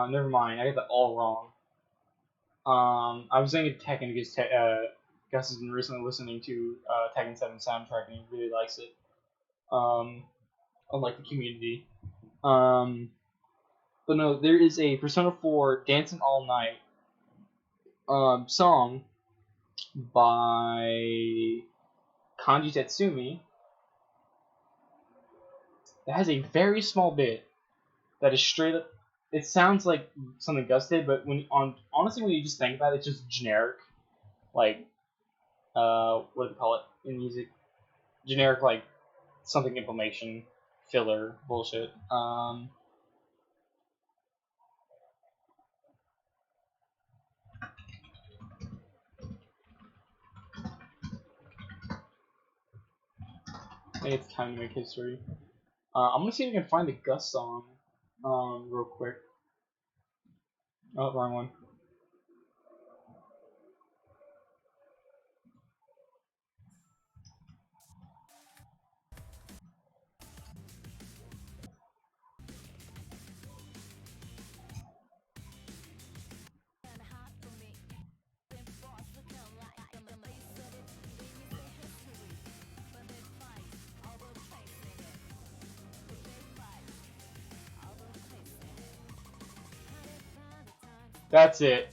Never mind, I got that all wrong. I was thinking Tekken because Gus has been recently listening to Tekken 7 soundtrack and he really likes it. Unlike the community. But no, there is a Persona 4 Dancing All Night song by Kanji Tatsumi that has a very small bit that is straight up. It sounds like something Gus did, but honestly, when you just think about it, it's just generic, like what do they call it in music? Generic, like something inflammation filler bullshit. I think it's time to make history. I'm gonna see if I can find the Gus song, real quick. Oh, wrong one. That's it.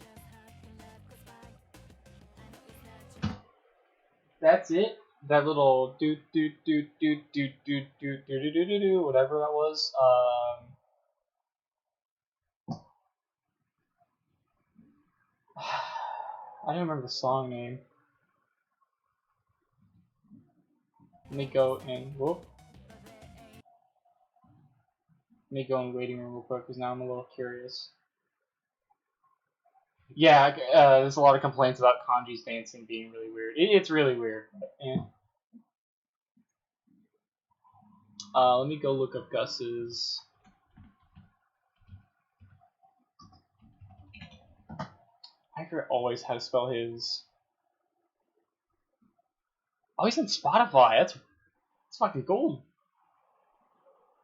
That's it. That little do do do do do do do do do do do whatever that was. I don't remember the song name. Let me go and whoop. Let me go in the waiting room real quick because now I'm a little curious. Yeah, there's a lot of complaints about Kanji's dancing being really weird. It's really weird. But, let me go look up Gus's. I forget always how to spell his. Oh, he's on Spotify. That's fucking gold.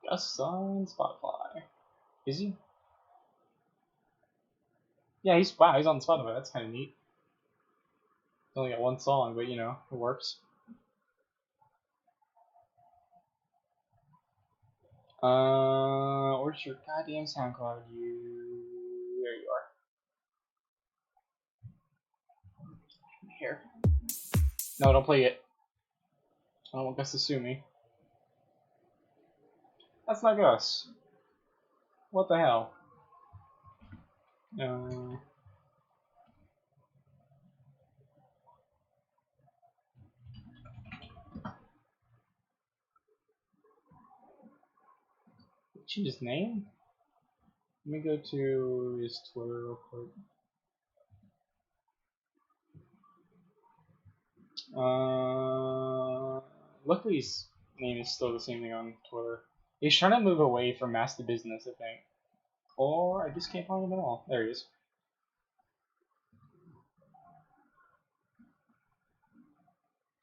Gus on Spotify. Is he? Yeah, he's on Spotify. That's kind of neat. He's only got one song, but you know, it works. Where's your goddamn SoundCloud? There you are. Here. No, don't play it. I don't want Gus to sue me. That's not Gus. What the hell? Change his name? Let me go to his Twitter real quick. Luckily his name is still the same thing on Twitter. He's trying to move away from Master Business, I think. Or I just can't find him at all. There he is.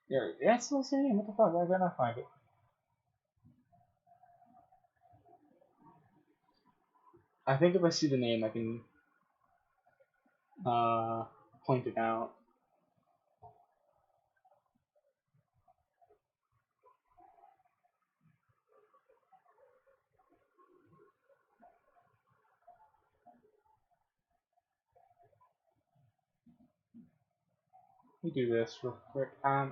Yeah, it's still the same name. What the fuck? Why did I not find it? I think if I see the name, I can point it out. Let me do this real quick. Might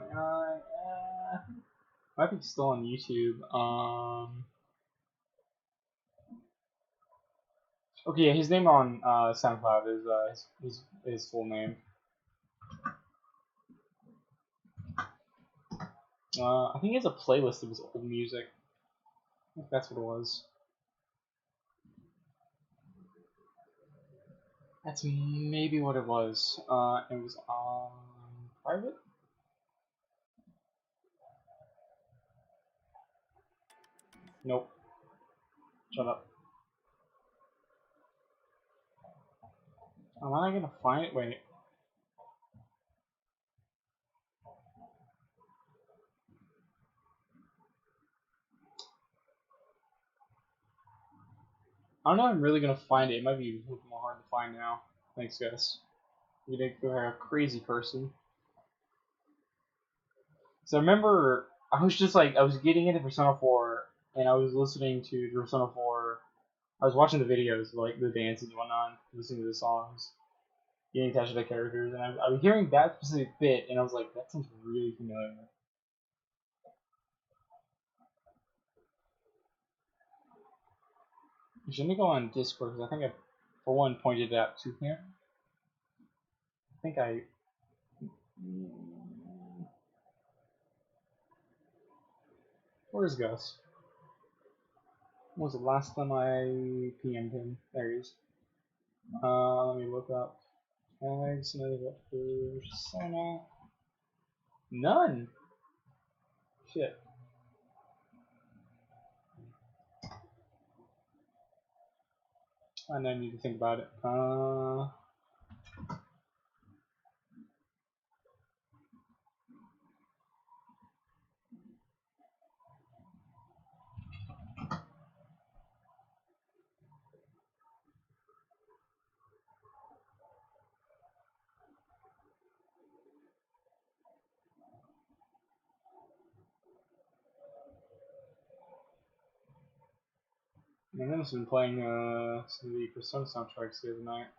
be still on YouTube. Okay, yeah, his name on SoundCloud is his full name. I think he has a playlist of his old music. I think that's what it was. That's maybe what it was. It was on private? Nope. Shut up. Am I gonna find it? Wait. I don't know if I'm really gonna find it. It might be a little more hard to find now. Thanks, guys. You did a crazy person. So I remember I was just like I was getting into Persona 4 and I was listening to Persona 4. I was watching the videos, like the dances and whatnot, listening to the songs, getting attached to the characters, and I was hearing that specific bit, and I was like, that sounds really familiar. Let me go on Discord because I think I, for one, pointed it out to him. I think I. Where's Gus? When was the last time I PM'd him? There he is. Let me look up. Tags, Persona. None. Shit. I know I need to think about it. I must have been playing some of the Persona soundtracks the other night.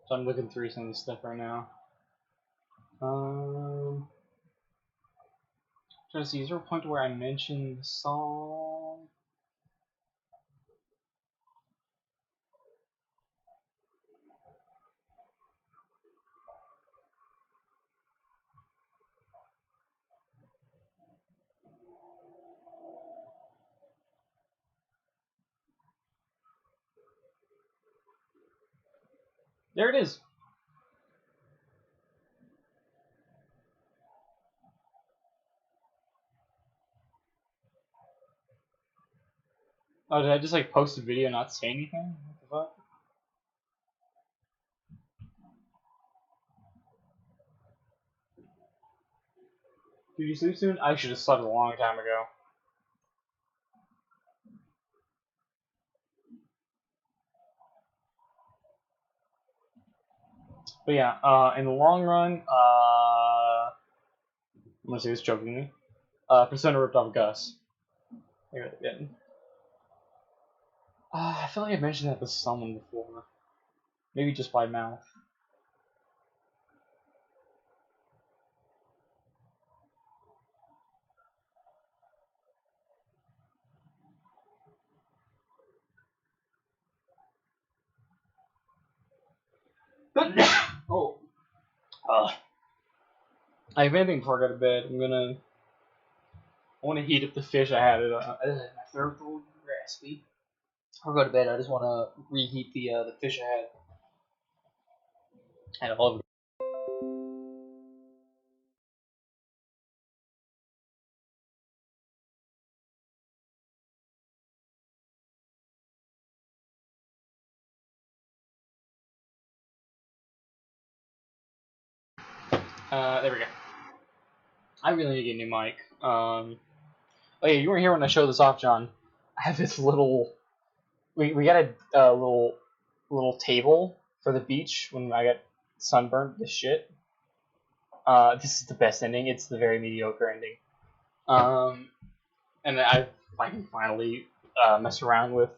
So I'm looking through some of this stuff right now. Trying to see, is there a point where I mentioned the song? There it is. Oh, did I just like post a video and not say anything? What the fuck? Did you sleep soon? I should have slept a long time ago. But yeah, in the long run, I'm gonna say this jokingly. Persona ripped off Gus. Here it again. I feel like I've mentioned that to someone before. Maybe just by mouth. Oh. I have anything before I go to bed. I want to heat up the fish I had. My throat's a little raspy. Before I go to bed, I just want to reheat the fish I had. And I love it. There we go. I really need to get a new mic. Oh yeah, you weren't here when I showed this off, John. I have this little. We got a little table for the beach when I got sunburned to shit. This is the best ending. It's the very mediocre ending. And I can finally mess around with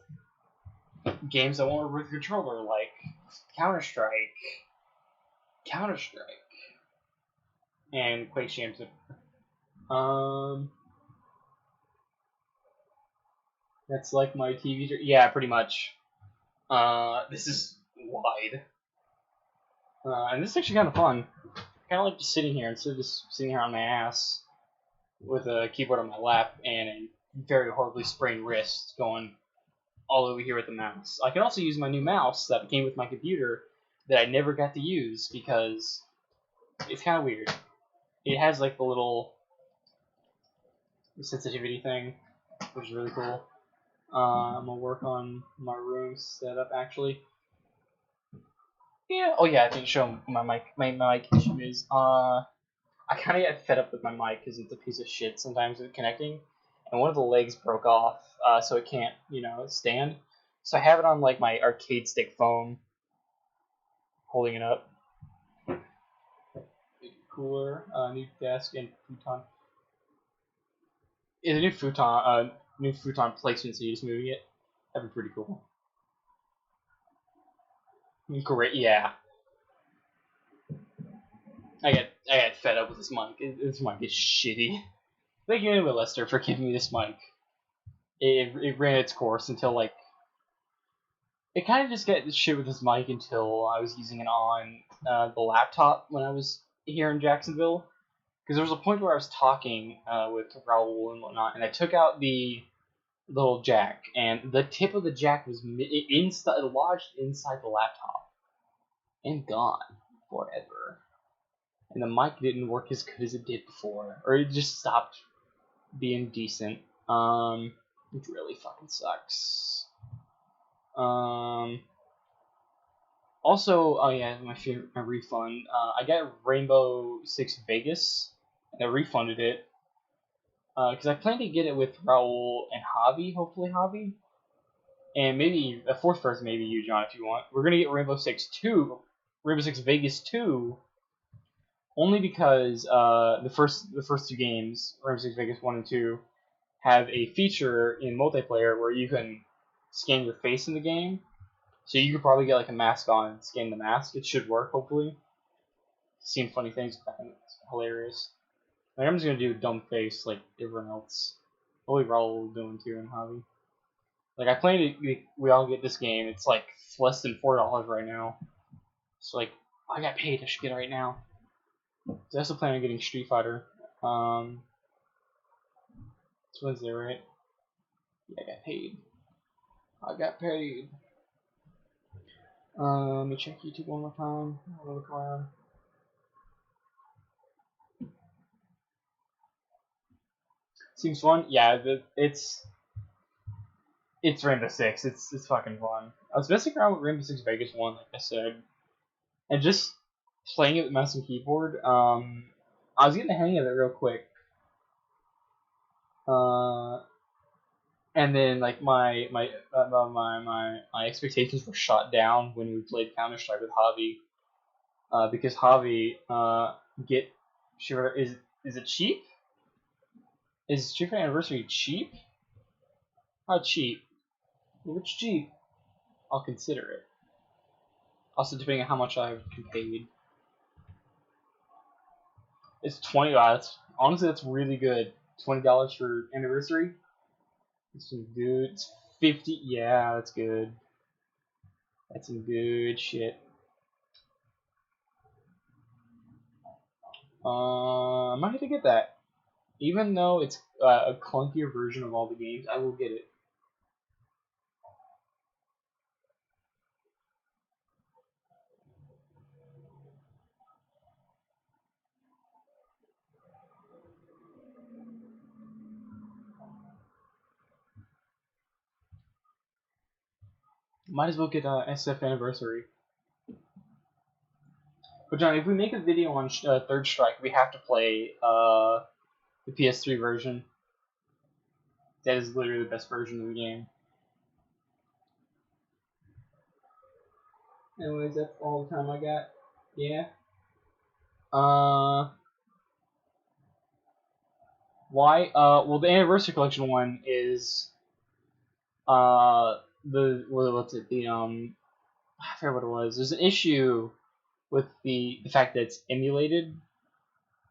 games I want with a controller, like Counter-Strike, and Quake Champions. That's like my TV. Yeah, pretty much. This is wide. And this is actually kind of fun. Kind of like just sitting here instead of just sitting here on my ass with a keyboard on my lap and a very horribly sprained wrist going all over here with the mouse. I can also use my new mouse that came with my computer that I never got to use because it's kind of weird. It has like the little sensitivity thing, which is really cool. I'm gonna work on my room setup actually. Yeah. Oh yeah, I didn't show my mic. My mic issue is I kind of get fed up with my mic because it's a piece of shit sometimes with connecting, and one of the legs broke off, so it can't stand. So I have it on like my arcade stick phone, holding it up. Cooler, new desk and futon. Yeah, the new futon placement, so you're just moving it. That'd be pretty cool. Great, yeah. I get fed up with this mic. This mic is shitty. Thank you anyway, Lester, for giving me this mic. It ran its course until like it kind of just got shit with this mic until I was using it on the laptop when I was here in Jacksonville. Because there was a point where I was talking with Raul and whatnot, and I took out the little jack, and the tip of the jack was lodged inside the laptop and gone forever. And the mic didn't work as good as it did before, or it just stopped being decent. Which really fucking sucks. Also, oh yeah, my refund. I got Rainbow Six Vegas, and I refunded it. Because I plan to get it with Raul and Javi, hopefully Javi. And maybe a fourth person, maybe you, John, if you want. We're gonna get Rainbow Six Vegas 2, only because the first two games, Rainbow Six Vegas 1 and 2, have a feature in multiplayer where you can scan your face in the game, So you could probably get like a mask on and scan the mask. It should work, hopefully. Seen funny things. It's hilarious. Like, I'm just gonna do a dumb face like everyone else. Hopefully Raul will do too and Javi. Like I plan to we all get this game. It's like less than $4 right now. So like I got paid. I should get it right now. So I also plan on getting Street Fighter. It's Wednesday, right? Yeah, I got paid. I got paid. Let me check YouTube one more time. I'll look around. Seems fun. Yeah, it's Rainbow Six. It's fucking fun. I was messing around with Rainbow Six Vegas 1, like I said, and just playing it with mouse and keyboard. I was getting the hang of it real quick. And then like my expectations were shot down when we played Counter-Strike with Javi. Because Javi is it cheap? Is Street Fighter Anniversary cheap? How cheap? If it's cheap, I'll consider it. Also, depending on how much I've paid. It's $20. Honestly, that's really good. $20 for Anniversary. It's some good. It's 50. Yeah, that's good. That's some good shit. I might have to get that. Even though it's a clunkier version of all the games, I will get it. Might as well get SF Anniversary. But John, if we make a video on Third Strike, we have to play the PS3 version. That is literally the best version of the game. Anyways, that's all the time I got. Yeah. Why? Well, the Anniversary Collection one is what's it? I forget what it was. There's an issue with the fact that it's emulated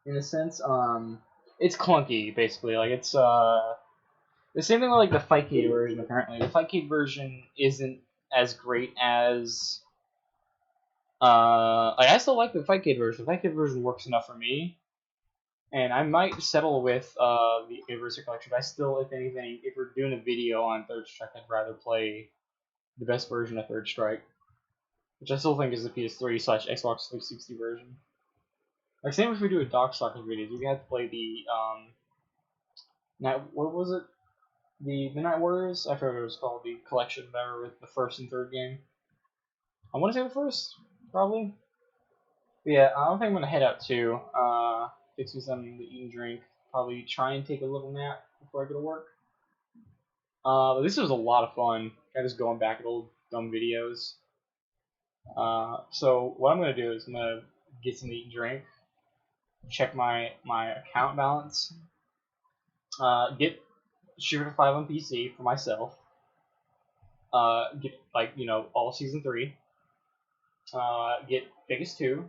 in a sense. It's clunky basically. Like it's the same thing with like the Fightcade version. Apparently, the Fightcade version isn't as great as I still like the Fightcade version. The Fightcade version works enough for me, and I might settle with the Anniversary Collection. But I still, if anything, if we're doing a video on Third Strike, I'd rather play the best version of Third Strike, which I still think is the PS3/Xbox 360 version. Like same if we do a Darkstalkers videos, we have to play the what was it? The Midnight Warriors? I forget what it was called. The collection, whatever, with the first and third game. I want to say the first, probably. But yeah, I don't think I'm gonna head out too. Fix me something to eat and drink. Probably try and take a little nap before I go to work. But this was a lot of fun. Kind of just going back at old dumb videos. So what I'm gonna do is I'm gonna get some to eat and drink. Check my account balance. Get Street Fighter 5 on PC for myself. Get all season 3. Get Biggest 2.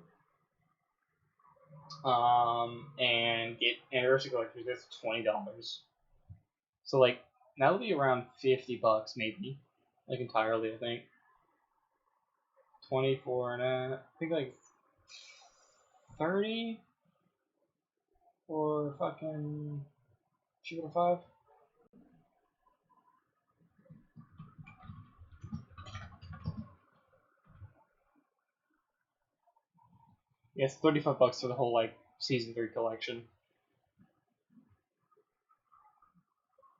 And get Anniversary Collectors. That's $20. So like that'll be around $50 maybe, like entirely I think. 24 and I think like 30 for fucking Street Fighter 5. Yeah, it's $35 for the whole like season 3 collection.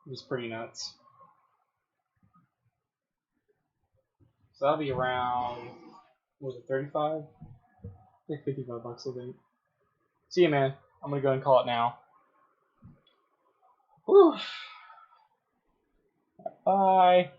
It was pretty nuts. So that'll be around, what was it, 35? Like $55 I think. See ya, man. I'm gonna go ahead and call it now. Whew. Bye.